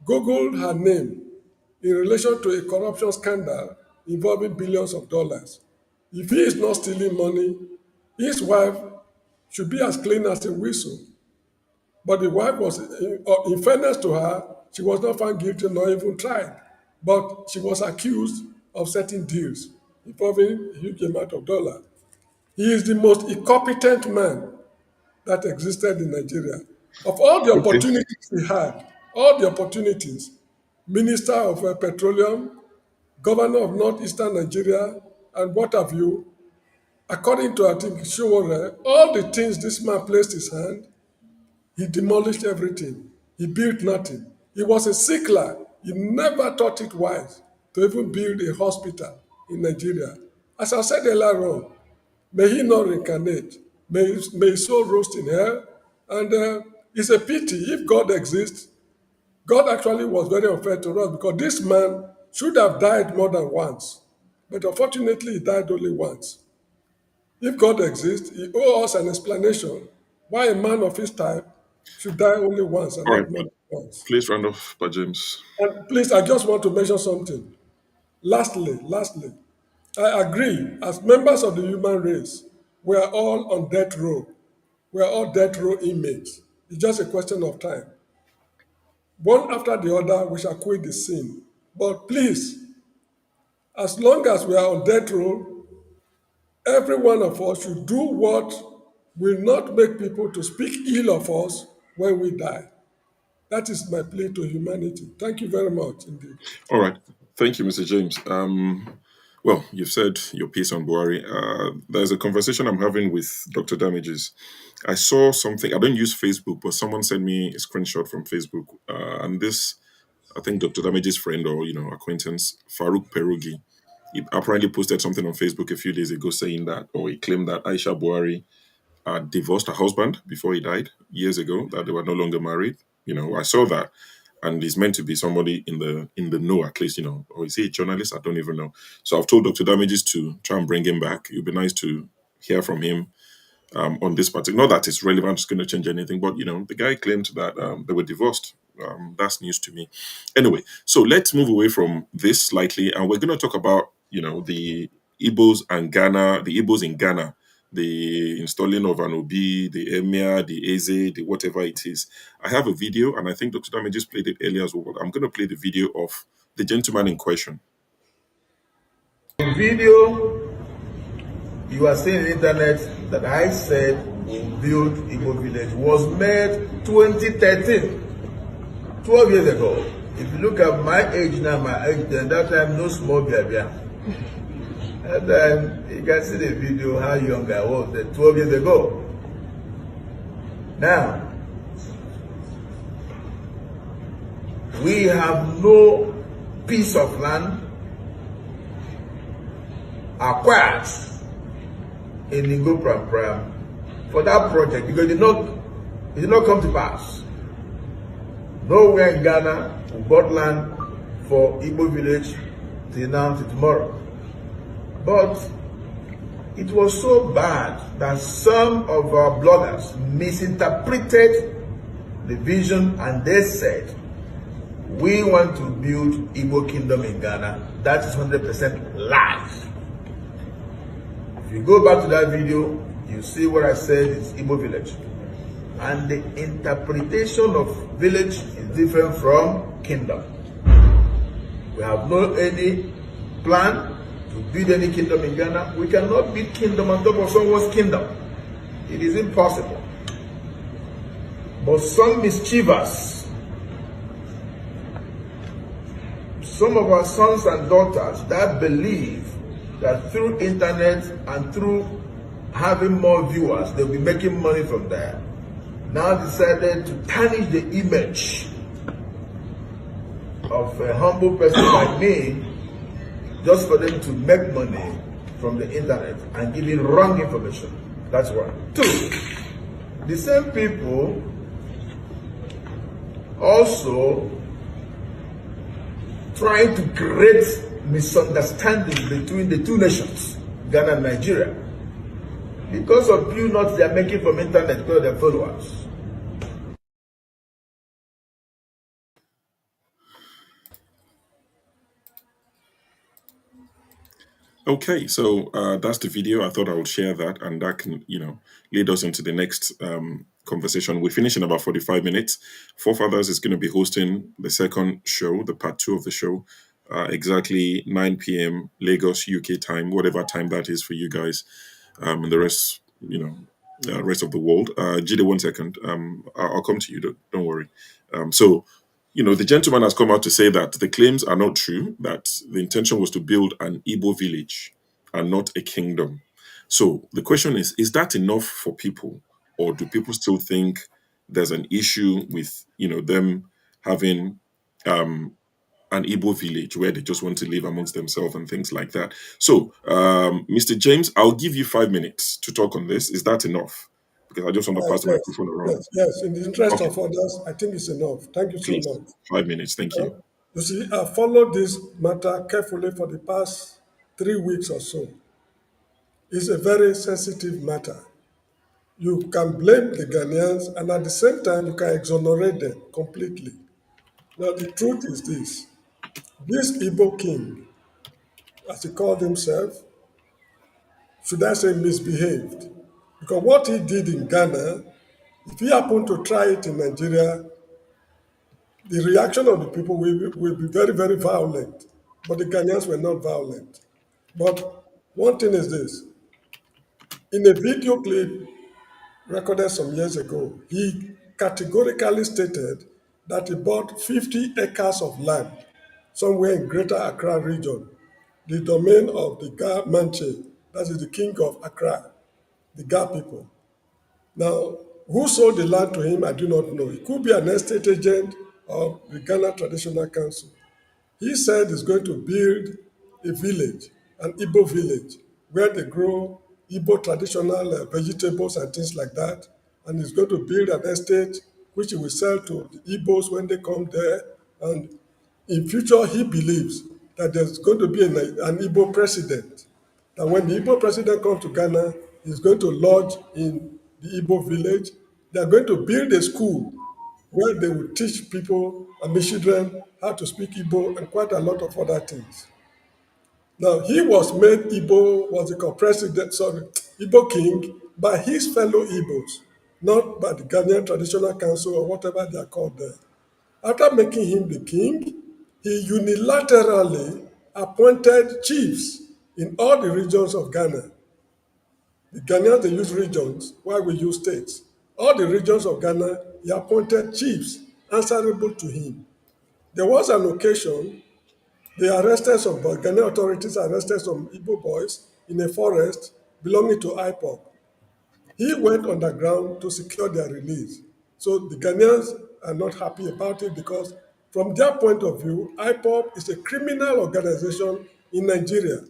Googled her name in relation to a corruption scandal involving billions of dollars. If he is not stealing money, his wife should be as clean as a whistle. But the wife was, in fairness to her, she was not found guilty nor even tried. But she was accused of certain deals involving a huge amount of dollars. He is the most incompetent man that existed in Nigeria. Of all the Okay. opportunities he had, all the opportunities, Minister of Petroleum, Governor of Northeastern Nigeria, and what have you, according to, I think, Sowore, all the things this man placed his hand, he demolished everything. He built nothing. He was a sickler. He never thought it wise to even build a hospital in Nigeria. As I said earlier on, may he not reincarnate. May his soul roast in hell. And it's a pity if God exists. God actually was very unfair to us because this man should have died more than once. But unfortunately, he died only once. If God exists, he owes us an explanation why a man of his type should die only once and All not right. more than once. Please round off, by James. And please, I just want to mention something. Lastly, I agree, as members of the human race, we are all on death row. We are all death row inmates. It's just a question of time. One after the other, we shall quit the sin. But please, as long as we are on death row, every one of us should do what will not make people to speak ill of us when we die. That is my plea to humanity. Thank you very much indeed. All right. Thank you, Mr. James. Well, you've said your piece on Buhari. There's a conversation I'm having with Dr. Damages. I saw something, I don't use Facebook, but someone sent me a screenshot from Facebook. And this, I think Dr. Damages' friend or, acquaintance, Farouk Perugi, he apparently posted something on Facebook a few days ago saying that, or he claimed that Aisha Buhari divorced her husband before he died years ago, that they were no longer married. I saw that, and he's meant to be somebody in the know, at least, or is he a journalist? I don't even know. So I've told Dr. Damages to try and bring him back. It would be nice to hear from him on this particular. Not that it's relevant, it's going to change anything, but the guy claimed that they were divorced. That's news to me. Anyway, so let's move away from this slightly, and we're going to talk about the Igbos and Ghana, the Igbos in Ghana, the installing of an Obi, the Emir, the Eze, the whatever it is. I have a video, and I think Dr. Damages played it earlier as well. But I'm going to play the video of the gentleman in question. The video you are seeing on the internet that I said will build Igbo village was made 2013, 12 years ago. If you look at my age now, my age then, that time no small baby. And then you can see the video how young I was 12 years ago. Now, we have no piece of land acquired in Igbo Pram for that project because it did not come to pass. Nowhere in Ghana we bought land for Igbo village till now, till tomorrow. But it was so bad that some of our bloggers misinterpreted the vision and they said, we want to build Igbo kingdom in Ghana. That is 100% lies. If you go back to that video, you see what I said is Igbo village. And the interpretation of village is different from kingdom. We have no any plan to build any kingdom in Ghana. We cannot build kingdom on top of someone's kingdom. It is impossible. But some mischievous, some of our sons and daughters that believe that through internet and through having more viewers, they'll be making money from there, now decided to tarnish the image of a humble person like me just for them to make money from the internet and giving wrong information. That's one. Two, the same people also trying to create misunderstanding between the two nations, Ghana and Nigeria, because of you not they are making from internet because of their followers. Okay, so that's the video. I thought I would share that, and that can, lead us into the next conversation. We finish in about 45 minutes. Forefathers is going to be hosting the second show, the part 2 of the show, exactly 9 p.m. Lagos, UK time, whatever time that is for you guys, and the rest, rest of the world. Jide, 1 second. I'll come to you. Don't worry. So, the gentleman has come out to say that the claims are not true, that the intention was to build an Igbo village and not a kingdom. So the question is that enough for people? Or do people still think there's an issue with, them having an Igbo village where they just want to live amongst themselves and things like that? So, Mr. James, I'll give you 5 minutes to talk on this. Is that enough? Because I just want to pass the Yes, microphone around. yes. In the interest Okay, of others, I think it's enough. Thank you so please. much. 5 minutes. Thank you. You see, I followed this matter carefully for the past 3 weeks or so. It's a very sensitive matter. You can blame the Ghanaians, and at the same time, you can exonerate them completely. Now, the truth is this Igbo king, as he called himself, should I say misbehaved? Because what he did in Ghana, if he happened to try it in Nigeria, the reaction of the people will be very, very violent. But the Ghanaians were not violent. But one thing is this: in a video clip recorded some years ago, he categorically stated that he bought 50 acres of land somewhere in Greater Accra region, the domain of the Ga Manche, that is the king of Accra, the Ga people. Now, who sold the land to him, I do not know. It could be an estate agent or the Ghana Traditional Council. He said he's going to build a village, an Igbo village, where they grow Igbo traditional vegetables and things like that. And he's going to build an estate which he will sell to the Igbos when they come there. And in future, he believes that there's going to be an Igbo president. That when the Igbo president comes to Ghana, he's going to lodge in the Igbo village. They're going to build a school where they will teach people and the children how to speak Igbo and quite a lot of other things. Now, he was made Igbo, what's it called, Igbo king by his fellow Igbos, not by the Ghanaian Traditional Council or whatever they are called there. After making him the king, he unilaterally appointed chiefs in all the regions of Ghana. The Ghanaians, they use regions, while we use states. All the regions of Ghana, he appointed chiefs answerable to him. There was an occasion, the arrested some, Ghanaian authorities arrested some Igbo boys in a forest belonging to IPOB. He went underground to secure their release. So the Ghanaians are not happy about it because from their point of view, IPOB is a criminal organization in Nigeria.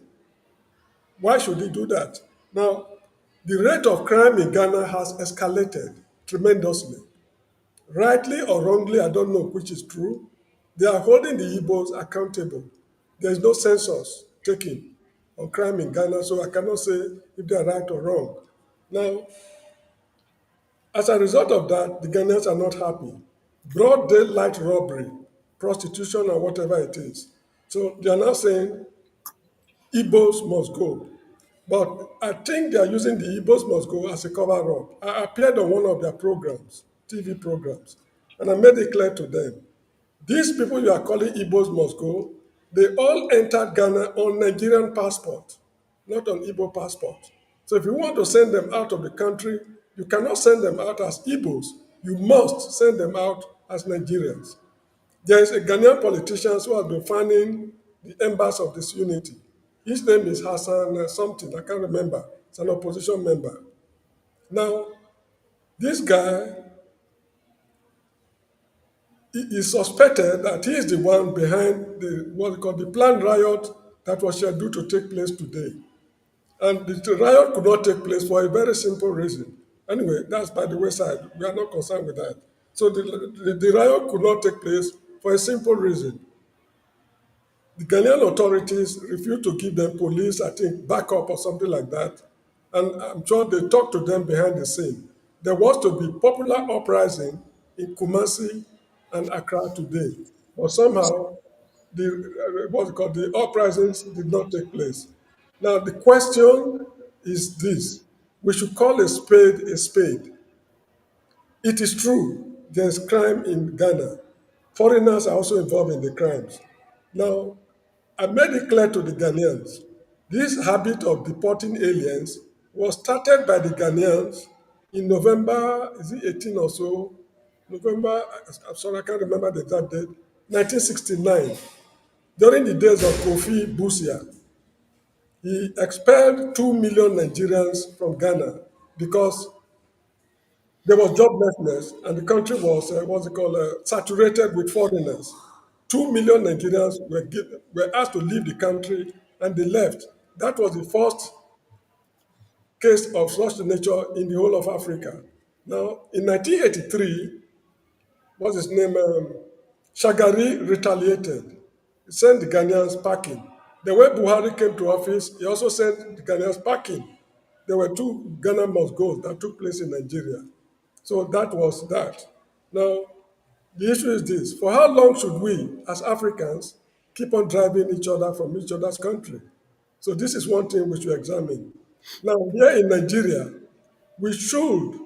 Why should he do that? Now, the rate of crime in Ghana has escalated tremendously. Rightly or wrongly, I don't know which is true. They are holding the Igbos accountable. There is no census taken on crime in Ghana, so I cannot say if they are right or wrong. Now, as a result of that, the Ghanaians are not happy. Broad daylight robbery, prostitution, or whatever it is. So they are now saying Igbos must go. But I think they are using the Igbos must go as a cover up. I appeared on one of their programs, TV programs, and I made it clear to them. These people you are calling Igbos must go, they all entered Ghana on Nigerian passport, not on Igbo passport. So if you want to send them out of the country, you cannot send them out as Igbos. You must send them out as Nigerians. There is a Ghanaian politician who has been fanning the embers of disunity. His name is Hassan something, I can't remember. It's an opposition member. Now, this guy is suspected that he is the one behind what we call the planned riot that was scheduled to take place today. And the riot could not take place for a very simple reason. Anyway, that's by the wayside. We are not concerned with that. So the riot could not take place for a simple reason. The Ghanaian authorities refused to give them police, I think, backup or something like that. And I'm sure they talked to them behind the scene. There was to be popular uprising in Kumasi and Accra today. But somehow, the uprisings did not take place. Now, the question is this: we should call a spade a spade. It is true there's crime in Ghana. Foreigners are also involved in the crimes. Now, I made it clear to the Ghanaians this habit of deporting aliens was started by the Ghanaians in November, is it 18 or so? November, I'm sorry, I can't remember the exact date, 1969, during the days of Kofi Busia. He expelled 2 million Nigerians from Ghana because there was joblessness and the country was, saturated with foreigners. 2 million Nigerians were asked to leave the country and they left. That was the first case of such nature in the whole of Africa. Now, in 1983, what's his name? Shagari retaliated. He sent the Ghanaians packing. The way Buhari came to office, he also sent the Ghanaians packing. There were two Ghana must goes that took place in Nigeria. So that was that. Now, the issue is this: for how long should we, as Africans, keep on driving each other from each other's country? So this is one thing we should examine. Now, here in Nigeria, we should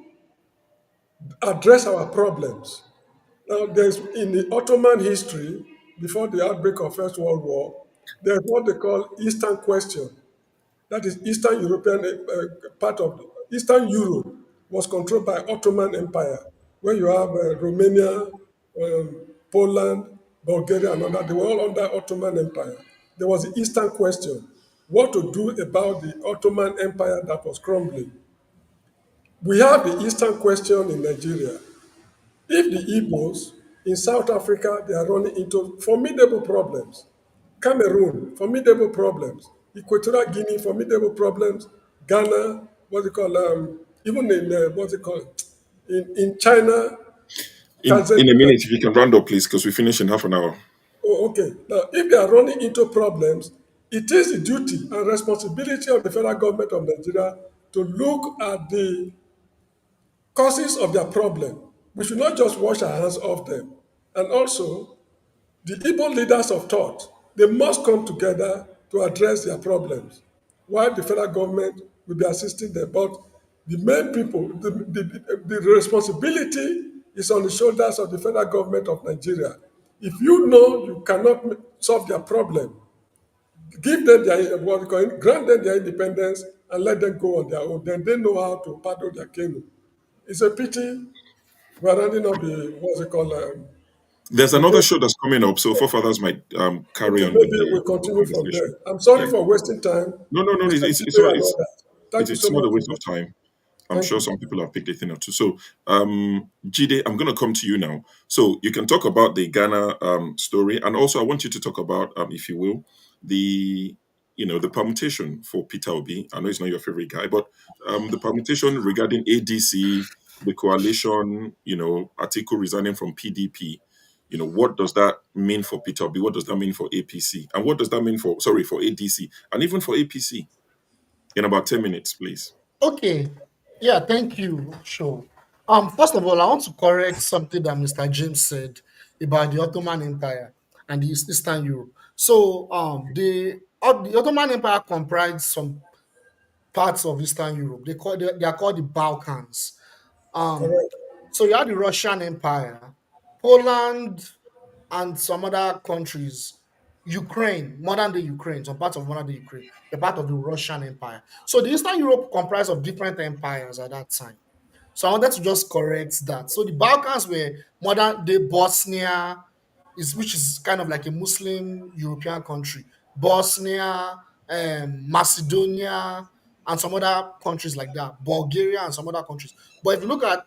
address our problems. Now, there's in the Ottoman history, before the outbreak of First World War, there's what they call Eastern Question. That is Eastern European part of Eastern Europe was controlled by Ottoman Empire, where you have Romania, Poland, Bulgaria, and all that. They were all under Ottoman Empire. There was the Eastern Question: what to do about the Ottoman Empire that was crumbling. We have the Eastern Question in Nigeria. If the Igbos in South Africa, they are running into formidable problems. Cameroon, formidable problems. Equatorial Guinea, formidable problems. Ghana, even in, in China, In a Tanzania. minute, if you can round up, please, because we finish in half an hour. Oh, okay. Now, if they are running into problems, it is the duty and responsibility of the federal government of Nigeria to look at the causes of their problem. We should not just wash our hands off them. And also, the Igbo leaders of thought, they must come together to address their problems, while the federal government will be assisting them. But the main people, the responsibility is on the shoulders of the federal government of Nigeria. If you know you cannot solve their problem, give them their grant them their independence and let them go on their own. Then they know how to paddle their canoe. It's a pity we're running up There's the another game. show that's coming up, so forefathers might carry Okay, on with maybe the we'll continue from conversation. there. I'm sorry Yeah. for wasting time. No. Mr. It's Chipe all right. and all that. Thank you so It's not a much. waste of time. I'm Thank sure you. some people have picked a thing or two. So, Jide, I'm going to come to you now. So you can talk about the Ghana story, and also I want you to talk about, if you will, the the permutation for Peter Obi. I know he's not your favorite guy, but the permutation regarding ADC, the coalition, Atiku resigning from PDP. What does that mean for Peter Obi? What does that mean for APC? And what does that mean for ADC and even for APC? In about 10 minutes, please. Okay. Yeah, thank you. Sure. First of all, I want to correct something that Mr. James said about the Ottoman Empire and the Eastern Europe. So, the Ottoman Empire comprised some parts of Eastern Europe. They are called the Balkans. Um, Correct. so you have the Russian Empire, Poland, and some other countries. Ukraine, modern day Ukraine, some parts of modern day Ukraine, they're part of the Russian Empire. So the Eastern Europe comprised of different empires at that time. So I wanted to just correct that. So the Balkans were modern day Bosnia, which is kind of like a Muslim European country. Bosnia, Macedonia, and some other countries like that. Bulgaria and some other countries. But if you look at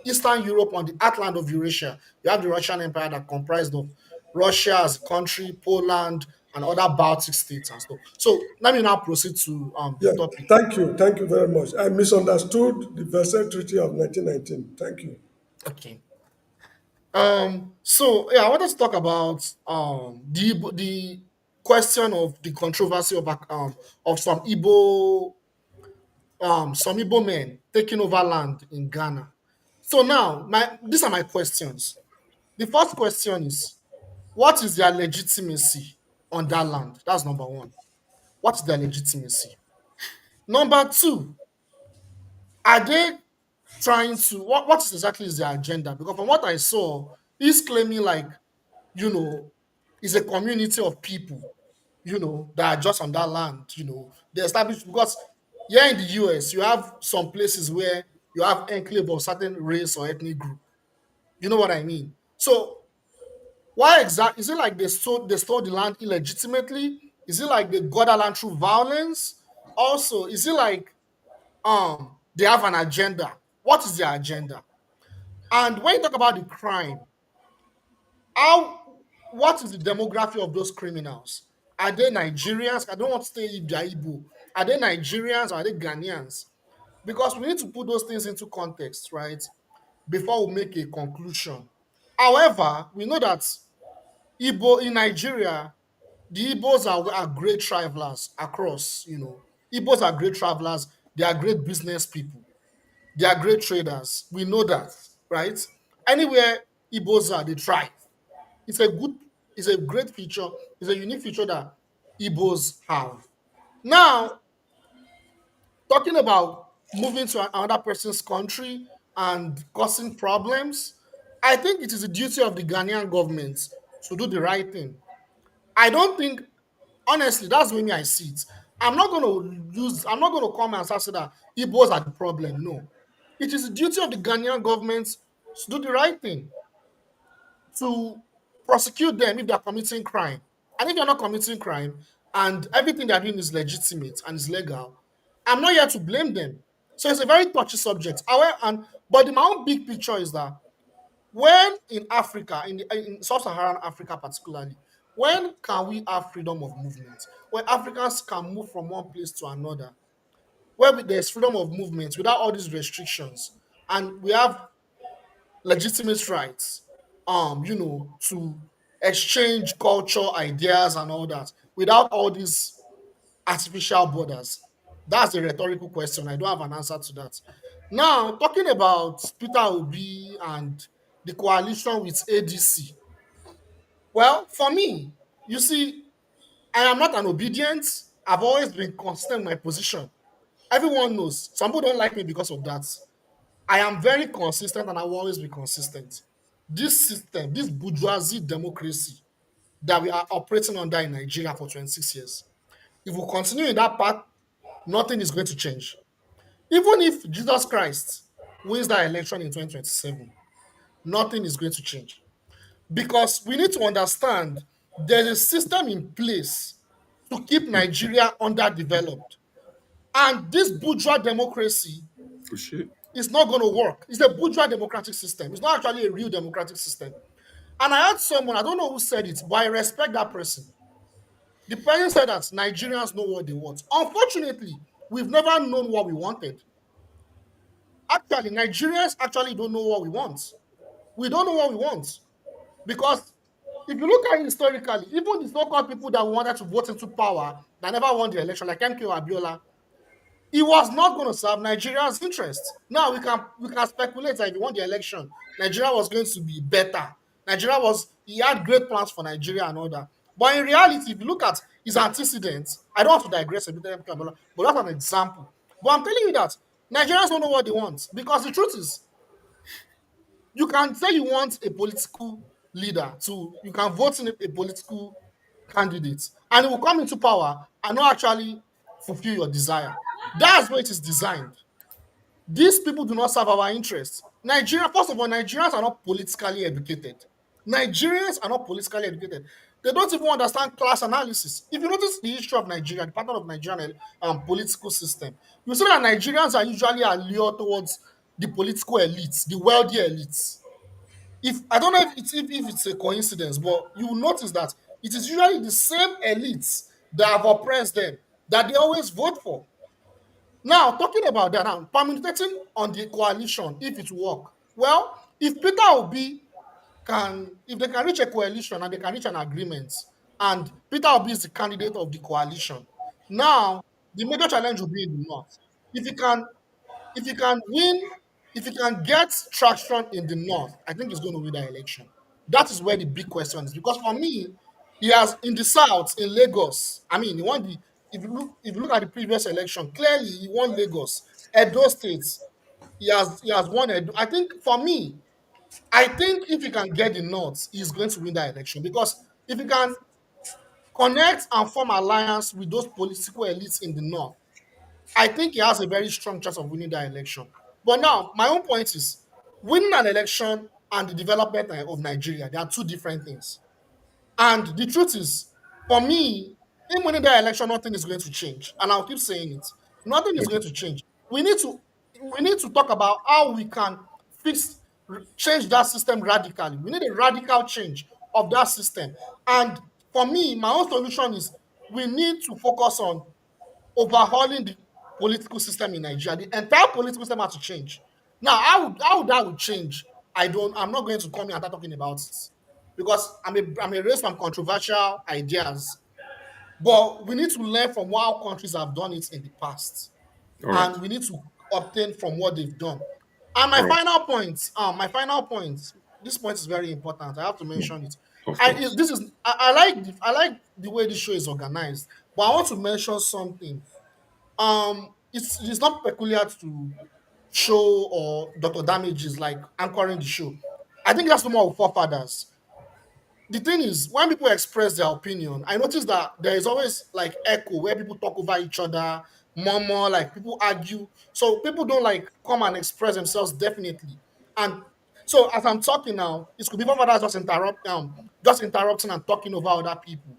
Eastern Europe on the heartland of Eurasia, you have the Russian Empire that comprised of Russia as a country, Poland, and other Baltic states and stuff. So let me now proceed to the Yeah, topic. thank you. Thank you very much. I misunderstood the Versailles Treaty of 1919. Thank you. Okay. So yeah, I wanted to talk about the question of the controversy of some Igbo men taking over land in Ghana. So now these are my questions. The first question is, what is their legitimacy on that land? That's number one. What's their legitimacy? Number two, are they trying to what is exactly is their agenda? Because from what I saw, he's claiming like, it's a community of people, that are just on that land, they established because here in the US, you have some places where you have enclave of certain race or ethnic group. You know what I mean? So why exactly is it like they stole the land illegitimately? Is it like they got the land through violence? Also, is it like they have an agenda? What is their agenda? And when you talk about the crime, how what is the demography of those criminals? Are they Nigerians? I don't want to say if they're Igbo. Are they Nigerians or are they Ghanaians? Because we need to put those things into context, right? Before we make a conclusion. However, we know that Igbo in Nigeria, the Igbos are great travelers across, Igbos are great travelers, they are great business people, they are great traders. We know that, right? Anywhere Igbos are, they thrive. It's a good, it's a great feature, it's a unique feature that Igbos have. Now, talking about moving to another person's country and causing problems, I think it is the duty of the Ghanaian government to do the right thing. I don't think, honestly, that's the way I see it. I'm not going to come and say that Igbos are the problem. No. It is the duty of the Ghanaian government to do the right thing, to prosecute them if they're committing crime. And if they're not committing crime and everything they're doing is legitimate and is legal, I'm not here to blame them. So it's a very touchy subject. But my own big picture is that when in Africa, in sub-Saharan Africa particularly, when can we have freedom of movement? Where Africans can move from one place to another, where there's freedom of movement without all these restrictions, and we have legitimate rights, to exchange culture, ideas, and all that, without all these artificial borders. That's a rhetorical question. I don't have an answer to that. Now, talking about Peter Obi and the coalition with ADC. Well, for me, you see, I am not an obedient. I've always been consistent in my position. Everyone knows. Some people don't like me because of that. I am very consistent and I will always be consistent. This system, this bourgeoisie democracy that we are operating under in Nigeria for 26 years, if we continue in that path, nothing is going to change. Even if Jesus Christ wins that election in 2027, nothing is going to change. Because we need to understand there's a system in place to keep Nigeria underdeveloped. And this bourgeois democracy is not going to work. It's a bourgeois democratic system. It's not actually a real democratic system. And I had someone, I don't know who said it, but I respect that person. The person said that Nigerians know what they want. Unfortunately, we've never known what we wanted. Actually, Nigerians actually don't know what we want. We don't know what we want. Because if you look at it historically, even the so-called people that wanted to vote into power that never won the election, like MK Abiola, he was not going to serve Nigeria's interests. Now we can speculate that if he won the election, Nigeria was going to be better. He had great plans for Nigeria and all that. But in reality, if you look at his antecedents, I don't want to digress a bit, but that's an example. But I'm telling you that Nigerians don't know what they want. Because the truth is, you can say you want a political leader you can vote in a political candidate, and it will come into power and not actually fulfill your desire. That's where it is designed. These people do not serve our interests. First of all, Nigerians are not politically educated. Nigerians are not politically educated. They don't even understand class analysis. If you notice the history of Nigeria, the pattern of Nigerian political system, you see that Nigerians are usually allured towards the political elites, the wealthy elites. I don't know if it's a coincidence, but you will notice that it is usually the same elites that have oppressed them that they always vote for. Now, talking about that, now permutating on the coalition, if it work, well, if Peter Obi if they can reach a coalition and they can reach an agreement, and Peter Obi is the candidate of the coalition, now the major challenge will be in the north. If he can win, if he can get traction in the north, I think he's going to win that election. That is where the big question is. Because for me, he has in the south, in Lagos, he won if you look at the previous election, clearly he won Lagos. Edo State, he has won Edo. I think for me, I think if he can get the North, he's going to win that election because if he can connect and form alliance with those political elites in the North, I think he has a very strong chance of winning that election. But now, my own point is winning an election and the development of Nigeria, they are two different things. And the truth is, for me, in winning that election, nothing is going to change. And I'll keep saying it. Nothing is going to change. We need to talk about how we can change that system radically. We need a radical change of that system. And for me, my own solution is we need to focus on overhauling the political system in Nigeria. The entire political system has to change. Now, how that would change, I'm not going to come here and start talking about it because I'm a race from controversial ideas. But we need to learn from how countries have done it in the past. All right. And we need to obtain from what they've done. And my All right. final point, this point is very important. I have to mention it. Of I course. like the way this show is organized, but I want to mention something. It's not peculiar to show or Dr. Damages like anchoring the show. I think that's more of forefathers. The thing is, when people express their opinion, I notice that there is always like echo where people talk over each other, murmur, like people argue. So people don't like come and express themselves definitely. And so as I'm talking now, it could be forefathers just interrupting and talking over other people.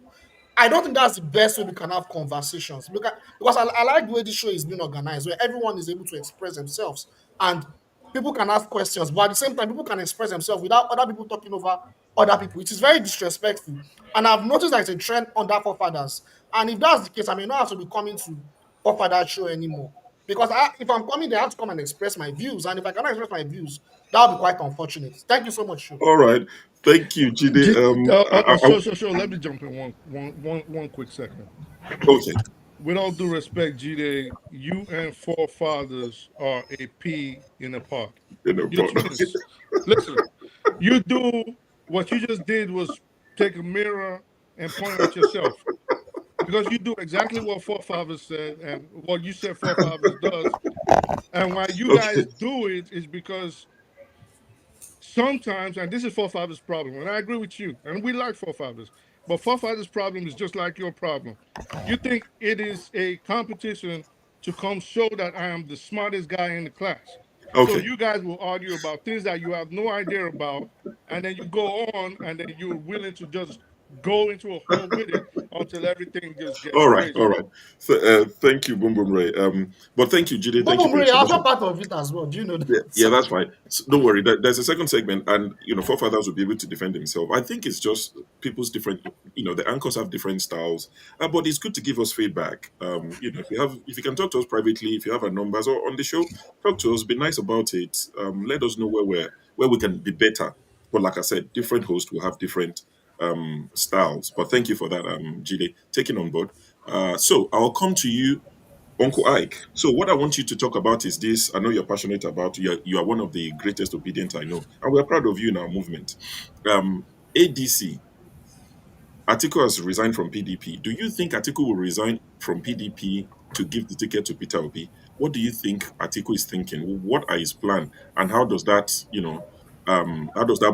I don't think that's the best way we can have conversations because I like the way this show is being organized, where everyone is able to express themselves and people can ask questions, but at the same time, people can express themselves without other people talking over other people. It is very disrespectful, and I've noticed that it's a trend under forefathers. And if that's the case, I may not have to be coming to forefathers show anymore because if I'm coming, they have to come and express my views, and if I cannot express my views, that would be quite unfortunate. Thank you so much, show. All right. Thank you, Jide. Sure. Let me jump in one quick second. Okay. With all due respect, Jide, you and forefathers are a pea in a pod. You're twins. Listen, you do what you just did was take a mirror and point at yourself. Because you do exactly what forefathers said and what you said forefathers does. And why you guys do it is because sometimes, and this is forefathers' problem, and I agree with you, and we like forefathers, but forefathers' problem is just like your problem. You think it is a competition to come show that I am the smartest guy in the class. Okay. So you guys will argue about things that you have no idea about, and then you go on, and then you're willing to just go into a hole with it until everything just gets crazy. All right. So, thank you, Boom Boom Ray. But thank you, Jide. Thank you for Ray, your I'm submission. part of it as well. Do you know that? Yeah, that's fine. So don't worry. There's a second segment, and forefathers will be able to defend themselves. I think it's just people's different. The anchors have different styles, but it's good to give us feedback. If you can talk to us privately, if you have our numbers or on the show, talk to us. Be nice about it. Let us know where we can be better. But like I said, different hosts will have different styles. But thank you for that, Jide, taking on board. So I'll come to you, Uncle Ike. So what I want you to talk about is this. I know you're passionate about. You are one of the greatest obedient I know, and we're proud of you in our movement. ADC. Atiku has resigned from PDP. Do you think Atiku will resign from PDP to give the ticket to Peter Obi? What do you think Atiku is thinking? What are his plans, and how does that,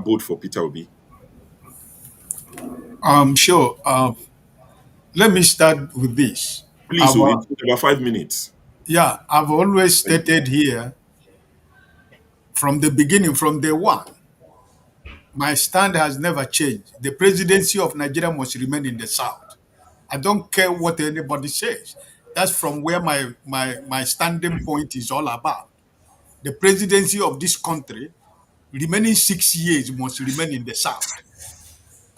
bode for Peter Obi? Sure. Let me start with this. Please, so it's about 5 minutes. Yeah, I've always stated here from the beginning, from day one, my stand has never changed. The presidency of Nigeria must remain in the South. I don't care what anybody says. That's from where my standing point is all about. The presidency of this country, remaining 6 years, must remain in the South.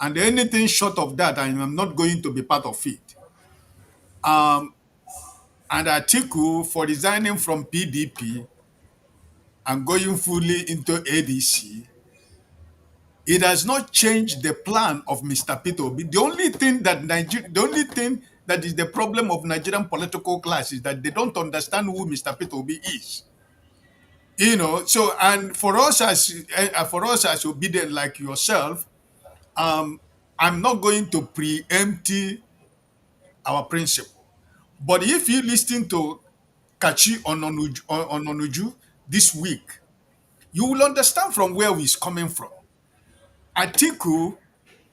And anything short of that, I am not going to be part of it. And Atiku, for resigning from PDP and going fully into ADC, it has not changed the plan of Mr. Peter Obi. The only thing that is the problem of Nigerian political class is that they don't understand who Mr. Peter Obi is. So and for us as obedient like yourself, I'm not going to preempt our principle. But if you listen to Kachi on Onuju this week, you will understand from where he's coming from. Atiku,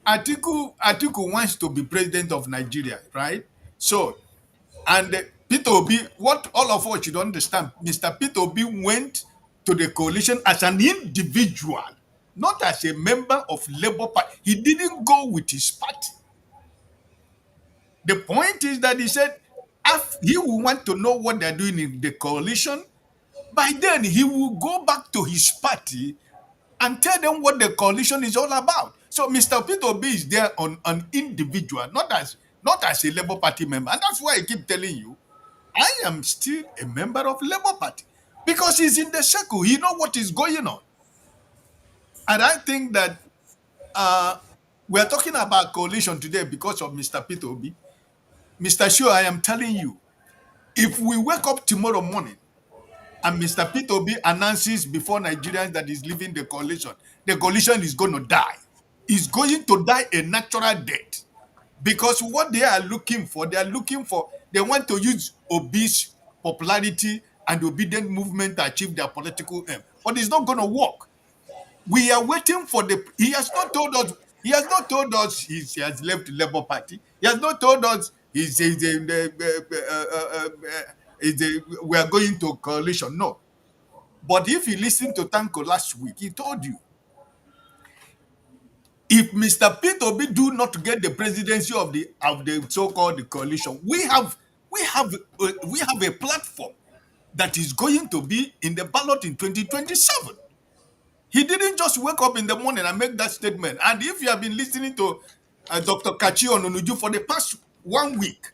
Atiku wants to be president of Nigeria, right? So, and Peter Obi, what all of us should understand, Mr. Peter Obi went to the coalition as an individual, not as a member of Labour Party. He didn't go with his party. The point is that he said he will want to know what they're doing in the coalition. By then, he will go back to his party and tell them what the coalition is all about. So Mr. Peter Obi is there on an individual, not as a Labour Party member. And that's why I keep telling you, I am still a member of Labour Party because he's in the circle. He know what is going on. And I think that we're talking about coalition today because of Mr. Peter Obi. Mr. Sure, I am telling you, if we wake up tomorrow morning and Mr. Peter Obi announces before Nigerians that he's leaving the coalition is going to die. Is going to die a natural death because what they are looking for, they want to use Obi's popularity and obedient movement to achieve their political aim. But it's not going to work. We are waiting for he has not told us he has left the Labour Party. He has not told us we are going to coalition. No. But if you listen to Tanko last week, he told you, if Mr. Peter Obi do not get the presidency of the so-called coalition, we have a platform that is going to be in the ballot in 2027. He didn't just wake up in the morning and make that statement. And if you have been listening to Dr. Kachi Ononuju for the past 1 week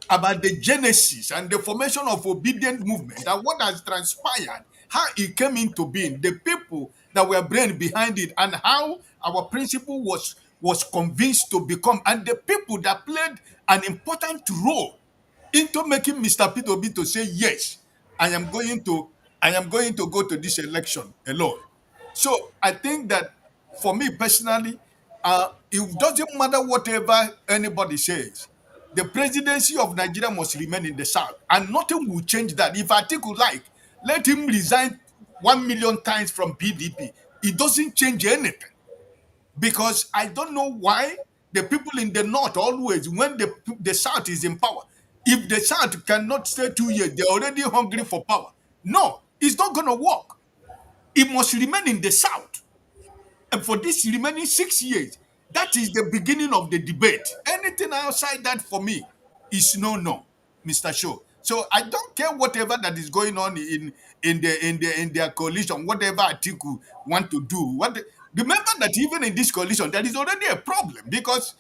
about the genesis and the formation of obedient movement and what has transpired, how it came into being, the people that were brain behind it, and how our principle was convinced to become, and the people that played an important role into making Mr. Peter Obi to say, yes, I am going to go to this election alone. So I think that for me personally, it doesn't matter whatever anybody says. The presidency of Nigeria must remain in the South, and nothing will change that. If Atiku like, let him resign 1 million times from PDP. It doesn't change anything. Because I don't know why the people in the North always, when the South is in power, if the South cannot stay 2 years, they're already hungry for power. No, it's not going to work. It must remain in the South. And for this remaining 6 years, that is the beginning of the debate. Anything outside that for me is no, Mr. Show. So I don't care whatever that is going on in their coalition, whatever Atiku want to do. Remember that even in this coalition, there is already a problem because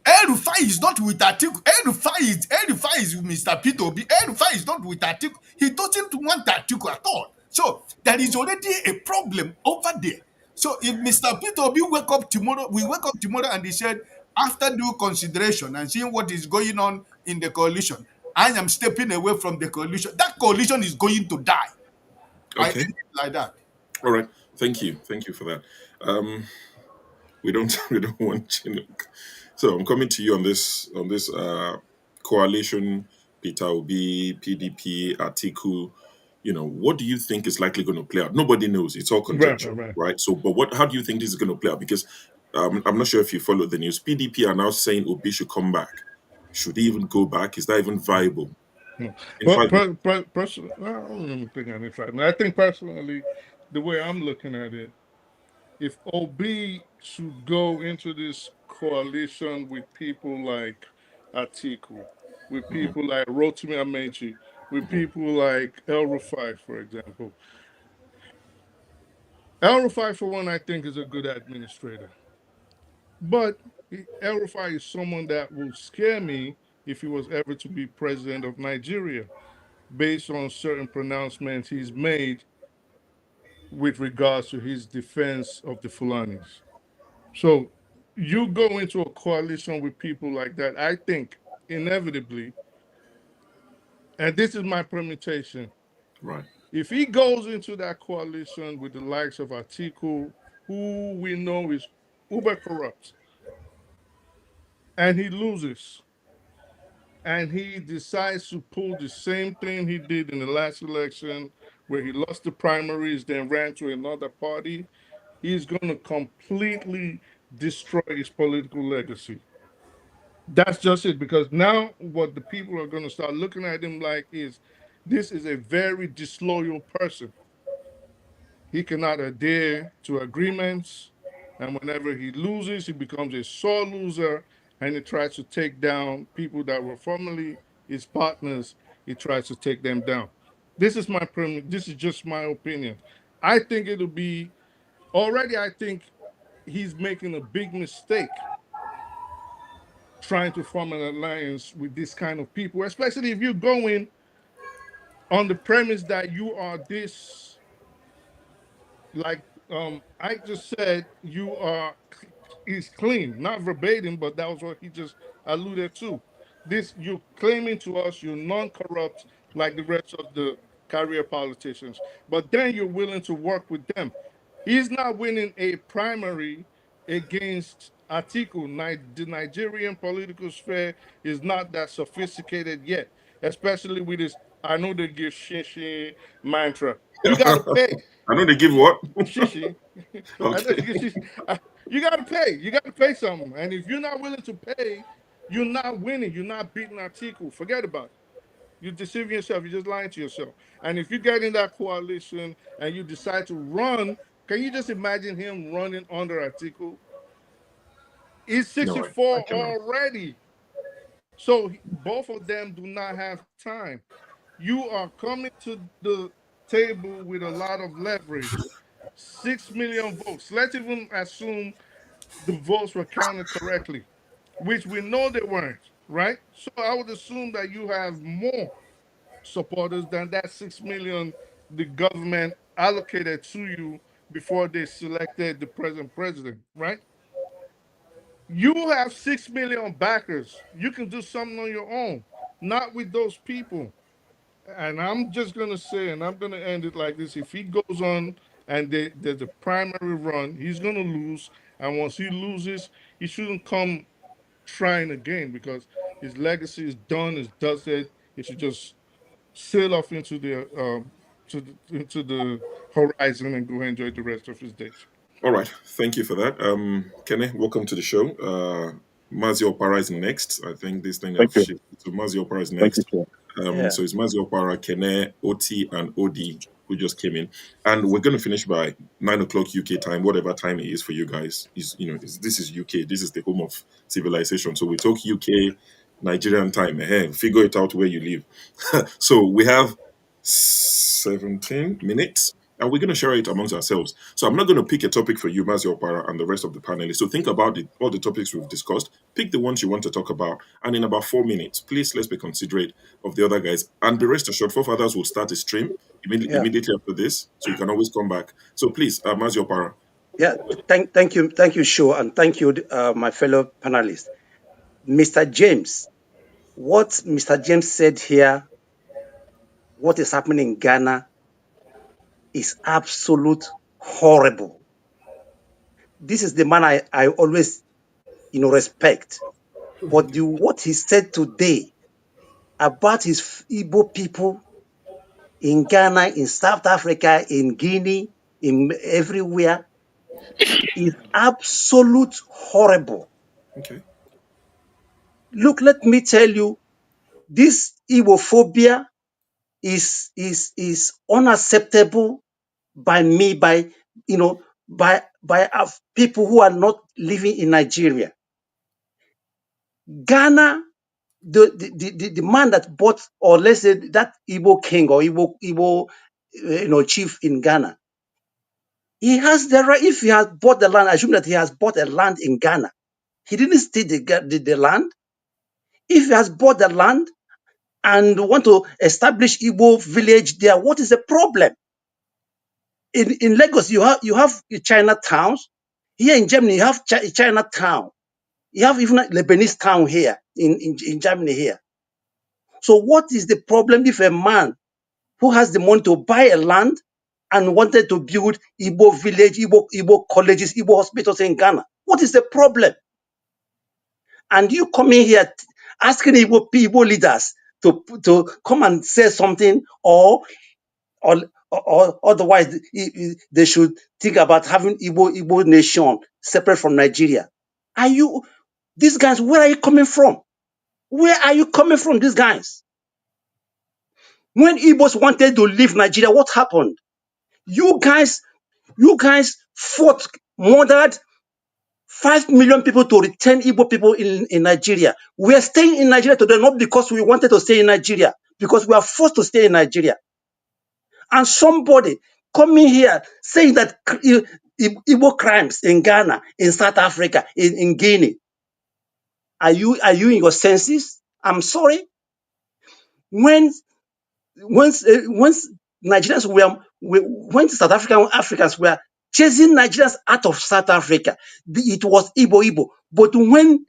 El-Rufai is not with Atiku. El-Rufai is with Mr. Peter Obi. El-Rufai is not with Atiku. He doesn't want Atiku at all. So there is already a problem over there. So if Mr. Peter Obi we wake up tomorrow and he said, after due consideration and seeing what is going on in the coalition, I am stepping away from the coalition. That coalition is going to die. Okay. Like that. All right. Thank you for that. We don't want So I'm coming to you on this coalition, Peter Obi, PDP, Atiku. What do you think is likely going to play out? Nobody knows. It's all conjecture, right? So, but how do you think this is going to play out? Because I'm not sure if you follow the news. PDP are now saying Obi should come back. Should he even go back? Is that even viable? No. Well, personally, I don't even think I need fight. I think personally, the way I'm looking at it, if Obi should go into this coalition with people like Atiku, with people like Rotimi Amechi, with people like El-Rufai, for example. El-Rufai, for one, I think is a good administrator. But El-Rufai is someone that will scare me if he was ever to be president of Nigeria, based on certain pronouncements he's made with regards to his defense of the Fulanis. So you go into a coalition with people like that, I think inevitably, and this is my permutation, right? If he goes into that coalition with the likes of Atiku, who we know is uber corrupt, and he loses, and he decides to pull the same thing he did in the last election, where he lost the primaries, then ran to another party, he's going to completely destroy his political legacy. That's just it. Because now what the people are going to start looking at him like is, this is a very disloyal person. He cannot adhere to agreements, and whenever he loses, he becomes a sore loser, and he tries to take down people that were formerly his partners. He tries to take them down. This is this is just my opinion. I think it'll be already. I think he's making a big mistake trying to form an alliance with this kind of people, especially if you're going on the premise that you are this, like I just said, you are, is clean, not verbatim, but that was what he just alluded to. This, you're claiming to us you're non-corrupt like the rest of the career politicians, but then you're willing to work with them. He's not winning a primary against Atiku. The Nigerian political sphere is not that sophisticated yet, especially with this I know they give shishi mantra. You got to pay. I know they give what? Shishi. I know they give shishi. You got to pay. You got to pay something. And if you're not willing to pay, you're not winning. You're not beating Atiku. Forget about it. You're deceiving yourself. You're just lying to yourself. And if you get in that coalition and you decide to run, can you just imagine him running under Atiku? He's No, I 64 cannot. already. So both of them do not have time. You are coming to the table with a lot of leverage. 6 million votes. Let's even assume the votes were counted correctly, which we know they weren't, right? So I would assume that you have more supporters than that 6 million the government allocated to you before they selected the present president, right? You have 6 million backers. You can do something on your own, not with those people. And I'm just gonna say, and I'm gonna end it like this: if he goes on and there's a primary run, he's gonna lose. And once he loses, he shouldn't come trying again because his legacy is done, is dusted. He should just sail off into into the horizon and go enjoy the rest of his days. All right, thank you for that. Kene, welcome to the show. Mazi Opara is next. I think this thing Thank have you. shifted. So Mazi Opara is Thank you, next. sir. Yeah. So it's Mazi Opara, Kene, OT, and OD who just came in, and we're going to finish by 9 o'clock UK time, whatever time it is for you guys. Is this is UK. This is the home of civilization. So we talk UK, Nigerian time. Figure it out where you live. So we have 17 minutes. And we're going to share it amongst ourselves. So I'm not going to pick a topic for you, Mazi Opara, and the rest of the panelists. So think about all the topics we've discussed. Pick the ones you want to talk about. And in about 4 minutes, please, let's be considerate of the other guys. And be rest assured, Forefathers will start a stream immediately after this. So you can always come back. So please, Mazi Opara. Yeah, thank you, Sho, and thank you, my fellow panelists. Mr. James, what Mr. James said here, what is happening in Ghana is absolute horrible. This is the man I always, respect. But what he said today about his Igbo people in Ghana, in South Africa, in Guinea, in everywhere, is absolute horrible. Okay. Look, let me tell you, this Igbophobia is unacceptable by me, by people who are not living in Nigeria. Ghana, the man that bought, or let's say that Igbo king or Igbo chief in Ghana, he has the right. If he has bought the land, I assume that he has bought a land in Ghana. He didn't steal the land. If he has bought the land and want to establish Igbo village there, what is the problem? In Lagos, you have Chinatowns. Here in Germany, you have Chinatown. You have even Lebanese town here in Germany here. So what is the problem if a man who has the money to buy a land and wanted to build Igbo village, Igbo colleges, Igbo hospitals in Ghana? What is the problem? And you coming here asking Igbo leaders to come and say something, or otherwise they should think about having Igbo nation separate from Nigeria. These guys, where are you coming from? Where are you coming from, these guys? When Igbos wanted to leave Nigeria, what happened? You guys fought, murdered 5 million people to return Igbo people in Nigeria. We are staying in Nigeria today not because we wanted to stay in Nigeria, because we are forced to stay in Nigeria. And somebody coming here saying that Igbo crimes in Ghana, in South Africa, in Guinea, are you in your senses? I'm sorry. Once Nigerians when South Africans were chasing Nigerians out of South Africa, it was Igbo. But when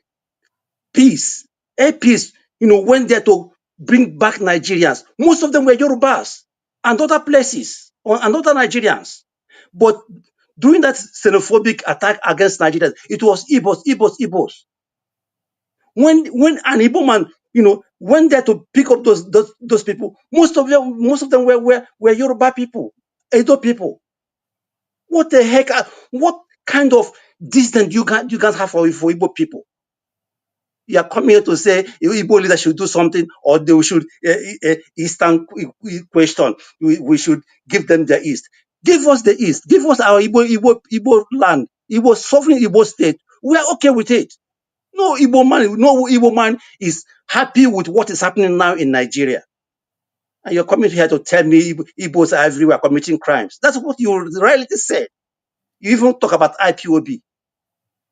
peace, went there to bring back Nigerians, most of them were Yorubas and other places, and other Nigerians. But during that xenophobic attack against Nigerians, it was Igbos. When an Igbo man, went there to pick up those people, most of them were Yoruba people, Edo people. What the heck? What kind of distance you guys have for Igbo people? You are coming here to say Igbo leaders should do something, or they should Eastern question. We should give them the East. Give us the East. Give us our Igbo land, Igbo sovereign Igbo state. We are okay with it. No Igbo man is happy with what is happening now in Nigeria. And you're coming here to tell me Igbos are everywhere committing crimes. That's what you reality said. You even talk about IPOB.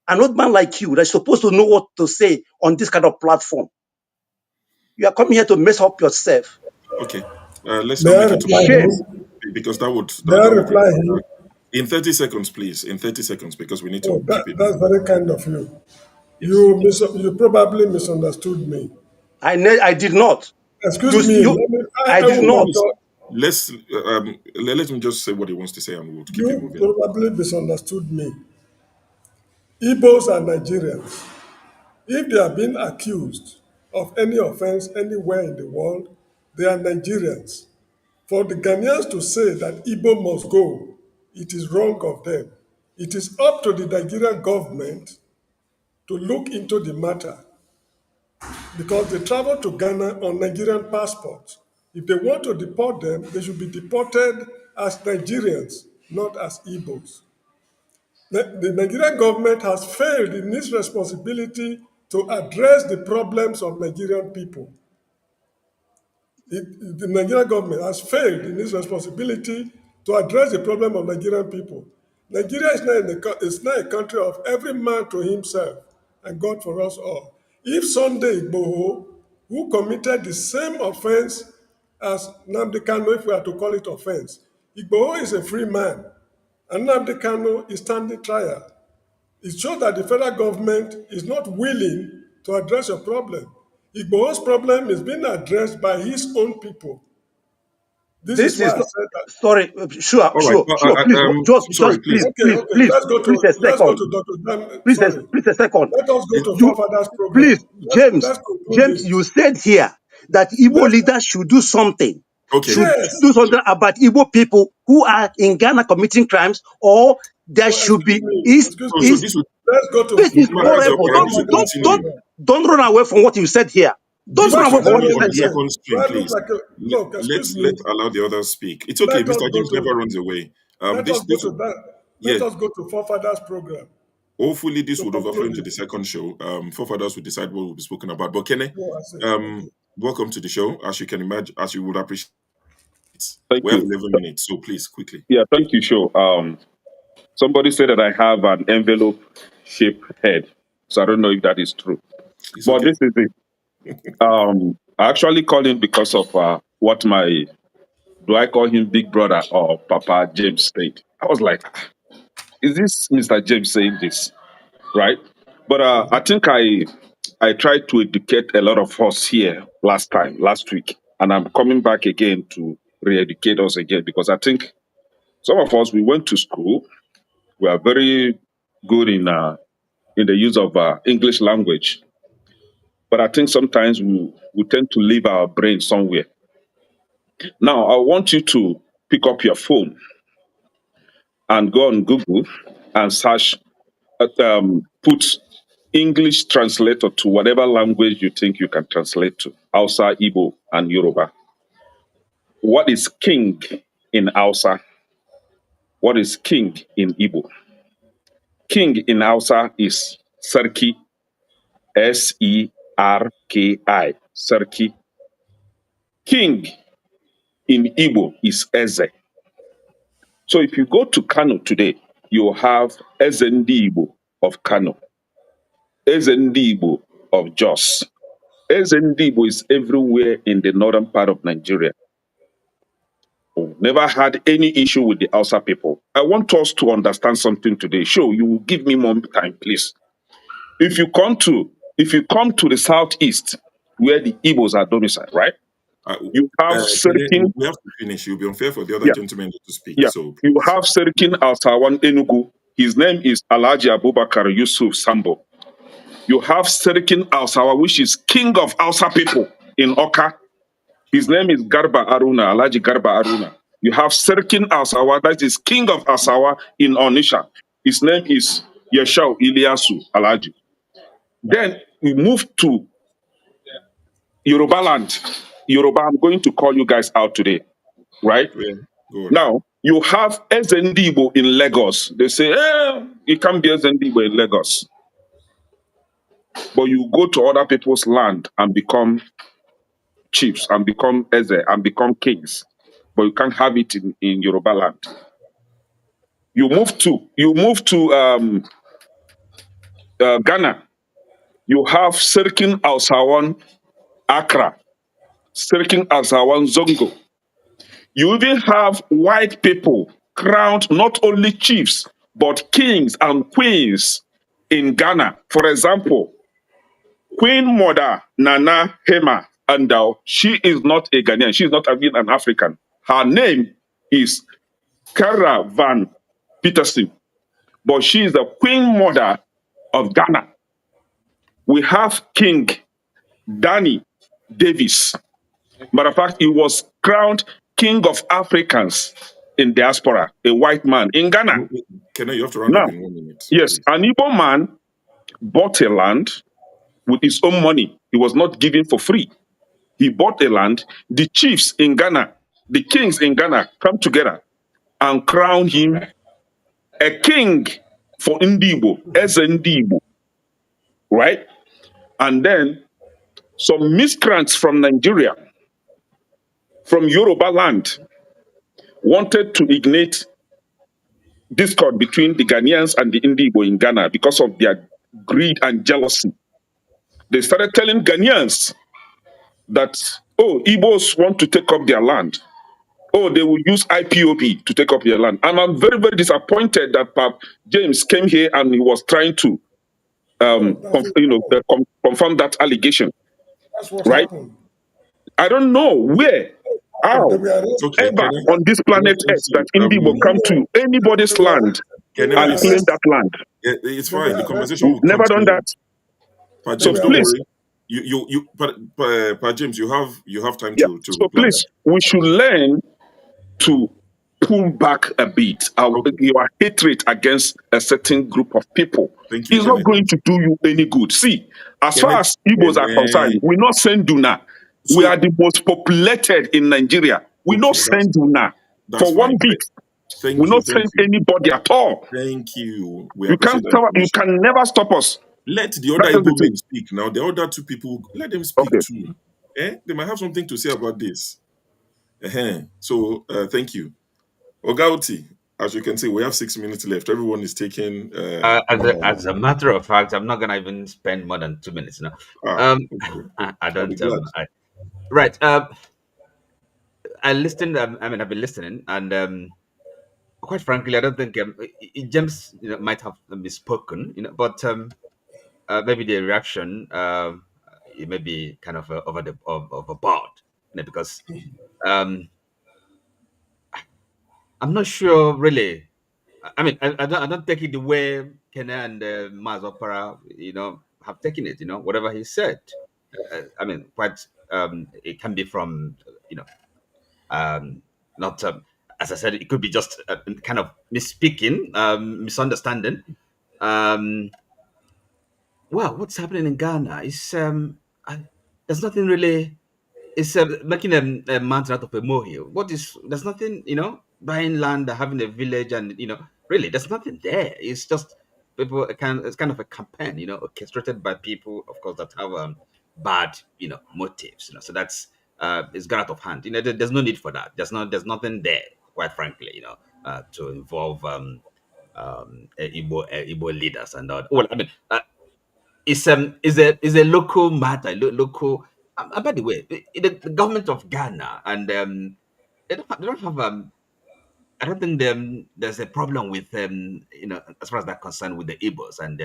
An old man like you that's supposed to know what to say on this kind of platform. You are coming here to mess up yourself. Okay. Let's May not I make it reply too him? because that would May I that would reply him? in 30 seconds, please. In 30 seconds, because we need Oh, to keep it. that's very kind of you. Yes. You probably misunderstood me. I did not. Excuse me. I did not. Let him just say what he wants to say, and we'll keep it You moving. probably misunderstood me. Igbos are Nigerians. If they are being accused of any offense anywhere in the world, they are Nigerians. For the Ghanaians to say that Igbo must go, it is wrong of them. It is up to the Nigerian government to look into the matter because they travel to Ghana on Nigerian passports. If they want to deport them, they should be deported as Nigerians, not as Igbos. The Nigerian government has failed in its responsibility to address the problems of Nigerian people. The Nigerian government has failed in its responsibility to address the problem of Nigerian people. Nigeria is not a country of every man to himself and God for us all. If Sunday Igboho, who committed the same offense as Nnamdi Kanu, if we are to call it offense, Igboho is a free man, and Nnamdi Kanu is standing trial. It shows that the federal government is not willing to address your problem. Igboho's problem is being addressed by his own people. This is why I said that. Sorry, sure. Please, please, Let's go to Dr. Dan. Sorry. please a second. Let us go to Forefathers program. Please, Let's conclude James, this. you said here that Igbo leaders should do something. Okay. Should do something about Igbo people who are in Ghana committing crimes, or there should be Let's go to this is horrible. Don't run away from what you said here. Don't run away from what you said here. Let's allow the others speak. It's okay. Mr. James never runs away. Let us go to Forefathers program. Hopefully, this would overflow into the second show. Forefathers will decide what will be spoken about. But Kene, welcome to the show. As you can imagine, as you would appreciate, we have 11 minutes, so please quickly. Yeah, thank you, Show. Somebody said that I have an envelope-shaped head, so I don't know if that is true. But this is it. I actually called him because of what do I call him Big Brother or Papa James said. I was like, is this Mr. James saying this, right? But I think I tried to educate a lot of us here last week, and I'm coming back again to re-educate us again because I think some of us, we went to school, we are very good in the use of English language. But I think sometimes we tend to leave our brain somewhere. Now, I want you to pick up your phone and go on Google and search, put English translator to whatever language you think you can translate to, Hausa, Igbo, and Yoruba. What is king in Hausa? What is king in Igbo? King in Hausa is Sarki, Serki. Sarki. King in Igbo is Eze. So if you go to Kanu today, you have Ezendi Igbo of Kanu, Ezendi Igbo of Jos. Ezendi Igbo is everywhere in the northern part of Nigeria. We've never had any issue with the Hausa people. I want us to understand something today. Sure, you will give me more time, please. If you come to the southeast, where the Igbos are domiciled, right? You have Serikin. We have to finish. You'll be unfair for the other Yeah. gentlemen to speak. Yeah. So You have Serikin Altawan Enugu. His name is Alhaji Abubakar Yusuf Sambo. You have Serikin Alsawa, which is king of Hausa people in Oka. His name is Garba Aruna, Alhaji Garba Aruna. You have Serikin Alsawa, that is king of Alsawa in Onisha. His name is Yeshau Iliasu Alhaji. Then we move to Yoruba land. Yoruba, I'm going to call you guys out today, right? yeah, go on. Now, you have Ezendibo in Lagos. They say, it can't be Ezendibo in Lagos. But you go to other people's land and become chiefs and become Eze and become kings. But you can't have it in Yoruba land. You move to Ghana. You have Sirkin Alsawan Accra, Sirkin Alsawan Zongo. You even have white people crowned not only chiefs, but kings and queens in Ghana. For example, Queen Mother Nana Hema Andao, she is not a Ghanaian. She is not even an African. Her name is Kara Van Peterson, but she is the Queen Mother of Ghana. We have King Danny Davis. Matter of fact, he was crowned King of Africans in diaspora, a white man in Ghana. You have to round Now, up in 1 minute. yes, please. an Igbo man bought a land with his own money. He was not given for free. He bought a land. The chiefs in Ghana, the kings in Ghana come together and crown him a king for Ndibo, as Ndibo, right? And then some miscreants from Nigeria, from Yoruba land, wanted to ignite discord between the Ghanaians and the Ndibo in Ghana because of their greed and jealousy. They started telling Ghanaians that, Igbos want to take up their land. They will use IPOB to take up their land. And I'm very, very disappointed that James came here and he was trying to confirm that allegation. That's what Right? happened. I don't know where, how, Okay, ever on this planet Earth that Indy will come to anybody's land and claim that land. It's fine. The conversation We've will never done continue. that. But So James, don't please, worry. But James, you have time yeah. to So reply. please, we should learn to pull back a bit your hatred against a certain group of people. Thank you. It's not going to do you any good. See, as far as Igbos are concerned, we not send Duna. We are the most populated in Nigeria. We not send Duna for one bit. We not send anybody at all. Thank you. We You appreciate can't. that You information. can never stop us. Let the That other is the Igbo thing. men speak now. The other two people, let them speak Okay. too. They might have something to say about this. So thank you. Ogauti, as you can see, we have 6 minutes left. Everyone is taking. As a matter of fact, I'm not gonna even spend more than 2 minutes now. Okay. I I'll be don't. glad. Right. I listened. I've been listening, and quite frankly, I don't think James might have misspoken. But maybe the reaction it may be kind of overboard, because I'm not sure really. I don't take it the way Kenya and Maz Opera, have taken it. Whatever he said. I mean, quite. It can be from you know, not as I said, it could be just kind of misspeaking, misunderstanding. Um, well, what's happening in Ghana is there's nothing really. It's making a mountain out of a molehill. There's nothing, buying land, having a village, and really, there's nothing there. It's just it's kind of a campaign, orchestrated by people, of course, that have bad, motives. So that's it's gone out of hand. There's no need for that. There's nothing there, quite frankly, to involve Igbo leaders and all. Well, I mean, is a local matter, local. By the way, the government of Ghana and they don't have I don't think there's a problem with as far as that concerned with the Igbos and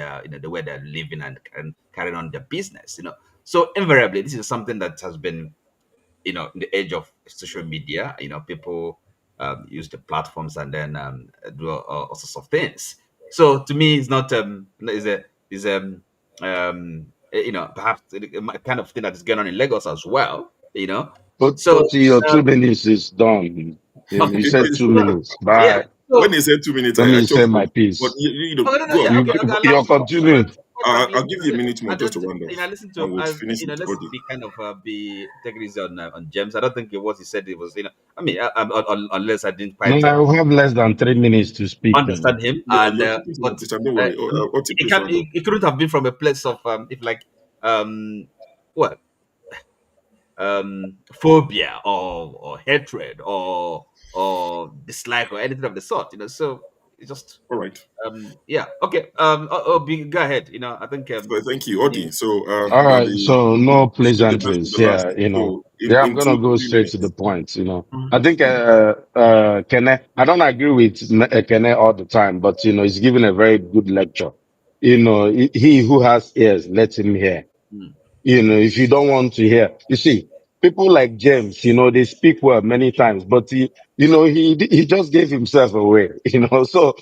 the way they're living and carrying on their business. So invariably, this is something that has been in the age of social media. People use the platforms and then do all sorts of things. So to me, it's not perhaps a kind of thing that is going on in Lagos as well. So But your 2 minutes is done. You okay, said 2 minutes. yeah. Bye. So When he said 2 minutes, Let I me say chose my you. But piece. oh, no, no, go yeah, on. okay, okay, allow You're me talk. Quite, continuing. quite frankly, I'll give you a minute I more just don't, to round off, listen to, and we'll finish with let's Odi. be kind of be take it easy on James. I don't think what he said it was, I mean, unless I didn't No, quite I will have less than 3 minutes to speak. understand him, Yeah, and you're keeping to your but position. Don't uh, worry. Oti, it please can round off. it couldn't have been from a place of if like um what phobia or hatred or dislike or anything of the sort. So it's just All right. yeah, okay. Go ahead. I think So thank you, any Odi. So All you're right. So no the last of pleasantries. the last. Yeah, So Yeah, I'm in gonna two to go three straight to the minutes. point. I think Kene. I don't agree with Kene all the time, but he's giving a very good lecture. He who has ears, let him hear. mm, If you don't want to hear, you see, people like James, they speak well many times, but he just gave himself away. So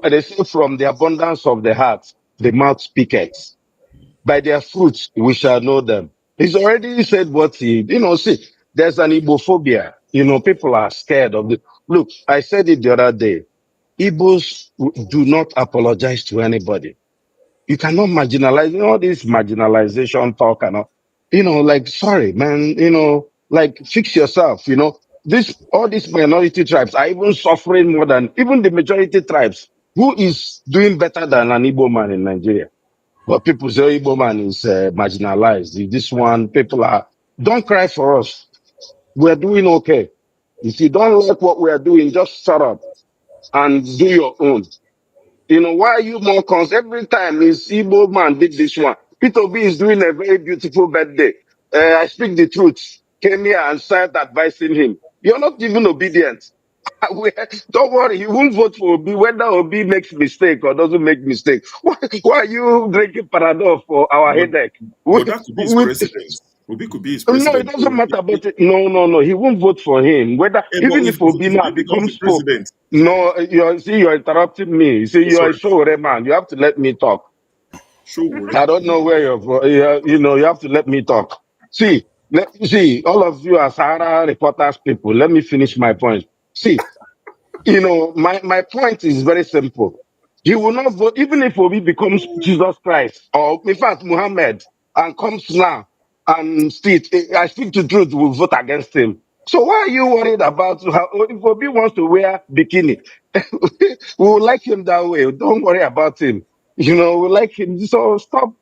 they say from the abundance of the heart, the mouth speaketh. By their fruits we shall know them. He's already said what see, there's an Igbophobia. People are scared of the, look, I said it the other day. Igbos do not apologize to anybody. You cannot marginalize, all this marginalization talk and all, like, sorry, man, like fix yourself, all these minority tribes are even suffering more than even the majority tribes. Who is doing better than an Igbo man in Nigeria? But people say Igbo man is marginalized. This one, don't cry for us. We're doing okay. If you don't like what we are doing, just shut up and do your own. Why are you more every time is Igbo man did this one? Peter B is doing a very beautiful birthday. I speak the truth. Came here and started advising him. You're not even obedient. Don't worry, you won't vote for Obi whether Obi makes mistake or doesn't make mistake. Why are you drinking Panadol for our But headache? that could be his president. Obi could be his No, it president. doesn't matter about it. No. He won't vote for him. Whether But even if Obi if now Obi becomes the becomes Pope. president, No, you're interrupting me. You see, oh, you're a sorry, Sowore man. You have to let me talk. show worry. I don't know where you have to let me talk. See, all of you are Sahara reporters people. Let me finish my point. See, my point is very simple. He will not vote, even if Obi becomes Jesus Christ, or in fact, Muhammad, and comes now and I speak the truth, will vote against him. So why are you worried about if Obi wants to wear bikini? We will like him that way. Don't worry about him. We like him. So stop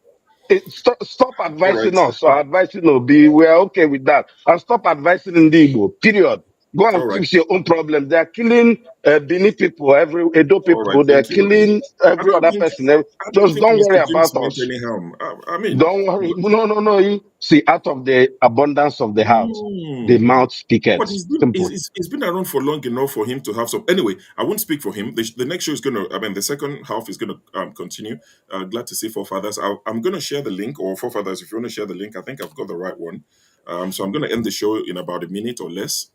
All right, advising us or advising Obi. We are okay with that. And stop advising Ndigo. Period. Go and all right, fix your own problem. They are killing Bini people, every Edo all right. people. They are Thank you, Odi. killing every other person. I don't Just think don't worry Mr. James about meant us. any harm. I mean, Don't worry. No. See, out of the abundance of the heart, the mm, mouth but speaketh. Simple. he's been around for long enough for him to have some. Anyway, I won't speak for him. The next show is gonna. I mean, the second half is gonna continue. Glad to see Forefathers. I'm gonna share the link, or Forefathers, if you want to share the link. I think I've got the right one. So I'm gonna end the show in about a minute or less.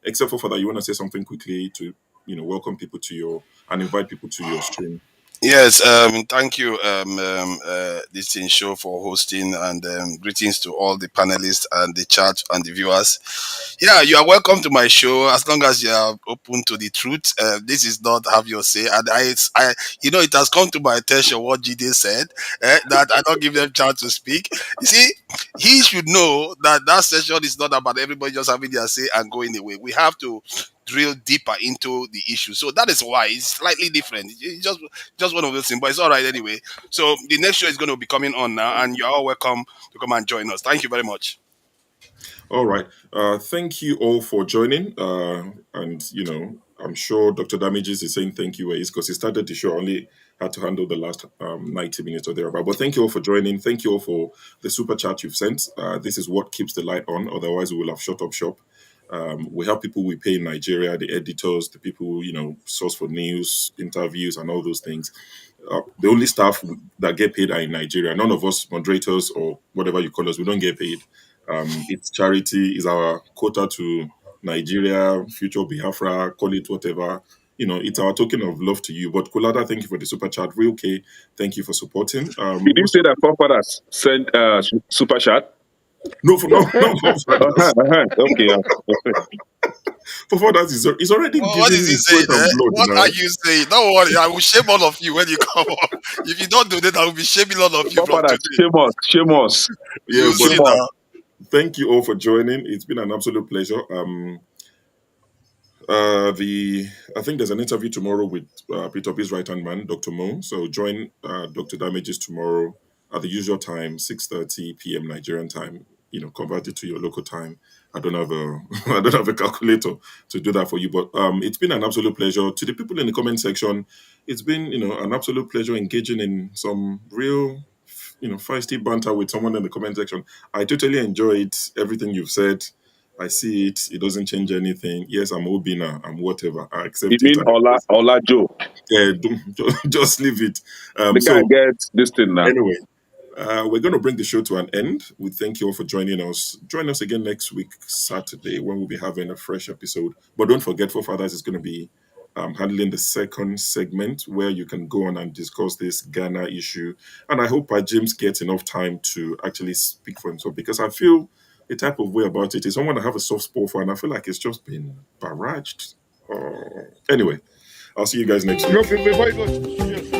Except for Father, you want to say something quickly to welcome people to your and invite people to your stream. Yes, thank you, this thing show for hosting, and greetings to all the panelists and the chat and the viewers. Yeah, you are welcome to my show as long as you are open to the truth. This is not have your say, and it has come to my attention what GD said, that I don't give them chance to speak. You see, he should know that that session is not about everybody just having their say and going away. We have to drill deeper into the issue, so that is why it's slightly different. It's just one of those things, but it's all right anyway. So the next show is going to be coming on now, and you're all welcome to come and join us. Thank you very much. All right. Thank you all for joining. And I'm sure Dr. Damages is saying thank you because he started the show, only had to handle the last 90 minutes or thereabout. But thank you all for joining. Thank you all for the super chat you've sent. This is what keeps the light on. Otherwise, we will have shut up shop. We have people we pay in Nigeria, the editors, the people, source for news, interviews, and all those things. The only staff that get paid are in Nigeria. None of us moderators or whatever you call us, we don't get paid. It's charity, is our quota to Nigeria, future Biafra, call it whatever. It's our token of love to you. But Kulada, thank you for the super chat. Real K, thank you for supporting. Did you say that forefathers sent super chat? No, forefathers. Okay. Forefathers is already Well, giving what is he his saying? sweat and blood What now. are you saying? Don't worry, I will shame all of you when you come on. If you don't do that, I will be shaming all of you from Forefathers, today. shame us. Yeah, You see now. thank you all for joining. It's been an absolute pleasure. I think there's an interview tomorrow with P2P's right hand man, Dr. Mo. So join Dr. Damages tomorrow at the usual time, 6:30 p.m. Nigerian time. Convert it to your local time. I don't have a I don't have a calculator to do that for you, but it's been an absolute pleasure. To the people in the comment section, it's been an absolute pleasure engaging in some real feisty banter with someone in the comment section. I totally enjoyed everything you've said. I see it. It doesn't change anything. Yes, I'm Obina. I'm whatever. I accept You it. mean Ola Joe? Yeah, just leave it. The guy gets this thing now. Anyway, we're going to bring the show to an end. We thank you all for joining us. Join us again next week, Saturday, when we'll be having a fresh episode. But don't forget, Forefathers is going to be handling the second segment where you can go on and discuss this Ghana issue. And I hope James gets enough time to actually speak for himself, because I feel the type of way about it is someone I have a soft spot for, and I feel like it's just been barraged. Anyway, I'll see you guys next week. Before you go,